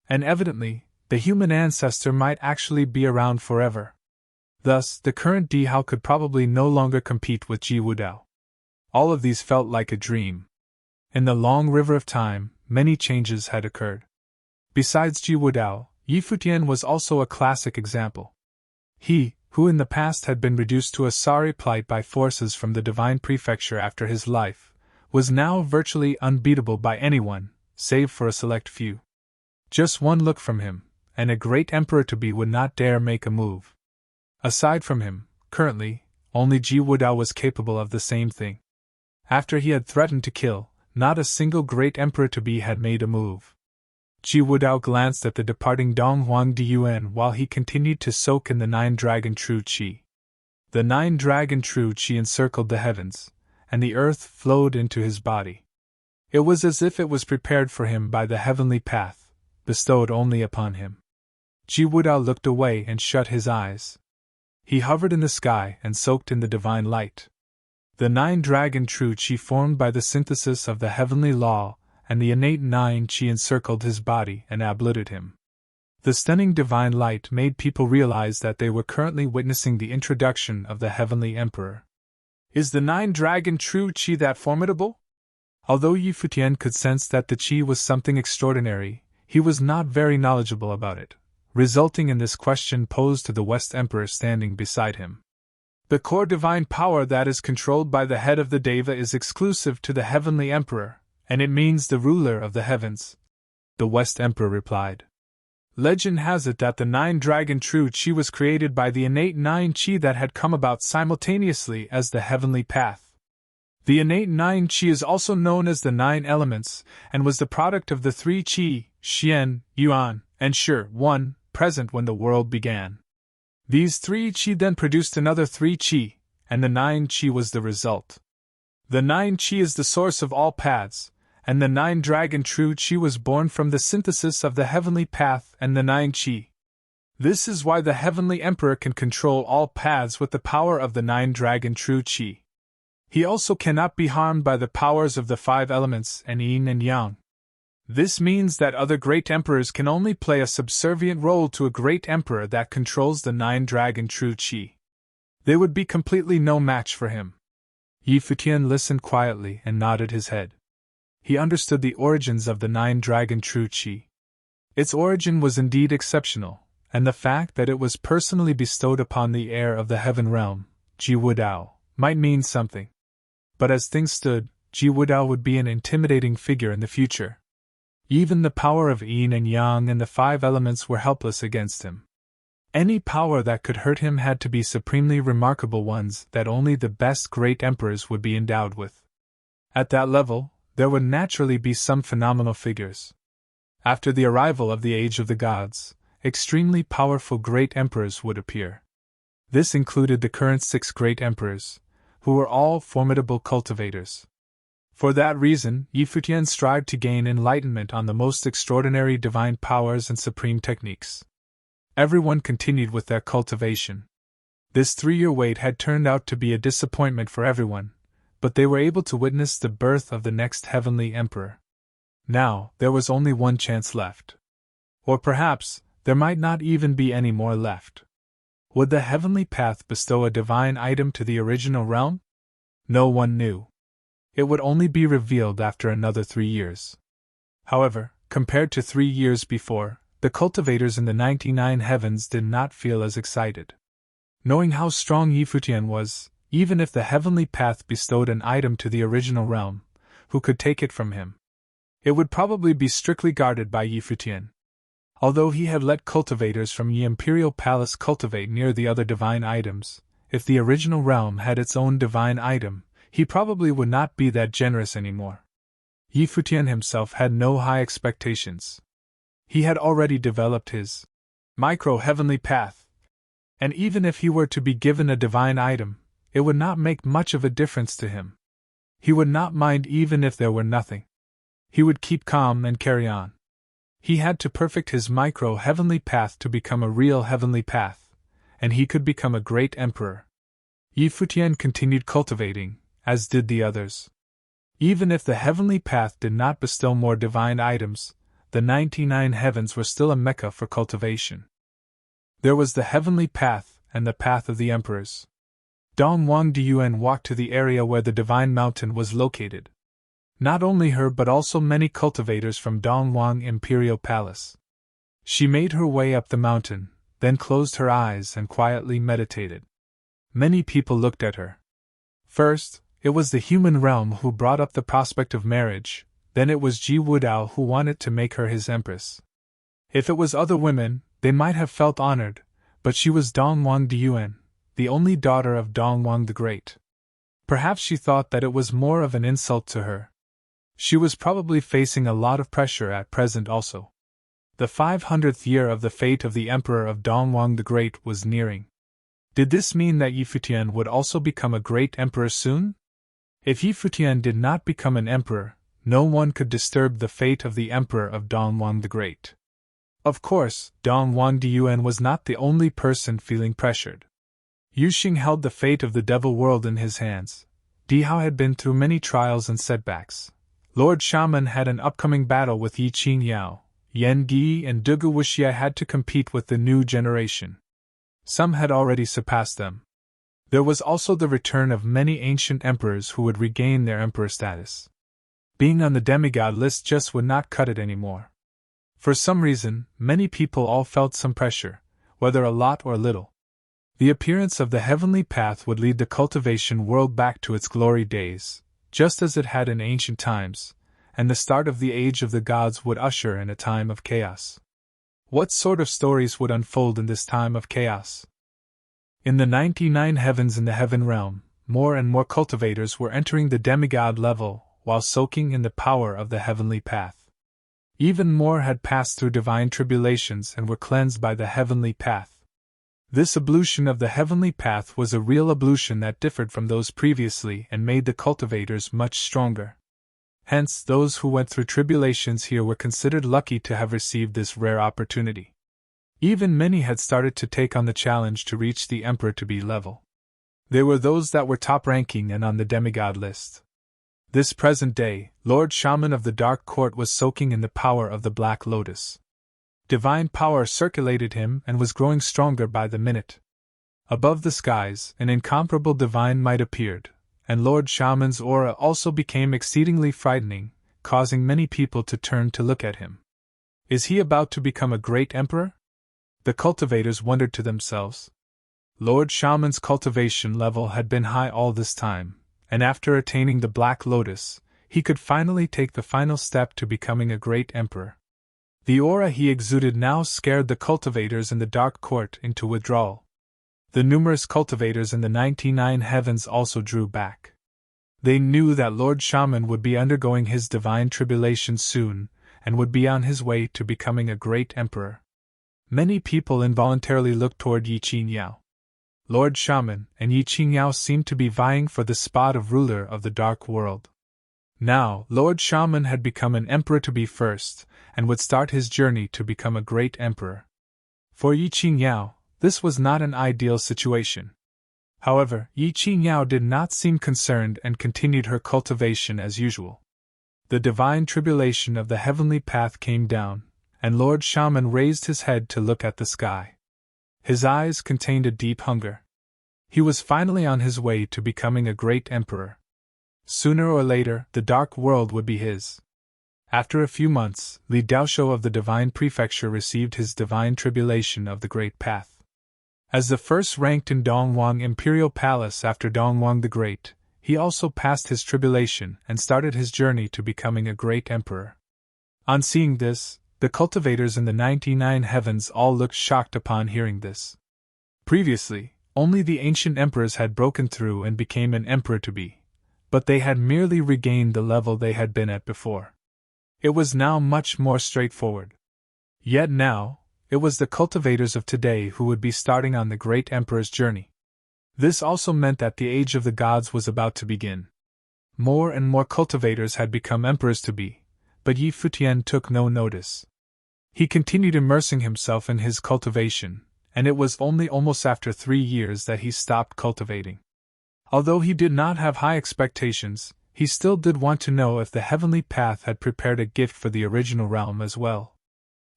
And evidently, the human ancestor might actually be around forever. Thus, the current Di Hao could probably no longer compete with Ji Wudao. All of these felt like a dream. In the long river of time, many changes had occurred. Besides Ji Wudao, Futian was also a classic example. He, who in the past had been reduced to a sorry plight by forces from the divine prefecture after his life, was now virtually unbeatable by anyone, save for a select few. Just one look from him, and a great emperor-to-be would not dare make a move. Aside from him, currently, only Ji Wudao was capable of the same thing. After he had threatened to kill, not a single great emperor-to-be had made a move. Ji Wudao glanced at the departing Dong Huang Diyuan while he continued to soak in the 9-dragon true Qi. The 9-dragon true Qi encircled the heavens, and the earth flowed into his body. It was as if it was prepared for him by the heavenly path, bestowed only upon him. Ji Wudao looked away and shut his eyes. He hovered in the sky and soaked in the divine light. The 9-dragon true Qi formed by the synthesis of the heavenly law and the innate 9 Qi encircled his body and abluted him. The stunning divine light made people realize that they were currently witnessing the introduction of the heavenly emperor. Is the 9-dragon true Qi that formidable? Although Futian could sense that the Qi was something extraordinary, he was not very knowledgeable about it, resulting in this question posed to the West Emperor standing beside him. The core divine power that is controlled by the head of the Deva is exclusive to the heavenly emperor, and it means the ruler of the heavens, the West Emperor replied. Legend has it that the 9-dragon true Qi was created by the innate 9 Qi that had come about simultaneously as the heavenly path. The innate 9 Qi is also known as the 9 elements, and was the product of the 3 Qi, Xian, Yuan, and Shi, 1, present when the world began. These 3 Qi then produced another 3 Qi, and the 9 Qi was the result. The 9 Qi is the source of all paths, and the 9-dragon true Qi was born from the synthesis of the heavenly path and the 9 Qi. This is why the heavenly emperor can control all paths with the power of the 9-dragon true Qi. He also cannot be harmed by the powers of the 5 elements and yin and yang. This means that other great emperors can only play a subservient role to a great emperor that controls the 9-dragon true Qi. They would be completely no match for him. Futian listened quietly and nodded his head. He understood the origins of the 9-dragon true Qi. Its origin was indeed exceptional, and the fact that it was personally bestowed upon the heir of the heaven realm, Ji Wudao, might mean something. But as things stood, Ji Wudao would be an intimidating figure in the future. Even the power of yin and yang and the 5 elements were helpless against him. Any power that could hurt him had to be supremely remarkable ones that only the best great emperors would be endowed with. At that level, there would naturally be some phenomenal figures. After the arrival of the Age of the Gods, extremely powerful great emperors would appear. This included the current 6 great emperors, who were all formidable cultivators. For that reason, Futian strived to gain enlightenment on the most extraordinary divine powers and supreme techniques. Everyone continued with their cultivation. This 3-year wait had turned out to be a disappointment for everyone, but they were able to witness the birth of the next heavenly emperor. Now, there was only one chance left. Or perhaps, there might not even be any more left. Would the heavenly path bestow a divine item to the original realm? No one knew. It would only be revealed after another 3 years. However, compared to 3 years before, the cultivators in the 99 heavens did not feel as excited. Knowing how strong Futian was, even if the heavenly path bestowed an item to the original realm, who could take it from him? It would probably be strictly guarded by Futian. Although he had let cultivators from the imperial palace cultivate near the other divine items, if the original realm had its own divine item, he probably would not be that generous anymore. Futian himself had no high expectations. He had already developed his micro-heavenly path, and even if he were to be given a divine item, it would not make much of a difference to him. He would not mind even if there were nothing. He would keep calm and carry on. He had to perfect his micro-heavenly path to become a real heavenly path, and he could become a great emperor. Futian continued cultivating, as did the others. Even if the heavenly path did not bestow more divine items, the 99 heavens were still a mecca for cultivation. There was the heavenly path and the path of the emperors. Dong Wang Diyuan walked to the area where the divine mountain was located. Not only her but also many cultivators from Dongwang Imperial Palace. She made her way up the mountain, then closed her eyes and quietly meditated. Many people looked at her. First, it was the human realm who brought up the prospect of marriage, then it was Ji Wudao who wanted to make her his empress. If it was other women, they might have felt honored, but she was Dongwang Diyuan, the only daughter of Dongwang the Great. Perhaps she thought that it was more of an insult to her. She was probably facing a lot of pressure at present also. The 500th year of the fate of the Emperor of Dongwang the Great was nearing. Did this mean that Futian would also become a great emperor soon? If Futian did not become an emperor, no one could disturb the fate of the Emperor of Dongwang the Great. Of course, Dongwang Diyuan was not the only person feeling pressured. Yuxing held the fate of the devil world in his hands. Dihao had been through many trials and setbacks. Lord Shaman had an upcoming battle with Yi Qingyao. Yan Gi and Dugu Wuxia had to compete with the new generation. Some had already surpassed them. There was also the return of many ancient emperors who would regain their emperor status. Being on the demigod list just would not cut it anymore. For some reason, many people all felt some pressure, whether a lot or little. The appearance of the heavenly path would lead the cultivation world back to its glory days, just as it had in ancient times, and the start of the age of the gods would usher in a time of chaos. What sort of stories would unfold in this time of chaos? In the 99 heavens in the heaven realm, more and more cultivators were entering the demigod level while soaking in the power of the heavenly path. Even more had passed through divine tribulations and were cleansed by the heavenly path. This ablution of the heavenly path was a real ablution that differed from those previously and made the cultivators much stronger. Hence, those who went through tribulations here were considered lucky to have received this rare opportunity. Even many had started to take on the challenge to reach the Emperor to be level. They were those that were top-ranking and on the demigod list. This present day, Lord Shaman of the Dark Court was soaking in the power of the Black Lotus. Divine power circulated him and was growing stronger by the minute. Above the skies, an incomparable divine might appeared, and Lord Shaman's aura also became exceedingly frightening, causing many people to turn to look at him. Is he about to become a great emperor? The cultivators wondered to themselves. Lord Shaman's cultivation level had been high all this time, and after attaining the Black Lotus, he could finally take the final step to becoming a great emperor. The aura he exuded now scared the cultivators in the Dark Court into withdrawal. The numerous cultivators in the 99 heavens also drew back. They knew that Lord Shaman would be undergoing his divine tribulation soon, and would be on his way to becoming a great emperor. Many people involuntarily looked toward Yi Qingyao. Lord Shaman and Yi Qingyao seemed to be vying for the spot of ruler of the dark world. Now, Lord Shaman had become an emperor to be first, and would start his journey to become a great emperor. For Yi Qingyao, this was not an ideal situation. However, Yi Qingyao did not seem concerned and continued her cultivation as usual. The divine tribulation of the heavenly path came down, and Lord Shaman raised his head to look at the sky. His eyes contained a deep hunger. He was finally on his way to becoming a great emperor. Sooner or later, the dark world would be his. After a few months, Li Daosho of the Divine Prefecture received his divine tribulation of the Great Path. As the first ranked in Dongwang Imperial Palace after Dongwang the Great, he also passed his tribulation and started his journey to becoming a great emperor. On seeing this, the cultivators in the 99 heavens all looked shocked upon hearing this. Previously, only the ancient emperors had broken through and became an emperor-to-be, but they had merely regained the level they had been at before. It was now much more straightforward. Yet now, it was the cultivators of today who would be starting on the great emperor's journey. This also meant that the age of the gods was about to begin. More and more cultivators had become emperors-to-be, but Yi Futian took no notice. He continued immersing himself in his cultivation, and it was only almost after 3 years that he stopped cultivating. Although he did not have high expectations, he still did want to know if the heavenly path had prepared a gift for the original realm as well.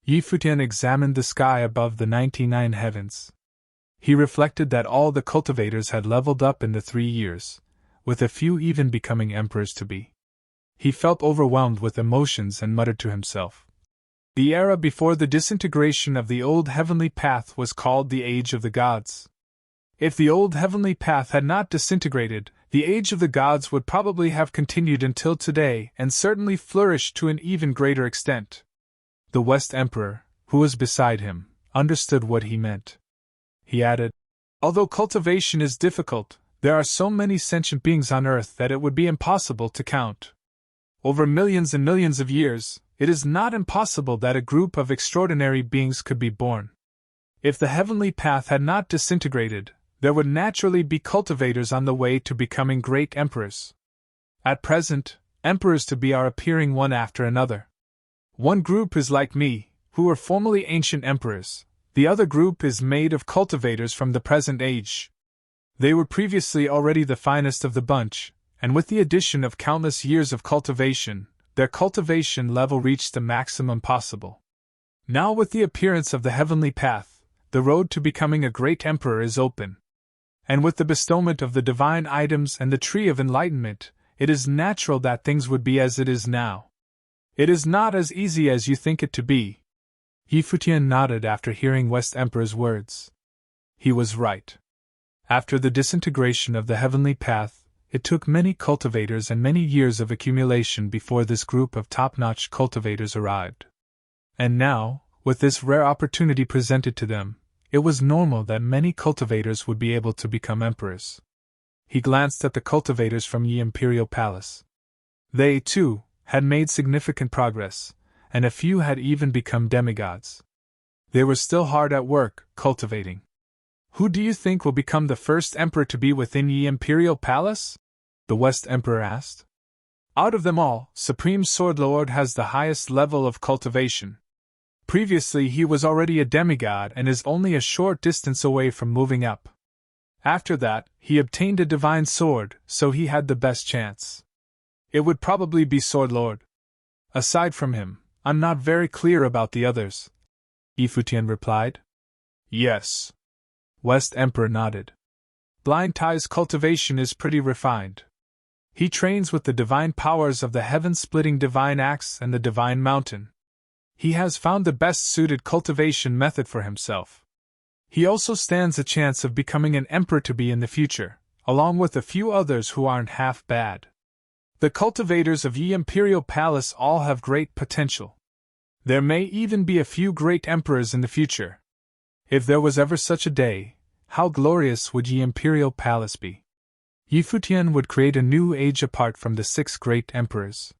Yi Futian examined the sky above the 99 heavens. He reflected that all the cultivators had leveled up in the 3 years, with a few even becoming emperors-to-be. He felt overwhelmed with emotions and muttered to himself. The era before the disintegration of the old heavenly path was called the Age of the Gods. If the old heavenly path had not disintegrated, the Age of the Gods would probably have continued until today and certainly flourished to an even greater extent. The West Emperor, who was beside him, understood what he meant. He added, "Although cultivation is difficult, there are so many sentient beings on Earth that it would be impossible to count. Over millions and millions of years, it is not impossible that a group of extraordinary beings could be born. If the heavenly path had not disintegrated, there would naturally be cultivators on the way to becoming great emperors. At present, emperors-to-be are appearing one after another. One group is like me, who were formerly ancient emperors. The other group is made of cultivators from the present age. They were previously already the finest of the bunch, and with the addition of countless years of cultivation, their cultivation level reached the maximum possible. Now with the appearance of the heavenly path, the road to becoming a great emperor is open. And with the bestowment of the divine items and the tree of enlightenment, it is natural that things would be as it is now. It is not as easy as you think it to be." Yi Futian nodded after hearing West Emperor's words. He was right. After the disintegration of the heavenly path, it took many cultivators and many years of accumulation before this group of top-notch cultivators arrived. And now, with this rare opportunity presented to them, it was normal that many cultivators would be able to become emperors. He glanced at the cultivators from Yi Imperial Palace. They, too, had made significant progress, and a few had even become demigods. They were still hard at work, cultivating. "Who do you think will become the first emperor to be within Yi Imperial Palace?" the West Emperor asked. "Out of them all, Supreme Sword Lord has the highest level of cultivation. Previously he was already a demigod and is only a short distance away from moving up. After that, he obtained a divine sword, so he had the best chance. It would probably be Sword Lord. Aside from him, I'm not very clear about the others," Yi Futian replied. "Yes." West Emperor nodded. "Blind Tai's cultivation is pretty refined. He trains with the divine powers of the heaven-splitting divine axe and the divine mountain. He has found the best-suited cultivation method for himself. He also stands a chance of becoming an emperor-to-be in the future, along with a few others who aren't half bad. The cultivators of Yi Imperial Palace all have great potential. There may even be a few great emperors in the future. If there was ever such a day, how glorious would Yi Imperial Palace be? Yi Futian would create a new age apart from the 6 great emperors."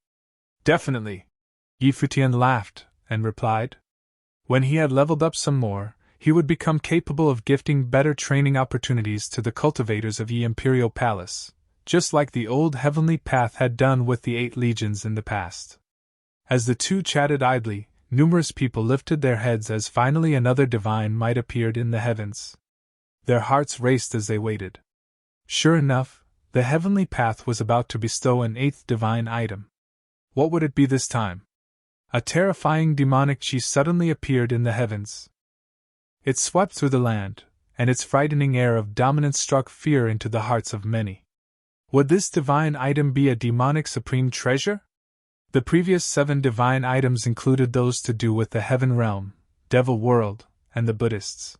"Definitely," Yi Futian laughed and replied. When he had leveled up some more, he would become capable of gifting better training opportunities to the cultivators of Yi Imperial Palace, just like the old heavenly path had done with the 8 legions in the past. As the two chatted idly, numerous people lifted their heads as finally another divine might appeared in the heavens. Their hearts raced as they waited. Sure enough, the heavenly path was about to bestow an 8th divine item. What would it be this time? A terrifying demonic chi suddenly appeared in the heavens. It swept through the land, and its frightening air of dominance struck fear into the hearts of many. Would this divine item be a demonic supreme treasure? The previous 7 divine items included those to do with the heaven realm, devil world, and the Buddhists.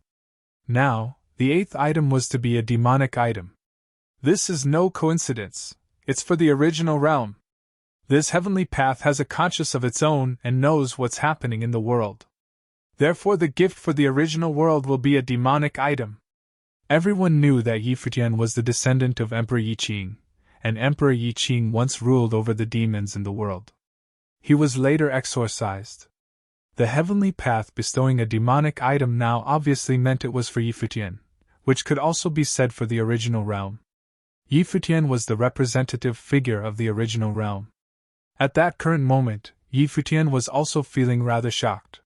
Now, the 8th item was to be a demonic item. This is no coincidence, it's for the original realm. This heavenly path has a conscience of its own and knows what's happening in the world. Therefore the gift for the original world will be a demonic item. Everyone knew that Yi Futian was the descendant of Emperor Yi Qing, and Emperor Yi Qing once ruled over the demons in the world. He was later exorcised. The heavenly path bestowing a demonic item now obviously meant it was for Yi Futian, which could also be said for the original realm. Yi Futian was the representative figure of the original realm. At that current moment, Yi Futian was also feeling rather shocked.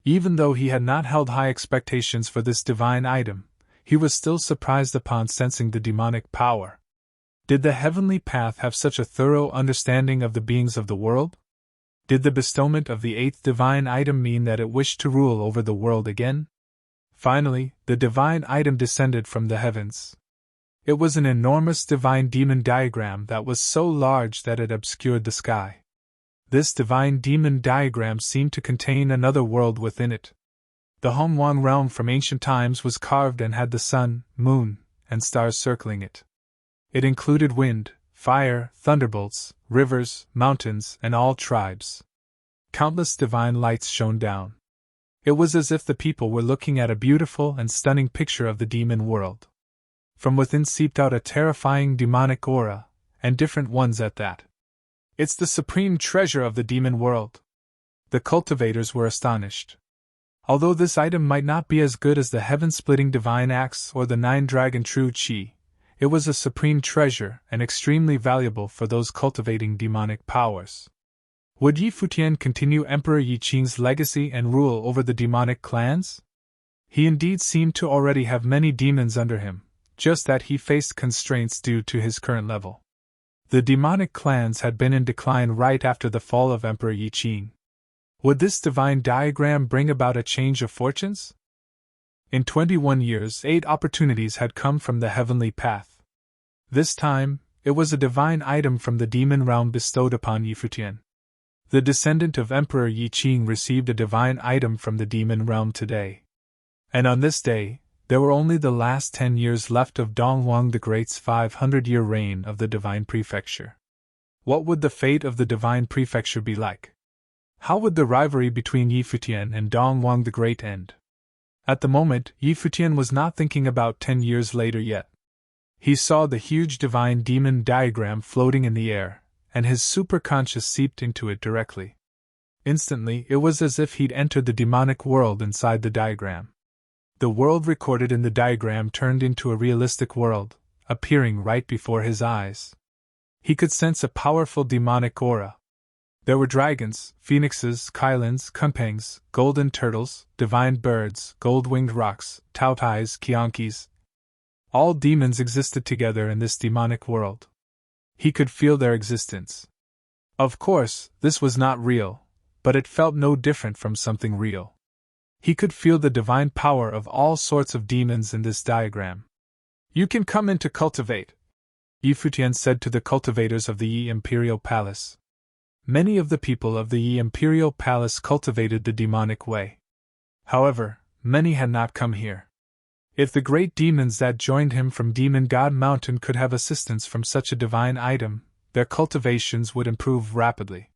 Even though he had not held high expectations for this divine item, he was still surprised upon sensing the demonic power. Did the heavenly path have such a thorough understanding of the beings of the world? Did the bestowment of the 8th divine item mean that it wished to rule over the world again? Finally, the divine item descended from the heavens. It was an enormous divine demon diagram that was so large that it obscured the sky. This divine demon diagram seemed to contain another world within it. The Hongwang realm from ancient times was carved and had the sun, moon, and stars circling it. It included wind, fire, thunderbolts, rivers, mountains, and all tribes. Countless divine lights shone down. It was as if the people were looking at a beautiful and stunning picture of the demon world. From within seeped out a terrifying demonic aura, and different ones at that. It's the supreme treasure of the demon world. The cultivators were astonished. Although this item might not be as good as the heaven-splitting divine axe or the 9-dragon true qi, it was a supreme treasure and extremely valuable for those cultivating demonic powers. Would Yi Futian continue Emperor Yi Qing's legacy and rule over the demonic clans? He indeed seemed to already have many demons under him, just that he faced constraints due to his current level. The demonic clans had been in decline right after the fall of Emperor Yi Qing. Would this divine diagram bring about a change of fortunes? In 21 years, 8 opportunities had come from the heavenly path. This time, it was a divine item from the demon realm bestowed upon Yi Futian. The descendant of Emperor Yi Qing received a divine item from the demon realm today. And on this day, there were only the last 10 years left of Dongwang the Great's 500-year reign of the divine prefecture. What would the fate of the divine prefecture be like? How would the rivalry between Yi Futian and Dongwang the Great end? At the moment, Yi Futian was not thinking about 10 years later yet. He saw the huge divine demon diagram floating in the air, and his superconscious seeped into it directly. Instantly, it was as if he'd entered the demonic world inside the diagram. The world recorded in the diagram turned into a realistic world, appearing right before his eyes. He could sense a powerful demonic aura. There were dragons, phoenixes, kylins, kunpangs, golden turtles, divine birds, gold-winged rocks, tautais, kionkis. All demons existed together in this demonic world. He could feel their existence. Of course, this was not real, but it felt no different from something real. He could feel the divine power of all sorts of demons in this diagram. "You can come in to cultivate," Yi Futian said to the cultivators of the Yi Imperial Palace. Many of the people of the Yi Imperial Palace cultivated the demonic way. However, many had not come here. If the great demons that joined him from Demon God Mountain could have assistance from such a divine item, their cultivations would improve rapidly.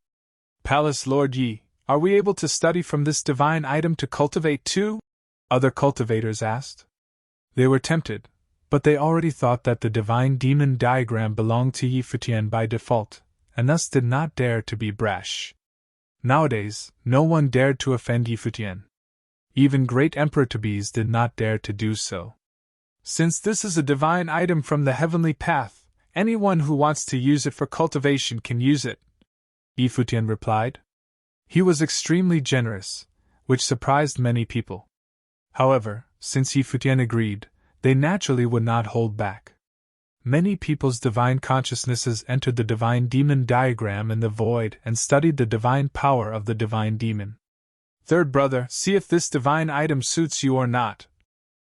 "Palace Lord Yi, are we able to study from this divine item to cultivate too?" other cultivators asked. They were tempted, but they already thought that the divine demon diagram belonged to Yi Futian by default, and thus did not dare to be brash. Nowadays, no one dared to offend Yi Futian. Even great Emperor-to-bes did not dare to do so. "Since this is a divine item from the heavenly path, anyone who wants to use it for cultivation can use it," Yi Futian replied. He was extremely generous, which surprised many people. However, since Yi Futian agreed, they naturally would not hold back. Many people's divine consciousnesses entered the divine demon diagram in the void and studied the divine power of the divine demon. Third brother, see if this divine item suits you or not.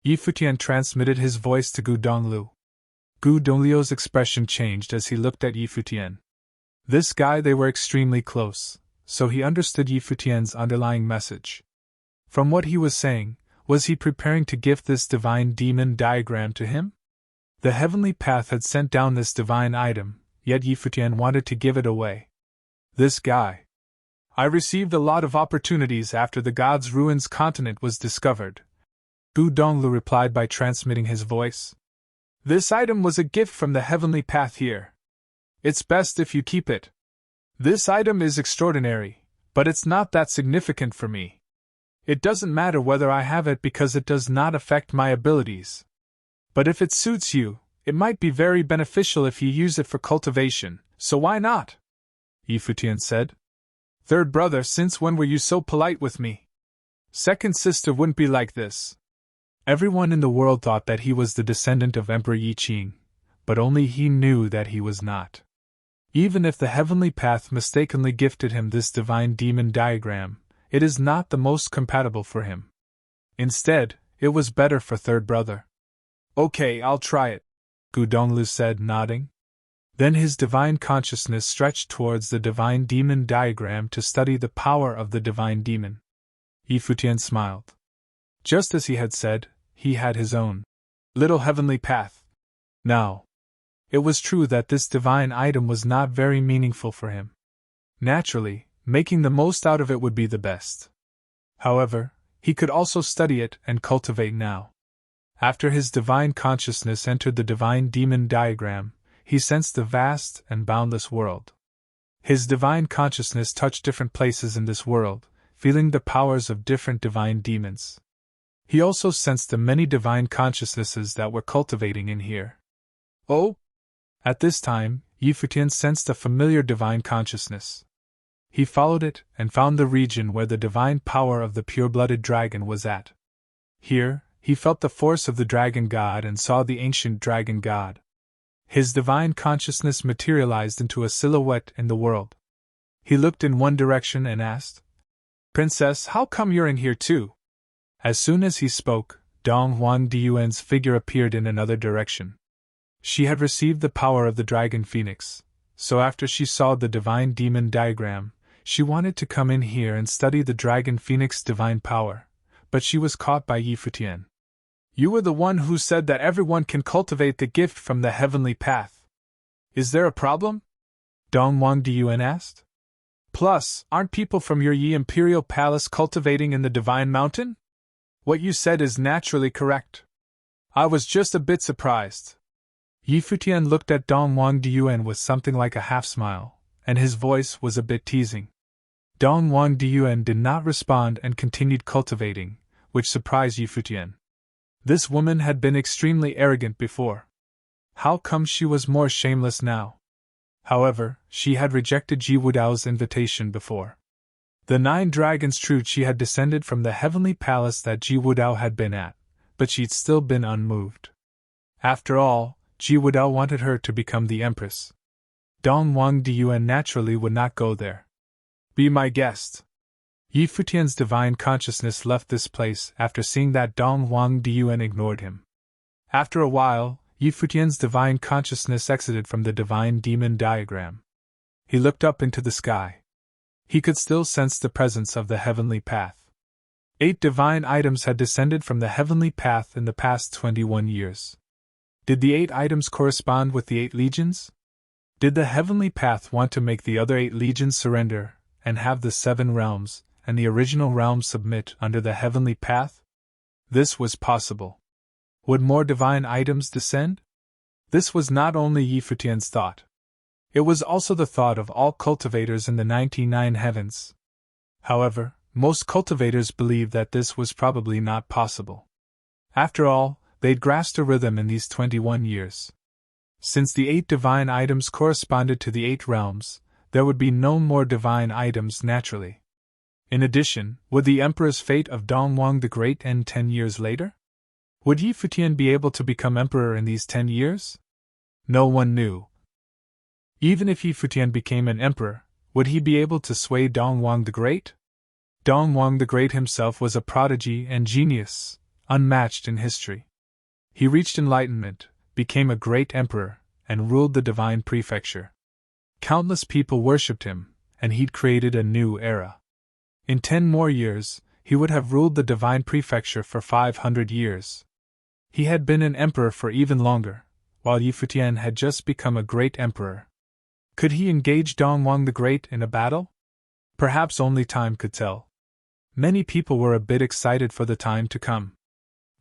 Yi Futian transmitted his voice to Gu Donglu. Gu Dongliu's expression changed as he looked at Yi Futian. This guy, they were extremely close, so he understood Yi Futian's underlying message. From what he was saying, was he preparing to gift this divine demon diagram to him? The heavenly path had sent down this divine item, yet Yi Futian wanted to give it away. This guy. I received a lot of opportunities after the God's Ruins continent was discovered. Gu Donglu replied by transmitting his voice. This item was a gift from the heavenly path here. It's best if you keep it. This item is extraordinary, but it's not that significant for me. It doesn't matter whether I have it because it does not affect my abilities. But if it suits you, it might be very beneficial if you use it for cultivation, so why not? Yi Futian said. Third brother, since when were you so polite with me? Second sister wouldn't be like this. Everyone in the world thought that he was the descendant of Emperor Yi Qing, but only he knew that he was not. Even if the heavenly path mistakenly gifted him this divine demon diagram, it is not the most compatible for him. Instead, it was better for third brother. Okay, I'll try it, Gu Donglu said, nodding. Then his divine consciousness stretched towards the divine demon diagram to study the power of the divine demon. Yi Futian smiled. Just as he had said, he had his own little heavenly path. Now, it was true that this divine item was not very meaningful for him. Naturally, making the most out of it would be the best. However, he could also study it and cultivate now. After his divine consciousness entered the divine demon diagram, he sensed the vast and boundless world. His divine consciousness touched different places in this world, feeling the powers of different divine demons. He also sensed the many divine consciousnesses that were cultivating in here. Oh! At this time, Yi Futian sensed a familiar divine consciousness. He followed it and found the region where the divine power of the pure-blooded dragon was at. Here, he felt the force of the dragon god and saw the ancient dragon god. His divine consciousness materialized into a silhouette in the world. He looked in one direction and asked, Princess, how come you're in here too? As soon as he spoke, Dong Huang Diyuan's figure appeared in another direction. She had received the power of the dragon phoenix, so after she saw the divine demon diagram, she wanted to come in here and study the dragon phoenix divine power, but she was caught by Yi Futian. You were the one who said that everyone can cultivate the gift from the heavenly path. Is there a problem? Dong Huang Diyuan asked. Plus, aren't people from your Yi Imperial Palace cultivating in the Divine Mountain? What you said is naturally correct. I was just a bit surprised. Yi Futian looked at Dong Huang Diyuan with something like a half-smile, and his voice was a bit teasing. Dong Huang Diyuan did not respond and continued cultivating, which surprised Yi Futian. This woman had been extremely arrogant before. How come she was more shameless now? However, she had rejected Ji Wudao's invitation before. The 9 dragons true she had descended from the heavenly palace that Ji Wudao had been at, but she'd still been unmoved. After all, Ji Wudao wanted her to become the empress. Dong Huang Diyuan naturally would not go there. Be my guest. Yi Futian's divine consciousness left this place after seeing that Dong Huang Diyuan ignored him. After a while, Yi Futian's divine consciousness exited from the divine demon diagram. He looked up into the sky. He could still sense the presence of the heavenly path. 8 divine items had descended from the heavenly path in the past 21 years. Did the 8 items correspond with the 8 legions? Did the heavenly path want to make the other 8 legions surrender, and have the 7 realms, and the original realm submit under the heavenly path? This was possible. Would more divine items descend? This was not only Yi Futian's thought. It was also the thought of all cultivators in the 99 heavens. However, most cultivators believed that this was probably not possible. After all, they'd grasped a rhythm in these 21 years. Since the 8 divine items corresponded to the 8 realms, there would be no more divine items naturally. In addition, would the Emperor's fate of Dong Huang the Great end 10 years later? Would Yi Futian be able to become emperor in these 10 years? No one knew. Even if Yi Futian became an emperor, would he be able to sway Dong Huang the Great? Dongwang the Great himself was a prodigy and genius, unmatched in history. He reached enlightenment, became a great emperor, and ruled the divine prefecture. Countless people worshipped him, and he'd created a new era. In 10 more years, he would have ruled the divine prefecture for 500 years. He had been an emperor for even longer, while Futian had just become a great emperor. Could he engage Dongwang the Great in a battle? Perhaps only time could tell. Many people were a bit excited for the time to come.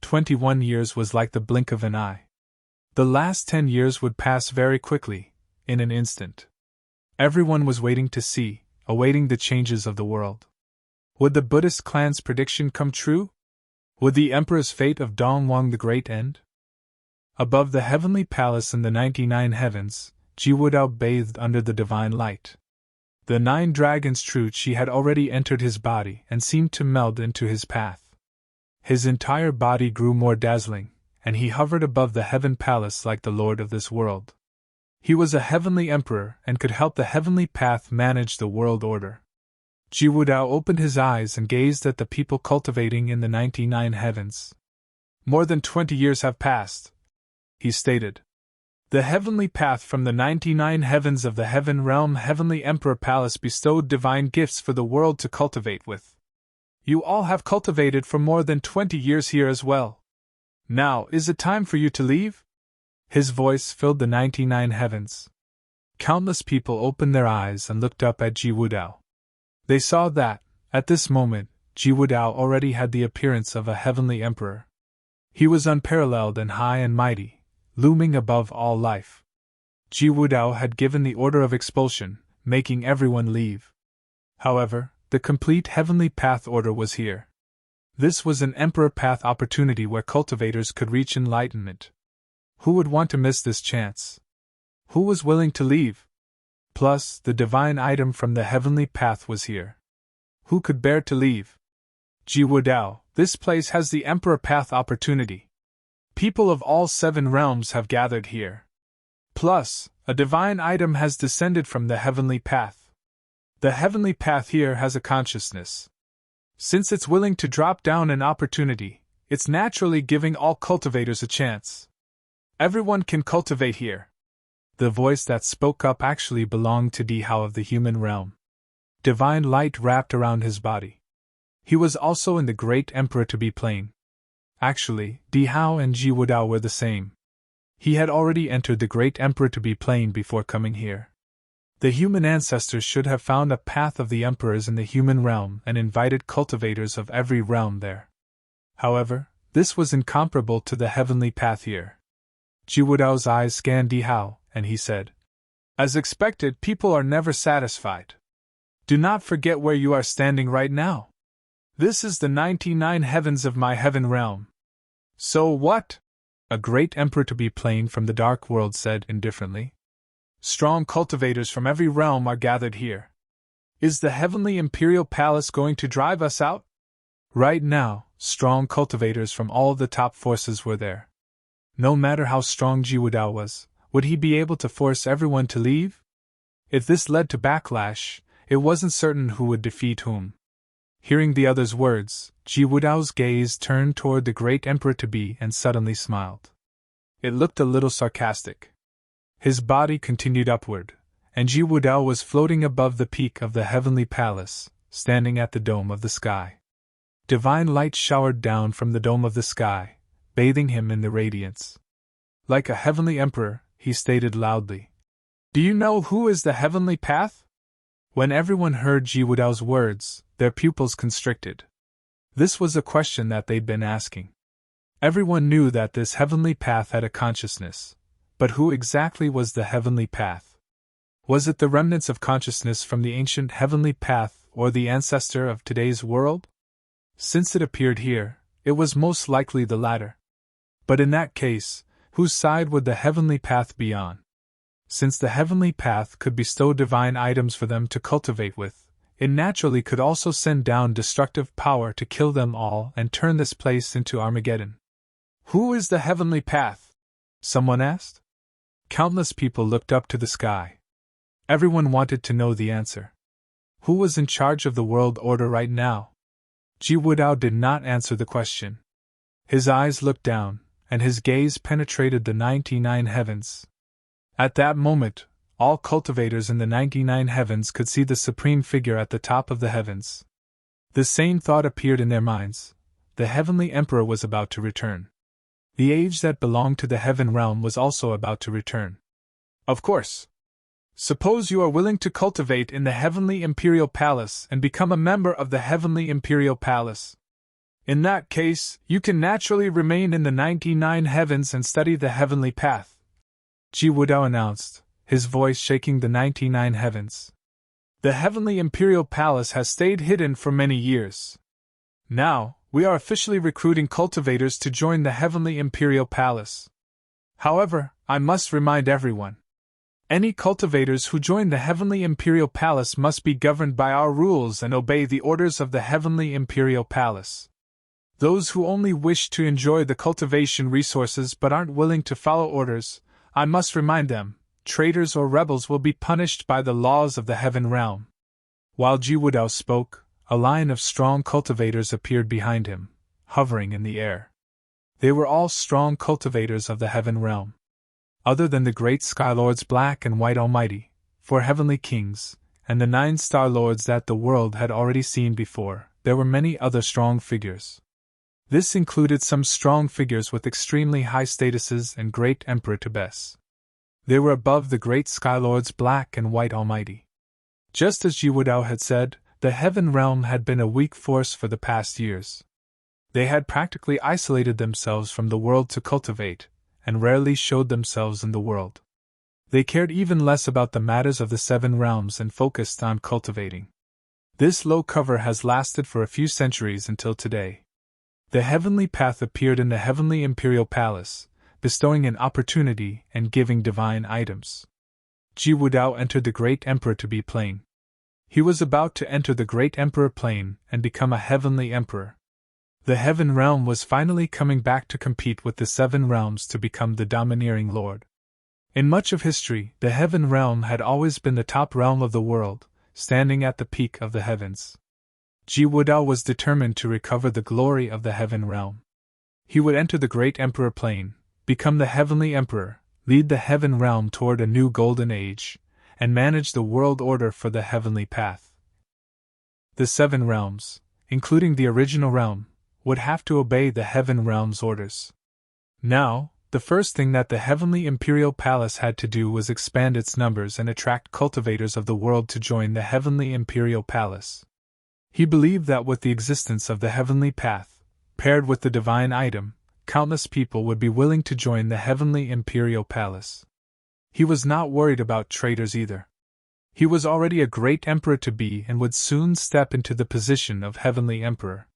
21 years was like the blink of an eye. The last 10 years would pass very quickly, in an instant. Everyone was waiting to see, awaiting the changes of the world. Would the Buddhist clan's prediction come true? Would the emperor's fate of Dongwang the Great end? Above the heavenly palace in the 99 heavens, Jiwudao bathed under the divine light. The 9 dragons' truth she had already entered his body and seemed to meld into his path. His entire body grew more dazzling, and he hovered above the heaven palace like the lord of this world. He was a heavenly emperor and could help the heavenly path manage the world order. Jiwudao opened his eyes and gazed at the people cultivating in the 99 heavens. More than 20 years have passed, he stated. The heavenly path from the 99 heavens of the heaven realm heavenly emperor palace bestowed divine gifts for the world to cultivate with. You all have cultivated for more than 20 years here as well. Now, is it time for you to leave? His voice filled the 99 heavens. Countless people opened their eyes and looked up at Jiwudao. They saw that, at this moment, Jiwudao already had the appearance of a heavenly emperor. He was unparalleled and high and mighty, looming above all life. Jiwudao had given the order of expulsion, making everyone leave. However, the complete heavenly path order was here. This was an emperor path opportunity where cultivators could reach enlightenment. Who would want to miss this chance? Who was willing to leave? Plus, the divine item from the heavenly path was here. Who could bear to leave? Jiwudao, this place has the emperor path opportunity. People of all 7 realms have gathered here. Plus, a divine item has descended from the heavenly path. The heavenly path here has a consciousness. Since it's willing to drop down an opportunity, it's naturally giving all cultivators a chance. Everyone can cultivate here. The voice that spoke up actually belonged to Dihao of the human realm. Divine light wrapped around his body. He was also in the great emperor to be plain. Actually, Dihao and Jiwudao were the same. He had already entered the great emperor to be plain before coming here. The human ancestors should have found a path of the emperors in the human realm and invited cultivators of every realm there. However, this was incomparable to the heavenly path here. Jiwudao's eyes scanned Dihao, and he said, "As expected, people are never satisfied. Do not forget where you are standing right now. This is the 99 heavens of my heaven realm." "So what?" a great emperor to be plain from the dark world said indifferently. "Strong cultivators from every realm are gathered here. Is the heavenly imperial palace going to drive us out?" Right now, strong cultivators from all the top forces were there. No matter how strong Jiwudao was, would he be able to force everyone to leave? If this led to backlash, it wasn't certain who would defeat whom. Hearing the other's words, Jiwudao's gaze turned toward the great emperor-to-be and suddenly smiled. It looked a little sarcastic. His body continued upward, and Jiwudao was floating above the peak of the heavenly palace, standing at the dome of the sky. Divine light showered down from the dome of the sky, bathing him in the radiance. Like a heavenly emperor, he stated loudly, "Do you know who is the heavenly path?" When everyone heard Jiwudao's words, their pupils constricted. This was a question that they'd been asking. Everyone knew that this heavenly path had a consciousness, but who exactly was the heavenly path? Was it the remnants of consciousness from the ancient heavenly path or the ancestor of today's world? Since it appeared here, it was most likely the latter. But in that case, whose side would the heavenly path be on? Since the heavenly path could bestow divine items for them to cultivate with, it naturally could also send down destructive power to kill them all and turn this place into Armageddon. "Who is the heavenly path?" someone asked. Countless people looked up to the sky. Everyone wanted to know the answer. Who was in charge of the world order right now? Ji Wudao did not answer the question. His eyes looked down, and his gaze penetrated the 99 heavens. At that moment, all cultivators in the 99 heavens could see the supreme figure at the top of the heavens. The same thought appeared in their minds: the heavenly emperor was about to return. The age that belonged to the heaven realm was also about to return. Of course. Suppose you are willing to cultivate in the heavenly imperial palace and become a member of the heavenly imperial palace. In that case, you can naturally remain in the 99 heavens and study the heavenly path, Ji Wudao announced, his voice shaking the 99 heavens. The heavenly imperial palace has stayed hidden for many years. Now, we are officially recruiting cultivators to join the heavenly imperial palace. However, I must remind everyone: any cultivators who join the heavenly imperial palace must be governed by our rules and obey the orders of the heavenly imperial palace. Those who only wish to enjoy the cultivation resources but aren't willing to follow orders, I must remind them, traitors or rebels will be punished by the laws of the heaven realm. While Ji Wudao spoke, a line of strong cultivators appeared behind him, hovering in the air. They were all strong cultivators of the heaven realm. Other than the great Sky Lords Black and White Almighty, 4 heavenly kings, and the 9 Star Lords that the world had already seen before, there were many other strong figures. This included some strong figures with extremely high statuses and great Emperor Tebes. They were above the great Sky Lords Black and White Almighty. Just as Ji Wudao had said, the heaven realm had been a weak force for the past years. They had practically isolated themselves from the world to cultivate, and rarely showed themselves in the world. They cared even less about the matters of the 7 realms and focused on cultivating. This low cover has lasted for a few centuries until today. The heavenly path appeared in the heavenly imperial palace, bestowing an opportunity and giving divine items. Ji Wudao entered the great emperor to be plain. He was about to enter the great emperor plane and become a heavenly emperor. The heaven realm was finally coming back to compete with the 7 realms to become the domineering lord. In much of history, the heaven realm had always been the top realm of the world, standing at the peak of the heavens. Ji Wudao was determined to recover the glory of the heaven realm. He would enter the great emperor plane, become the heavenly emperor, lead the heaven realm toward a new golden age, and manage the world order for the heavenly path. The 7 realms, including the original realm, would have to obey the heaven realm's orders. Now, the first thing that the heavenly imperial palace had to do was expand its numbers and attract cultivators of the world to join the heavenly imperial palace. He believed that with the existence of the heavenly path, paired with the divine item, countless people would be willing to join the heavenly imperial palace. He was not worried about traitors either. He was already a great emperor to be and would soon step into the position of heavenly emperor.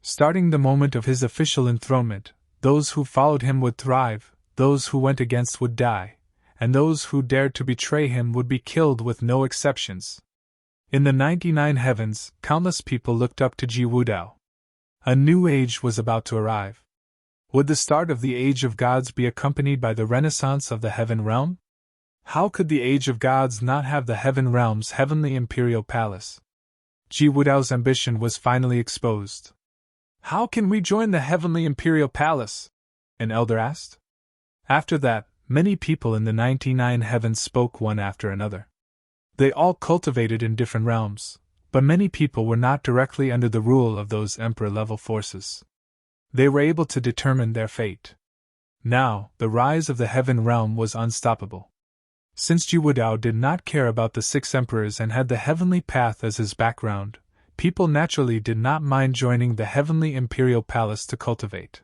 Starting the moment of his official enthronement, those who followed him would thrive, those who went against would die, and those who dared to betray him would be killed with no exceptions. In the 99 heavens, countless people looked up to Ji Wudao. A new age was about to arrive. Would the start of the Age of Gods be accompanied by the renaissance of the heaven realm? How could the Age of Gods not have the heaven realm's heavenly imperial palace? Ji Wudao's ambition was finally exposed. "How can we join the heavenly imperial palace?" an elder asked. After that, many people in the 99 heavens spoke one after another. They all cultivated in different realms, but many people were not directly under the rule of those emperor-level forces. They were able to determine their fate. Now, the rise of the heaven realm was unstoppable. Since Ji Wudao did not care about the 6 emperors and had the heavenly path as his background, people naturally did not mind joining the heavenly imperial palace to cultivate.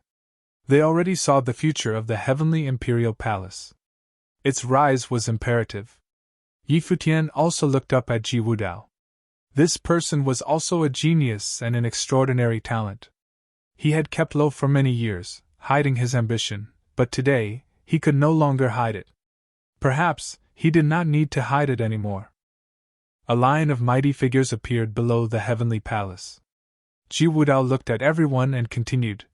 They already saw the future of the heavenly imperial palace. Its rise was imperative. Futian also looked up at Ji Wudao. This person was also a genius and an extraordinary talent. He had kept low for many years, hiding his ambition, but today, he could no longer hide it. Perhaps, he did not need to hide it anymore. A line of mighty figures appeared below the heavenly palace. Ji Wudao looked at everyone and continued,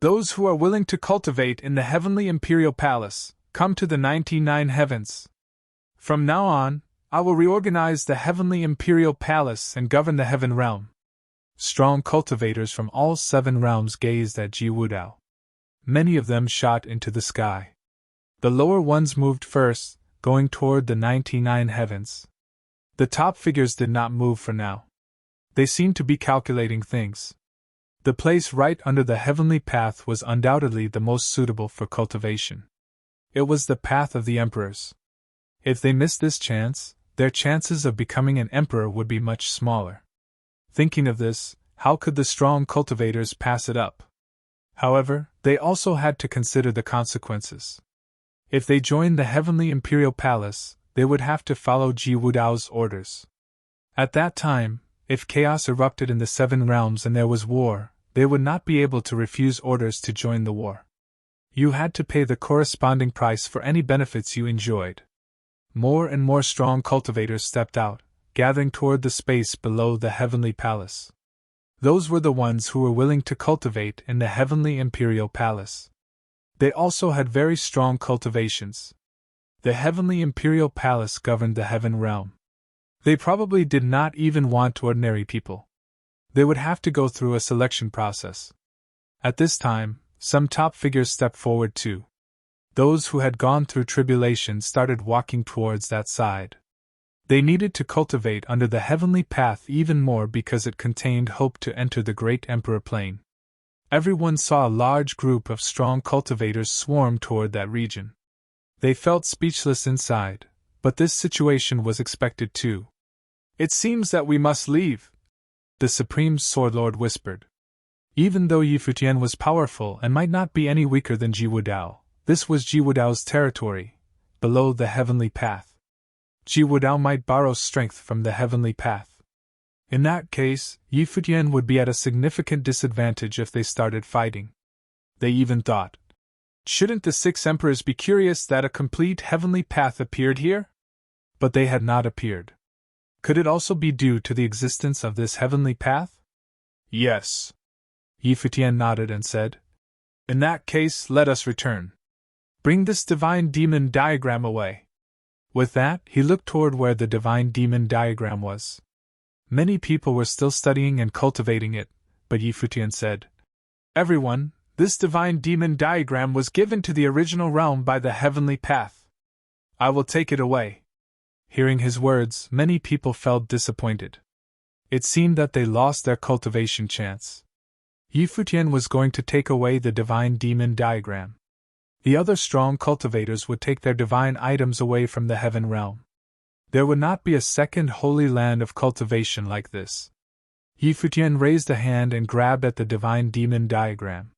"Those who are willing to cultivate in the heavenly imperial palace, come to the 99 heavens. From now on, I will reorganize the heavenly imperial palace and govern the heaven realm. Strong cultivators from all 7 realms gazed at Ji Wudao. Many of them shot into the sky. The lower ones moved first, going toward the 99 heavens. The top figures did not move for now. They seemed to be calculating things. The place right under the heavenly path was undoubtedly the most suitable for cultivation. It was the path of the emperors. If they missed this chance, their chances of becoming an emperor would be much smaller. Thinking of this, how could the strong cultivators pass it up? However, they also had to consider the consequences. If they joined the heavenly imperial palace, they would have to follow Ji Wudao's orders. At that time, if chaos erupted in the 7 realms and there was war, they would not be able to refuse orders to join the war. You had to pay the corresponding price for any benefits you enjoyed. More and more strong cultivators stepped out, gathering toward the space below the heavenly palace. Those were the ones who were willing to cultivate in the heavenly imperial palace. They also had very strong cultivations. The heavenly imperial palace governed the heaven realm. They probably did not even want ordinary people. They would have to go through a selection process. At this time, some top figures stepped forward too. Those who had gone through tribulation started walking towards that side. They needed to cultivate under the heavenly path even more because it contained hope to enter the great emperor plane. Everyone saw a large group of strong cultivators swarm toward that region. They felt speechless inside, but this situation was expected too. "It seems that we must leave," the Supreme Sword Lord whispered. Even though Futian was powerful and might not be any weaker than Ji Wudao, this was Ji Wudao's territory, below the heavenly path. Ji Wudao might borrow strength from the heavenly path. In that case, Futian would be at a significant disadvantage if they started fighting. They even thought, shouldn't the 6 emperors be curious that a complete heavenly path appeared here? But they had not appeared. Could it also be due to the existence of this heavenly path? Yes. Futian nodded and said, "In that case, let us return. Bring this divine demon diagram away." With that, he looked toward where the divine demon diagram was. Many people were still studying and cultivating it, but Futian said, "Everyone, this divine demon diagram was given to the original realm by the heavenly path. I will take it away." Hearing his words, many people felt disappointed. It seemed that they lost their cultivation chance. Futian was going to take away the divine demon diagram. The other strong cultivators would take their divine items away from the heaven realm. There would not be a second holy land of cultivation like this. Futian raised a hand and grabbed at the divine demon diagram.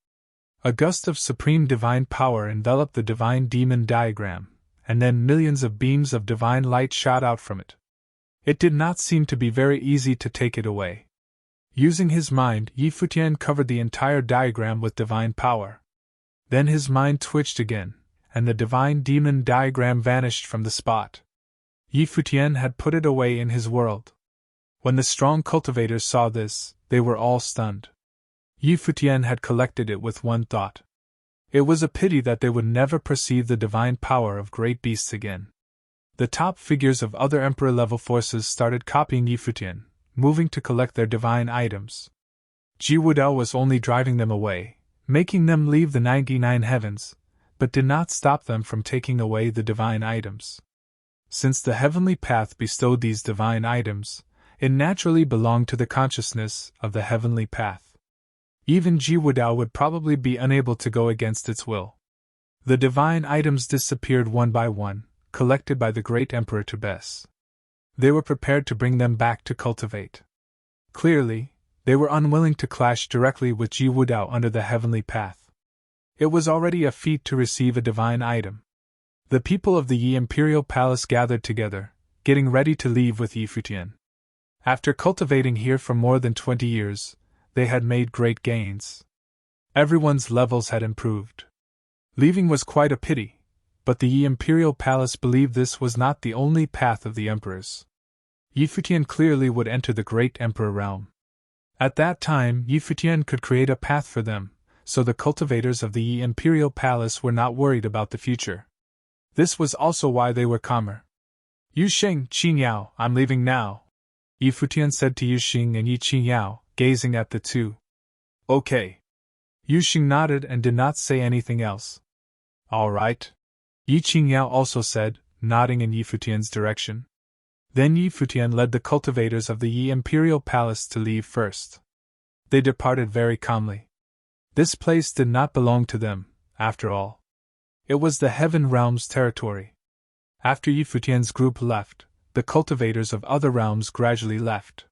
A gust of supreme divine power enveloped the divine demon diagram, and then millions of beams of divine light shot out from it. It did not seem to be very easy to take it away. Using his mind, Futian covered the entire diagram with divine power. Then his mind twitched again, and the divine demon diagram vanished from the spot. Futian had put it away in his world. When the strong cultivators saw this, they were all stunned. Futian had collected it with one thought. It was a pity that they would never perceive the divine power of great beasts again. The top figures of other emperor-level forces started copying Futian, moving to collect their divine items. Ji Wudao was only driving them away, making them leave the 99 heavens, but did not stop them from taking away the divine items. Since the heavenly path bestowed these divine items, it naturally belonged to the consciousness of the heavenly path. Even Ji Wudao would probably be unable to go against its will. The divine items disappeared one by one, collected by the great Emperor Tebes. They were prepared to bring them back to cultivate. Clearly, they were unwilling to clash directly with Ji Wudao under the heavenly path. It was already a feat to receive a divine item. The people of the Yi Imperial Palace gathered together, getting ready to leave with Futian. After cultivating here for more than 20 years, they had made great gains. Everyone's levels had improved. Leaving was quite a pity, but the Yi Imperial Palace believed this was not the only path of the emperors. Futian clearly would enter the great emperor realm. At that time, Futian could create a path for them, so the cultivators of the Yi Imperial Palace were not worried about the future. This was also why they were calmer. "Yu Xing, Qin Yao, I'm leaving now," Futian said to Yu Xing and Yi Qin Yao, gazing at the two. Okay. Yuxing nodded and did not say anything else. All right. Yi Qingyao also said, nodding in Yi Futian's direction. Then Yi Futian led the cultivators of the Yi Imperial Palace to leave first. They departed very calmly. This place did not belong to them, after all. It was the Heaven Realm's territory. After Yi Futian's group left, the cultivators of other realms gradually left.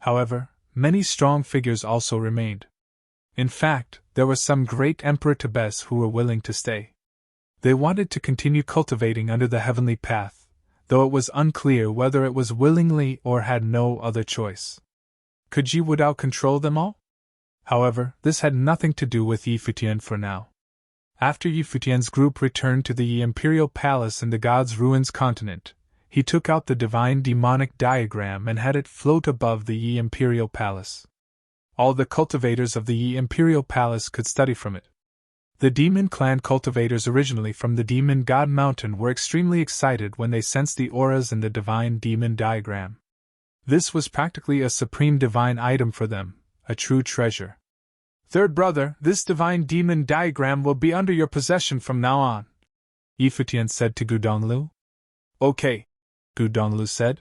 However, many strong figures also remained. In fact, there was some great Emperor Tebes who were willing to stay. They wanted to continue cultivating under the heavenly path, though it was unclear whether it was willingly or had no other choice. Could Yi Wudao control them all? However, this had nothing to do with Yi Futian for now. After Yi Futian's group returned to the Yi Imperial Palace in the God's Ruins continent, he took out the divine demonic diagram and had it float above the Yi Imperial Palace. All the cultivators of the Yi Imperial Palace could study from it. The demon clan cultivators originally from the Demon God Mountain were extremely excited when they sensed the auras in the divine demon diagram. This was practically a supreme divine item for them, a true treasure. Third brother, this divine demon diagram will be under your possession from now on, Yi Futian said to Gudonglu. Okay, Gudonglu said.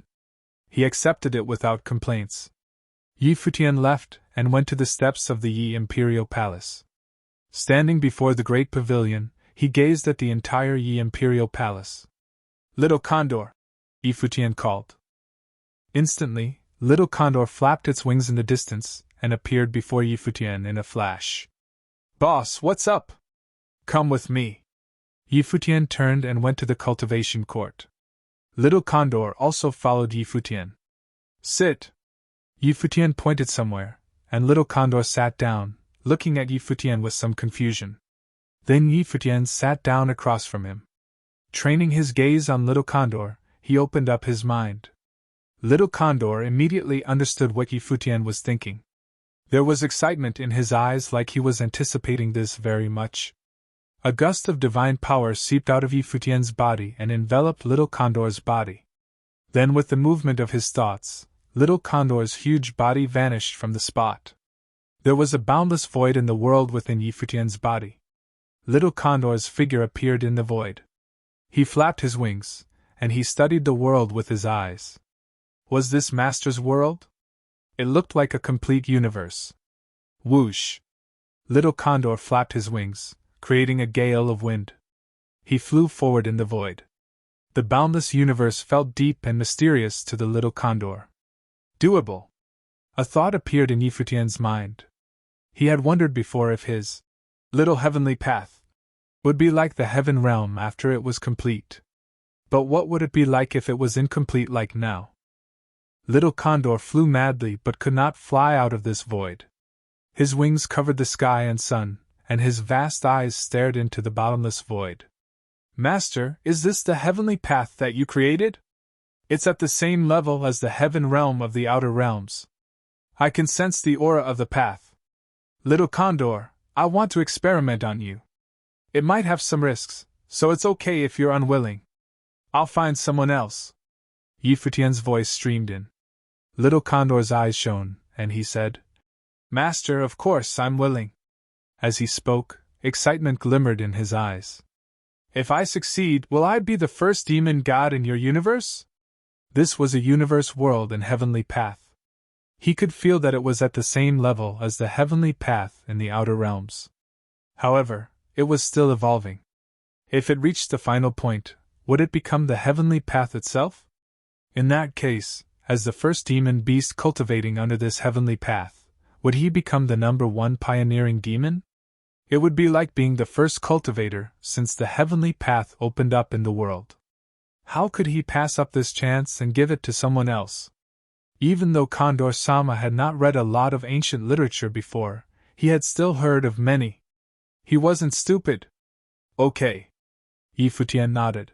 He accepted it without complaints. Yi Futian left and went to the steps of the Yi Imperial Palace. Standing before the great pavilion, he gazed at the entire Yi Imperial Palace. Little Condor, Yi Futian called. Instantly, Little Condor flapped its wings in the distance and appeared before Yi Futian in a flash. Boss, what's up? Come with me. Yi Futian turned and went to the cultivation court. Little Condor also followed Yi Futian. Sit. Yi Futian pointed somewhere, and Little Condor sat down, looking at Yi Futian with some confusion. Then Yi Futian sat down across from him. Training his gaze on Little Condor, he opened up his mind. Little Condor immediately understood what Yi Futian was thinking. There was excitement in his eyes, like he was anticipating this very much. A gust of divine power seeped out of Yi Futian's body and enveloped Little Condor's body. Then, with the movement of his thoughts, Little Condor's huge body vanished from the spot. There was a boundless void in the world within Yi Futian's body. Little Condor's figure appeared in the void. He flapped his wings, and he studied the world with his eyes. Was this Master's world? It looked like a complete universe. Whoosh! Little Condor flapped his wings, creating a gale of wind. He flew forward in the void. The boundless universe felt deep and mysterious to the Little Condor. Doable! A thought appeared in Yi Futian's mind. He had wondered before if his little heavenly path would be like the heaven realm after it was complete. But what would it be like if it was incomplete like now? Little Condor flew madly but could not fly out of this void. His wings covered the sky and sun, and his vast eyes stared into the bottomless void. Master, is this the heavenly path that you created? It's at the same level as the heaven realm of the outer realms. I can sense the aura of the path. Little Condor, I want to experiment on you. It might have some risks, so it's okay if you're unwilling. I'll find someone else. Yi Futian's voice streamed in. Little Condor's eyes shone, and he said, Master, of course I'm willing. As he spoke, excitement glimmered in his eyes. If I succeed, will I be the first demon god in your universe? This was a universe world and heavenly path. He could feel that it was at the same level as the heavenly path in the outer realms. However, it was still evolving. If it reached the final point, would it become the heavenly path itself? In that case, as the first demon beast cultivating under this heavenly path, would he become the #1 pioneering demon? It would be like being the first cultivator since the heavenly path opened up in the world. How could he pass up this chance and give it to someone else? Even though Condor-sama had not read a lot of ancient literature before, he had still heard of many. He wasn't stupid. Okay. Yi Futian nodded.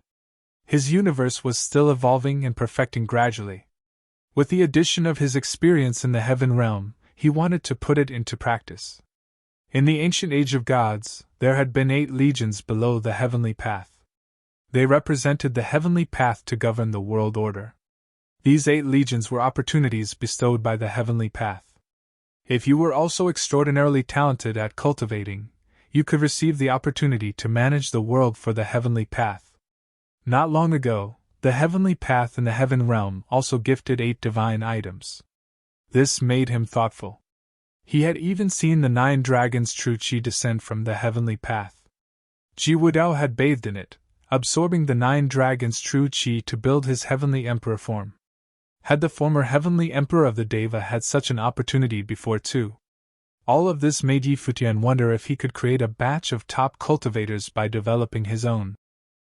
His universe was still evolving and perfecting gradually. With the addition of his experience in the heaven realm, he wanted to put it into practice. In the ancient age of gods, there had been 8 legions below the heavenly path. They represented the heavenly path to govern the world order. These 8 legions were opportunities bestowed by the heavenly path. If you were also extraordinarily talented at cultivating, you could receive the opportunity to manage the world for the heavenly path. Not long ago, the heavenly path in the heaven realm also gifted 8 divine items. This made him thoughtful. He had even seen the 9 dragons True Chi descend from the heavenly path. Ji Wudao had bathed in it, absorbing the 9 dragons True Chi to build his heavenly emperor form. Had the former heavenly emperor of the Deva had such an opportunity before too? All of this made Yi Futian wonder if he could create a batch of top cultivators by developing his own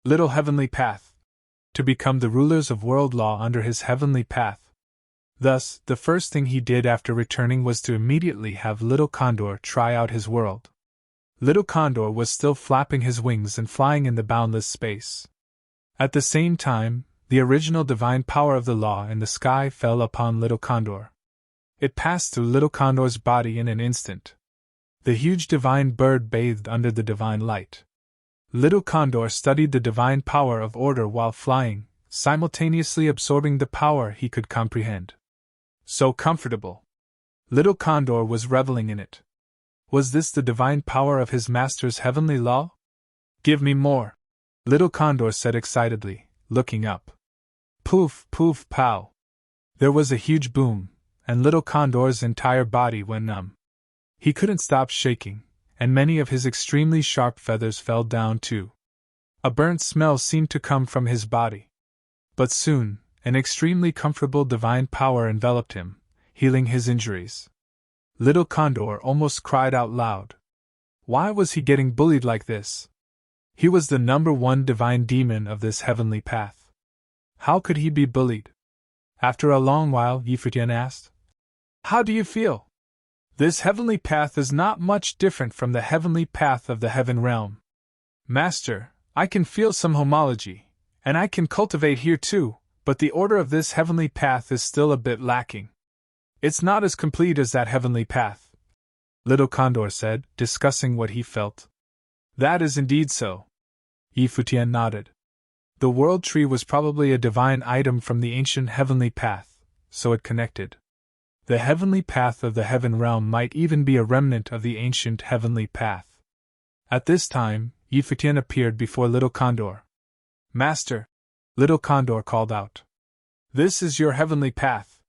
little heavenly path, to become the rulers of world law under his heavenly path. Thus, the first thing he did after returning was to immediately have Little Condor try out his world. Little Condor was still flapping his wings and flying in the boundless space. At the same time, the original divine power of the law in the sky fell upon Little Condor. It passed through Little Condor's body in an instant. The huge divine bird bathed under the divine light. Little Condor studied the divine power of order while flying, simultaneously absorbing the power he could comprehend. So comfortable. Little Condor was reveling in it. Was this the divine power of his master's heavenly law? Give me more, Little Condor said excitedly, looking up. Poof, poof, pow. There was a huge boom, and Little Condor's entire body went numb. He couldn't stop shaking, and many of his extremely sharp feathers fell down too. A burnt smell seemed to come from his body. But soon, an extremely comfortable divine power enveloped him, healing his injuries. Little Condor almost cried out loud. Why was he getting bullied like this? He was the #1 divine demon of this heavenly path. How could he be bullied? After a long while, Yi Futian asked, "How do you feel?" "This heavenly path is not much different from the heavenly path of the heaven realm. Master, I can feel some homology, and I can cultivate here too, but the order of this heavenly path is still a bit lacking. It's not as complete as that heavenly path," Little Condor said, discussing what he felt. "That is indeed so." Yi Futian nodded. The world tree was probably a divine item from the ancient heavenly path, so it connected. The heavenly path of the heaven realm might even be a remnant of the ancient heavenly path. At this time, Yi Futian appeared before Little Condor. "Master," Little Condor called out, "this is your heavenly path.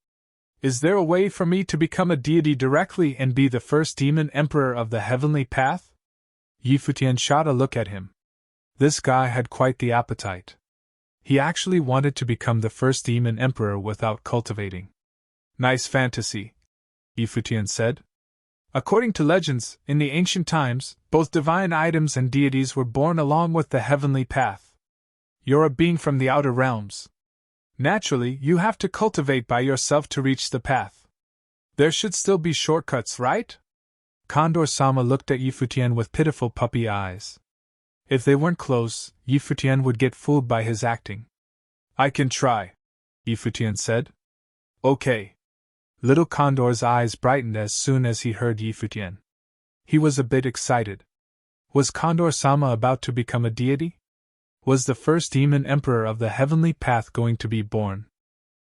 Is there a way for me to become a deity directly and be the first demon emperor of the heavenly path?" Yi Futian shot a look at him. This guy had quite the appetite. He actually wanted to become the first demon emperor without cultivating. "Nice fantasy," Yi Futian said. "According to legends, in the ancient times, both divine items and deities were born along with the heavenly path. You're a being from the outer realms. Naturally, you have to cultivate by yourself to reach the path. There should still be shortcuts, right?" Condor-sama looked at Yi Futian with pitiful puppy eyes. If they weren't close, Yi Futian would get fooled by his acting. "I can try," Yi Futian said. "Okay." Little Condor's eyes brightened as soon as he heard Yi Futian. He was a bit excited. Was Condor-sama about to become a deity? Was the first demon emperor of the heavenly path going to be born?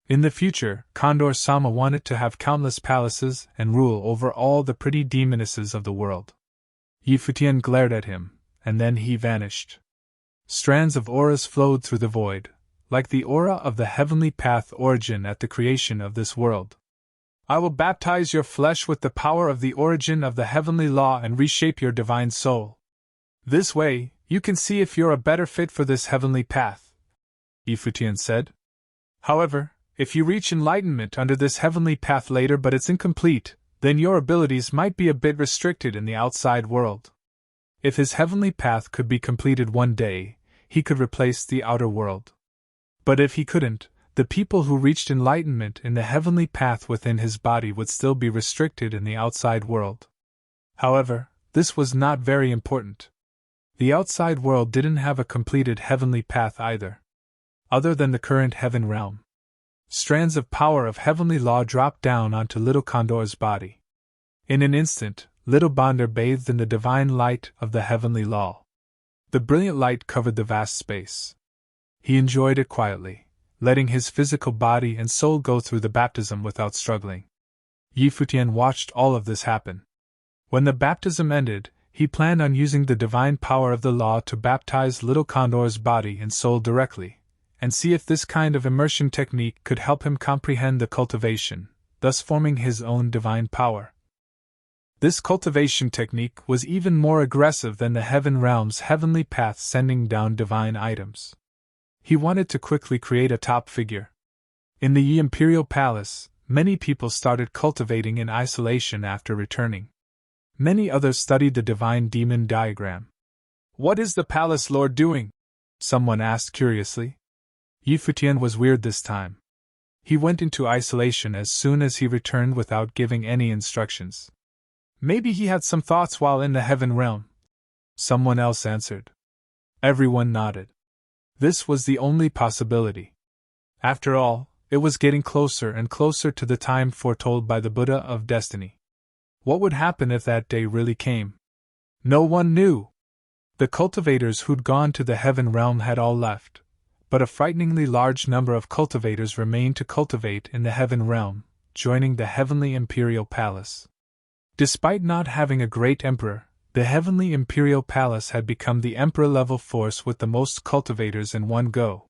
In the future, Condor-sama wanted to have countless palaces and rule over all the pretty demonesses of the world. Yi Futian glared at him, and then he vanished. Strands of auras flowed through the void, like the aura of the heavenly path origin at the creation of this world. "I will baptize your flesh with the power of the origin of the heavenly law and reshape your divine soul. This way, you can see if you're a better fit for this heavenly path," Yi Futian said. "However, if you reach enlightenment under this heavenly path later but it's incomplete, then your abilities might be a bit restricted in the outside world." If his heavenly path could be completed one day, he could replace the outer world. But if he couldn't, the people who reached enlightenment in the heavenly path within his body would still be restricted in the outside world. However, this was not very important. The outside world didn't have a completed heavenly path either. Other than the current heaven realm. Strands of power of heavenly law dropped down onto Little Condor's body. In an instant, Little Bonder bathed in the divine light of the heavenly law. The brilliant light covered the vast space. He enjoyed it quietly, letting his physical body and soul go through the baptism without struggling. Futian watched all of this happen. When the baptism ended, he planned on using the divine power of the law to baptize little Condor's body and soul directly, and see if this kind of immersion technique could help him comprehend the cultivation, thus forming his own divine power. This cultivation technique was even more aggressive than the heaven realm's heavenly path sending down divine items. He wanted to quickly create a top figure. In the imperial palace, many people started cultivating in isolation after returning. Many others studied the divine demon diagram. "What is the palace lord doing?" someone asked curiously. Futian was weird this time. He went into isolation as soon as he returned without giving any instructions. "Maybe he had some thoughts while in the heaven realm," someone else answered. Everyone nodded. This was the only possibility. After all, it was getting closer and closer to the time foretold by the Buddha of destiny. What would happen if that day really came? No one knew. The cultivators who'd gone to the heaven realm had all left, but a frighteningly large number of cultivators remained to cultivate in the heaven realm, joining the heavenly imperial palace. Despite not having a great emperor, the heavenly imperial palace had become the emperor-level force with the most cultivators in one go.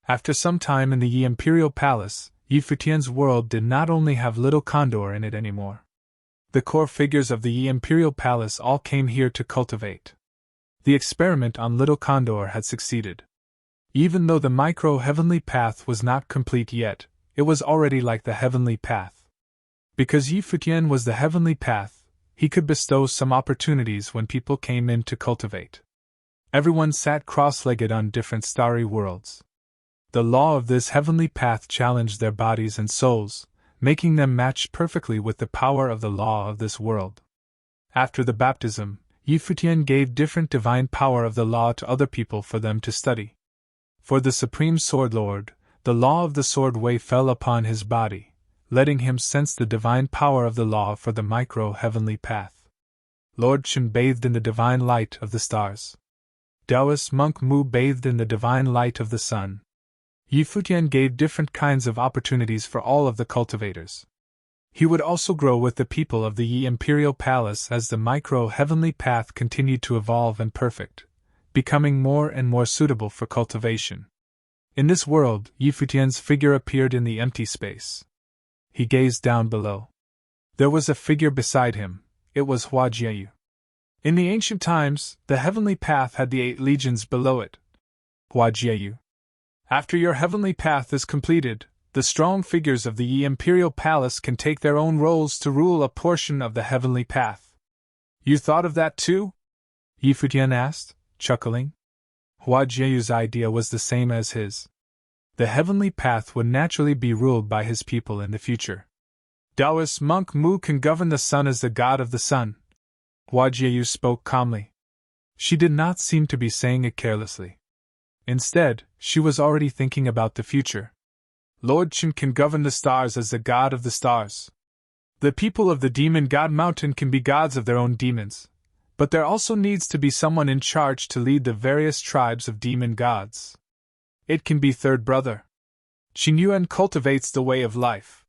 After some time in the imperial palace, Futian's world did not only have little Condor in it anymore. The core figures of the imperial palace all came here to cultivate. The experiment on little Condor had succeeded. Even though the micro-heavenly path was not complete yet, it was already like the heavenly path. Because Futian was the heavenly path, he could bestow some opportunities when people came in to cultivate. Everyone sat cross-legged on different starry worlds. The law of this heavenly path challenged their bodies and souls, making them match perfectly with the power of the law of this world. After the baptism, Futian gave different divine power of the law to other people for them to study. For the Supreme Sword Lord, the law of the sword way fell upon his body, letting him sense the divine power of the law for the micro-heavenly path. Lord Chen bathed in the divine light of the stars. Taoist monk Mu bathed in the divine light of the sun. Futian gave different kinds of opportunities for all of the cultivators. He would also grow with the people of the imperial palace as the micro-heavenly path continued to evolve and perfect, becoming more and more suitable for cultivation. In this world, Futian's figure appeared in the empty space. He gazed down below. There was a figure beside him. It was Hua Jieyu. In the ancient times, the heavenly path had the 8 legions below it. Hua Jieyu. After your heavenly path is completed, the strong figures of the imperial palace can take their own roles to rule a portion of the heavenly path. You thought of that too? Futian asked, chuckling. Hua Jieyu's idea was the same as his. The heavenly path would naturally be ruled by his people in the future. Taoist monk Mu can govern the sun as the god of the sun. Hua Jieyu spoke calmly. She did not seem to be saying it carelessly. Instead, she was already thinking about the future. Lord Chen can govern the stars as the god of the stars. The people of the demon god mountain can be gods of their own demons, but there also needs to be someone in charge to lead the various tribes of demon gods. It can be third brother. Qin Yuan cultivates the way of life.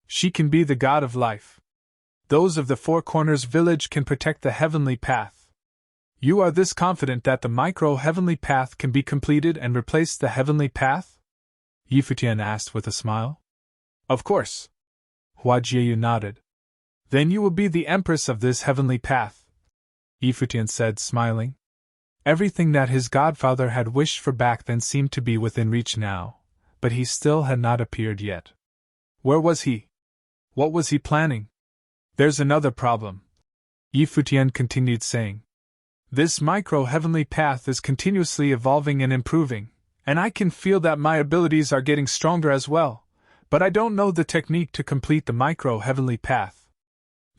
She can be the god of life. Those of the Four Corners village can protect the heavenly path. You are this confident that the micro-heavenly path can be completed and replace the heavenly path? Futian asked with a smile. Of course. Hua Jieyu nodded. Then you will be the empress of this heavenly path, Futian said, smiling. Everything that his godfather had wished for back then seemed to be within reach now, but he still had not appeared yet. Where was he? What was he planning? There's another problem, Futian continued saying. This micro-heavenly path is continuously evolving and improving, and I can feel that my abilities are getting stronger as well, but I don't know the technique to complete the micro-heavenly path.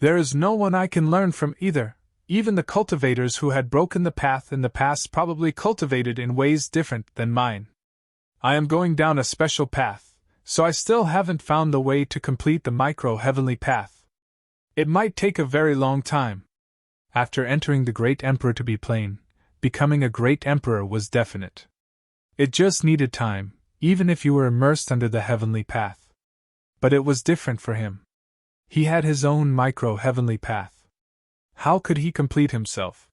There is no one I can learn from either. Even the cultivators who had broken the path in the past probably cultivated in ways different than mine. I am going down a special path, so I still haven't found the way to complete the micro-heavenly path. It might take a very long time. After entering the Great Emperor to be plain, becoming a Great Emperor was definite. It just needed time, even if you were immersed under the heavenly path. But it was different for him. He had his own micro-heavenly path. How could he complete himself?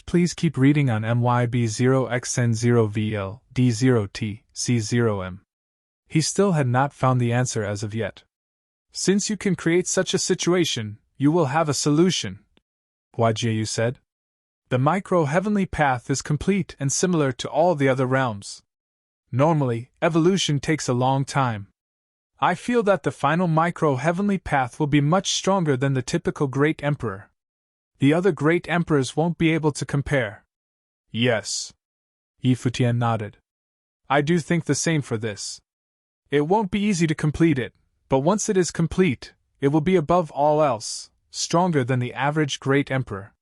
Please keep reading on MYB0XN0VL D0T C0M. He still had not found the answer as of yet. Since you can create such a situation, you will have a solution, Huajiu said. The micro-heavenly path is complete and similar to all the other realms. Normally, evolution takes a long time. I feel that the final micro-heavenly path will be much stronger than the typical Great Emperor. The other Great Emperors won't be able to compare. Yes. Futian nodded. I do think the same for this. It won't be easy to complete it, but once it is complete, it will be above all else, stronger than the average Great Emperor.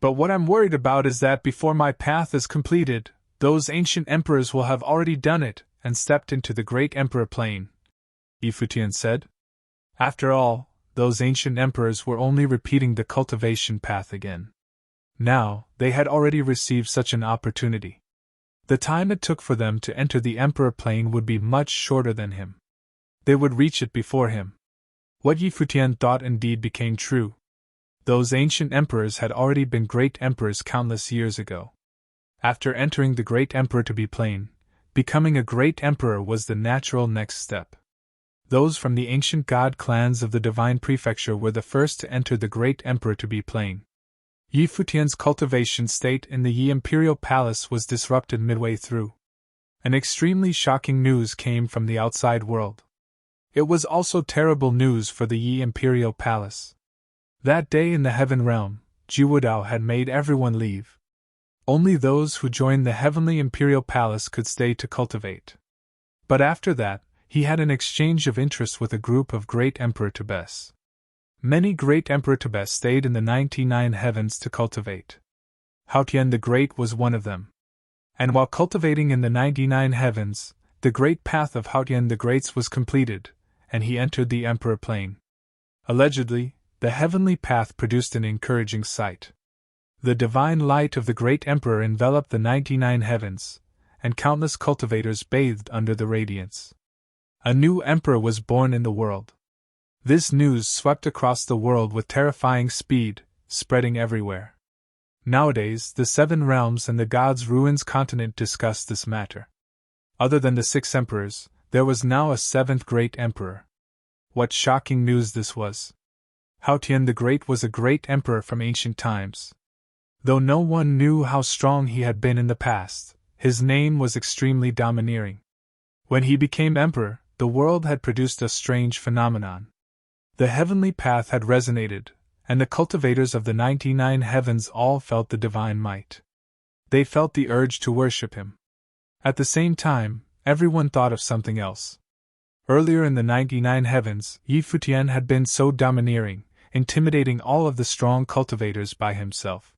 But what I'm worried about is that before my path is completed, those ancient emperors will have already done it and stepped into the Great Emperor plane, Futian said. After all, those ancient emperors were only repeating the cultivation path again. Now, they had already received such an opportunity. The time it took for them to enter the Emperor plane would be much shorter than him. They would reach it before him. What Futian thought indeed became true. Those ancient emperors had already been great emperors countless years ago. After entering the Great Emperor to be plane, becoming a great emperor was the natural next step. Those from the ancient god clans of the Divine Prefecture were the first to enter the Great Emperor to be plane. Futian's cultivation state in the Yi Imperial Palace was disrupted midway through. An extremely shocking news came from the outside world. It was also terrible news for the Yi Imperial Palace. That day in the Heaven Realm, Jiwudao had made everyone leave. Only those who joined the Heavenly Imperial Palace could stay to cultivate. But after that, he had an exchange of interest with a group of Great Emperor Tibes. Many Great Emperor Tibes stayed in the 99 heavens to cultivate. Haotian the Great was one of them. And while cultivating in the 99 heavens, the great path of Haotian the Great's was completed, and he entered the Emperor plane. Allegedly, the heavenly path produced an encouraging sight. The divine light of the great Emperor enveloped the 99 heavens, and countless cultivators bathed under the radiance. A new emperor was born in the world. This news swept across the world with terrifying speed, spreading everywhere. Nowadays, the 7 realms and the God's Ruins continent discussed this matter. Other than the 6 emperors, there was now a 7th great emperor. What shocking news this was! Haotian the Great was a great emperor from ancient times. Though no one knew how strong he had been in the past, his name was extremely domineering. When he became emperor, the world had produced a strange phenomenon. The heavenly path had resonated, and the cultivators of the 99 heavens all felt the divine might. They felt the urge to worship him. At the same time, everyone thought of something else. Earlier in the 99 heavens, Futian had been so domineering, intimidating all of the strong cultivators by himself.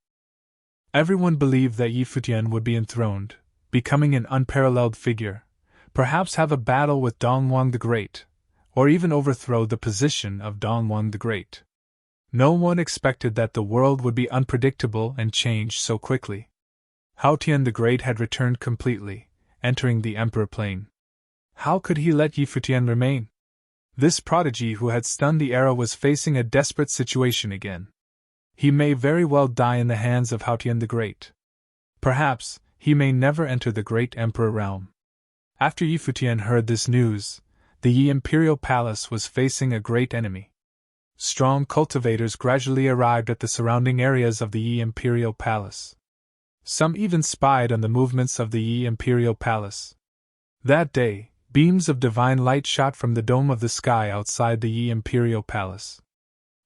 Everyone believed that Futian would be enthroned, becoming an unparalleled figure, perhaps have a battle with Dongwang the Great, or even overthrow the position of Dongwang the Great. No one expected that the world would be unpredictable and change so quickly. Haotian the Great had returned completely, entering the Emperor plane. How could he let Futian remain? This prodigy who had stunned the era was facing a desperate situation again. He may very well die in the hands of Haotian the Great. Perhaps, he may never enter the Great Emperor realm. After Futian heard this news, the Yi Imperial Palace was facing a great enemy. Strong cultivators gradually arrived at the surrounding areas of the Yi Imperial Palace. Some even spied on the movements of the Yi Imperial Palace. That day, beams of divine light shot from the dome of the sky outside the Yi Imperial Palace.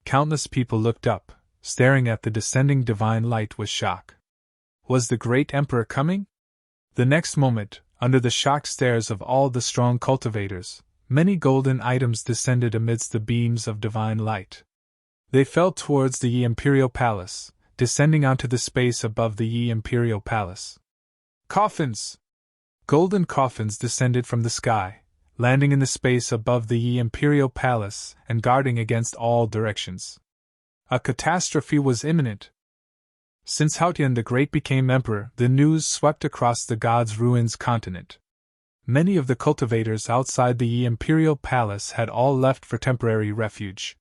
Countless people looked up, staring at the descending divine light with shock. Was the great emperor coming? The next moment, under the shocked stares of all the strong cultivators, many golden items descended amidst the beams of divine light. They fell towards the Yi Imperial Palace, descending onto the space above the Yi Imperial Palace. Coffins! Golden coffins descended from the sky, landing in the space above the Yi Imperial Palace and guarding against all directions. A catastrophe was imminent. Since Haotian the Great became emperor, the news swept across the God's Ruins continent. Many of the cultivators outside the imperial palace had all left for temporary refuge.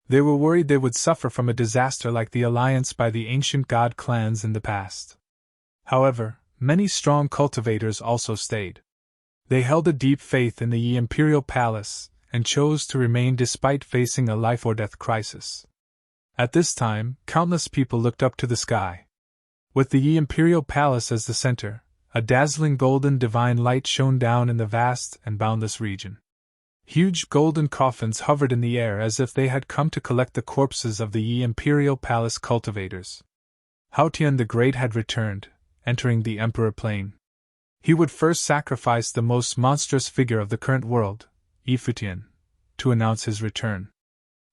They were worried they would suffer from a disaster like the alliance by the ancient god clans in the past. However, many strong cultivators also stayed. They held a deep faith in the imperial palace and chose to remain despite facing a life-or-death crisis. At this time, countless people looked up to the sky. With the imperial palace as the center, a dazzling golden divine light shone down in the vast and boundless region. Huge golden coffins hovered in the air as if they had come to collect the corpses of the imperial palace cultivators. Futian the Great had returned, entering the Emperor Plain. He would first sacrifice the most monstrous figure of the current world, Futian, to announce his return.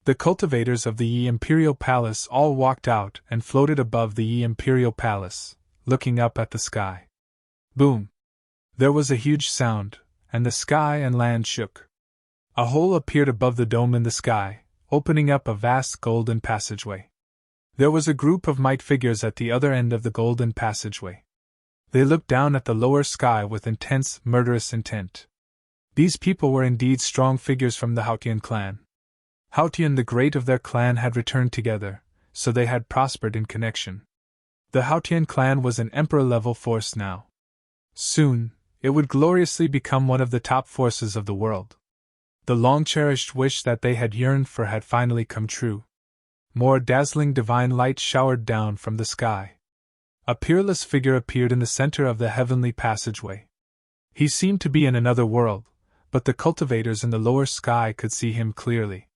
The cultivators of the imperial palace all walked out and floated above the imperial palace, looking up at the sky. Boom! There was a huge sound, and the sky and land shook. A hole appeared above the dome in the sky, opening up a vast golden passageway. There was a group of might figures at the other end of the golden passageway. They looked down at the lower sky with intense, murderous intent. These people were indeed strong figures from the Futian clan. Futian the Great of their clan had returned together, so they had prospered in connection. The Futian clan was an emperor-level force now. Soon, it would gloriously become one of the top forces of the world. The long-cherished wish that they had yearned for had finally come true. More dazzling divine light showered down from the sky. A peerless figure appeared in the center of the heavenly passageway. He seemed to be in another world, but the cultivators in the lower sky could see him clearly.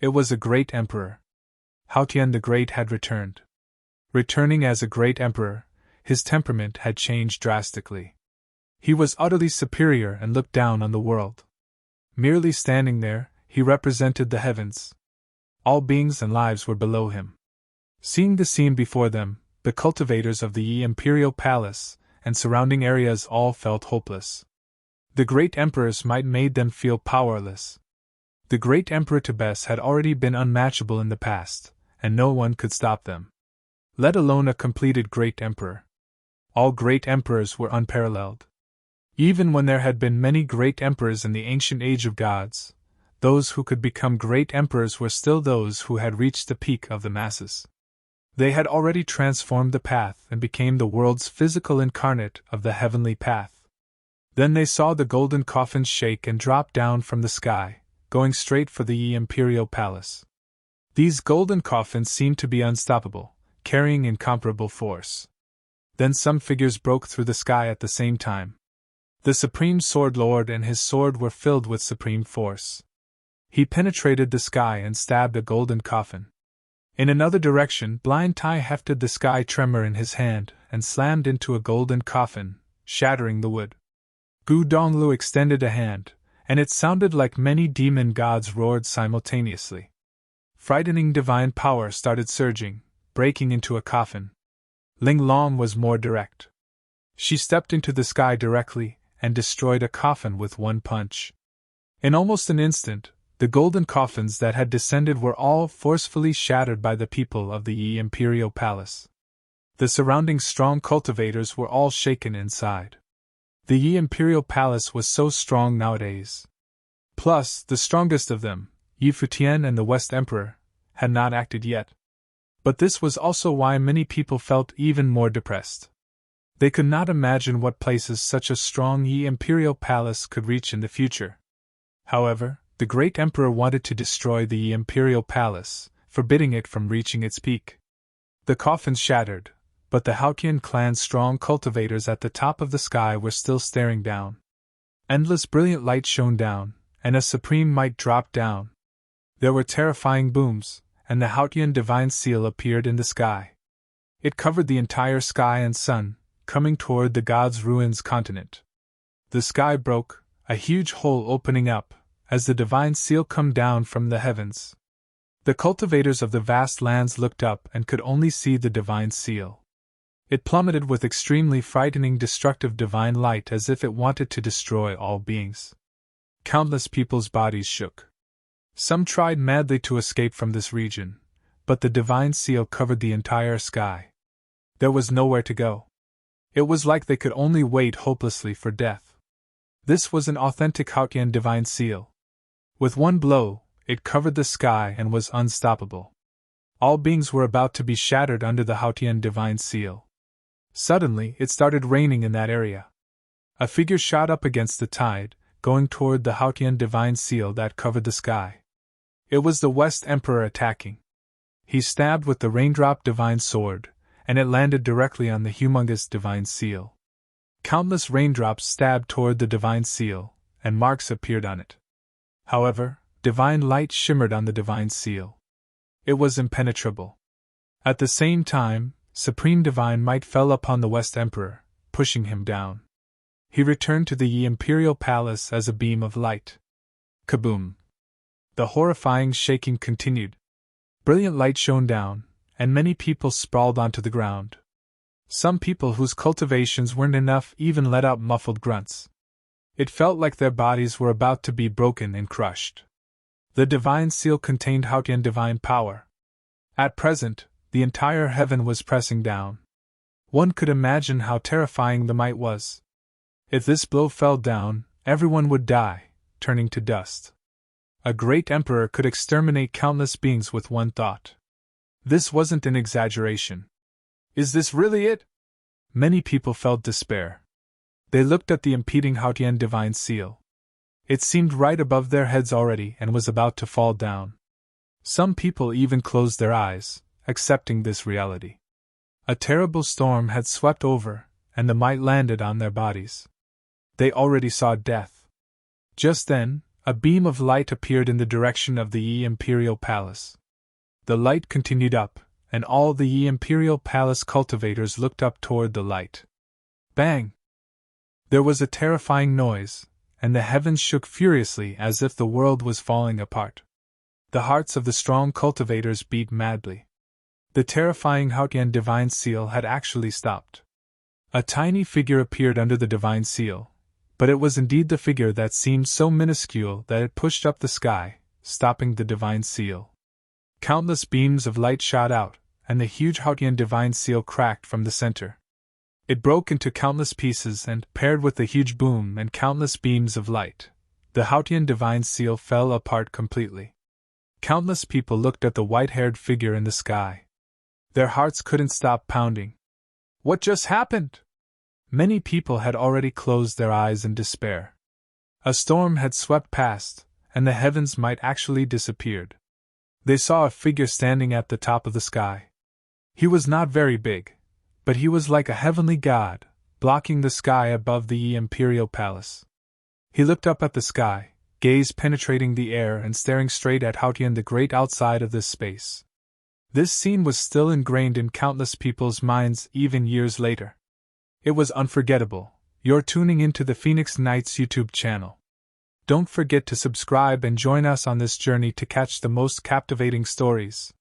It was a great emperor. Futian the Great had returned. Returning as a great emperor, his temperament had changed drastically. He was utterly superior and looked down on the world. Merely standing there, he represented the heavens. All beings and lives were below him. Seeing the scene before them, the cultivators of the imperial palace and surrounding areas all felt hopeless. The great emperor's might made them feel powerless. The great Emperor Tebes had already been unmatchable in the past, and no one could stop them. Let alone a completed great emperor. All great emperors were unparalleled. Even when there had been many great emperors in the ancient age of gods, those who could become great emperors were still those who had reached the peak of the masses. They had already transformed the path and became the world's physical incarnate of the heavenly path. Then they saw the golden coffins shake and drop down from the sky, going straight for the imperial palace. These golden coffins seemed to be unstoppable, carrying incomparable force. Then some figures broke through the sky at the same time. The Supreme Sword Lord and his sword were filled with supreme force. He penetrated the sky and stabbed a golden coffin. In another direction, Blind Tai hefted the sky tremor in his hand and slammed into a golden coffin, shattering the wood. Gu Donglu extended a hand, and it sounded like many demon gods roared simultaneously. Frightening divine power started surging, breaking into a coffin. Ling Long was more direct. She stepped into the sky directly and destroyed a coffin with one punch. In almost an instant, the golden coffins that had descended were all forcefully shattered by the people of the imperial palace. The surrounding strong cultivators were all shaken inside. The imperial palace was so strong nowadays. Plus, the strongest of them, Futian and the West Emperor, had not acted yet. But this was also why many people felt even more depressed. They could not imagine what places such a strong imperial palace could reach in the future. However, the great emperor wanted to destroy the imperial palace, forbidding it from reaching its peak. The coffins shattered, but the Futian clan's strong cultivators at the top of the sky were still staring down. Endless brilliant light shone down, and a supreme might dropped down. There were terrifying booms, and the Futian divine seal appeared in the sky. It covered the entire sky and sun, coming toward the gods' ruins continent. The sky broke, a huge hole opening up, as the divine seal come down from the heavens. The cultivators of the vast lands looked up and could only see the divine seal. It plummeted with extremely frightening destructive divine light as if it wanted to destroy all beings. Countless people's bodies shook. Some tried madly to escape from this region, but the divine seal covered the entire sky. There was nowhere to go. It was like they could only wait hopelessly for death. This was an authentic Futian divine seal. With one blow, it covered the sky and was unstoppable. All beings were about to be shattered under the Futian divine seal. Suddenly, it started raining in that area. A figure shot up against the tide, going toward the Futian divine seal that covered the sky. It was the West Emperor attacking. He stabbed with the raindrop divine sword, and it landed directly on the humongous divine seal. Countless raindrops stabbed toward the divine seal, and marks appeared on it. However, divine light shimmered on the divine seal. It was impenetrable. At the same time, supreme divine might fell upon the West Emperor, pushing him down. He returned to the imperial palace as a beam of light. Kaboom! The horrifying shaking continued. Brilliant light shone down, and many people sprawled onto the ground. Some people whose cultivations weren't enough even let out muffled grunts. It felt like their bodies were about to be broken and crushed. The divine seal contained Futian divine power. At present, the entire heaven was pressing down. One could imagine how terrifying the might was. If this blow fell down, everyone would die, turning to dust. A great emperor could exterminate countless beings with one thought. This wasn't an exaggeration. Is this really it? Many people felt despair. They looked at the impeding Futian divine seal. It seemed right above their heads already and was about to fall down. Some people even closed their eyes, accepting this reality. A terrible storm had swept over, and the might landed on their bodies. They already saw death. Just then, a beam of light appeared in the direction of the imperial palace. The light continued up, and all the imperial palace cultivators looked up toward the light. Bang! There was a terrifying noise, and the heavens shook furiously as if the world was falling apart. The hearts of the strong cultivators beat madly. The terrifying Futian divine seal had actually stopped. A tiny figure appeared under the divine seal, but it was indeed the figure that seemed so minuscule that it pushed up the sky, stopping the divine seal. Countless beams of light shot out, and the huge Futian divine seal cracked from the center. It broke into countless pieces and, paired with the huge boom and countless beams of light, the Futian divine seal fell apart completely. Countless people looked at the white-haired figure in the sky. Their hearts couldn't stop pounding. What just happened? Many people had already closed their eyes in despair. A storm had swept past, and the heavens might actually disappeared. They saw a figure standing at the top of the sky. He was not very big, but he was like a heavenly god, blocking the sky above the imperial palace. He looked up at the sky, gaze penetrating the air and staring straight at Futian the Great outside of this space. This scene was still ingrained in countless people's minds even years later. It was unforgettable. You're tuning into the Phoenix Nights YouTube channel. Don't forget to subscribe and join us on this journey to catch the most captivating stories.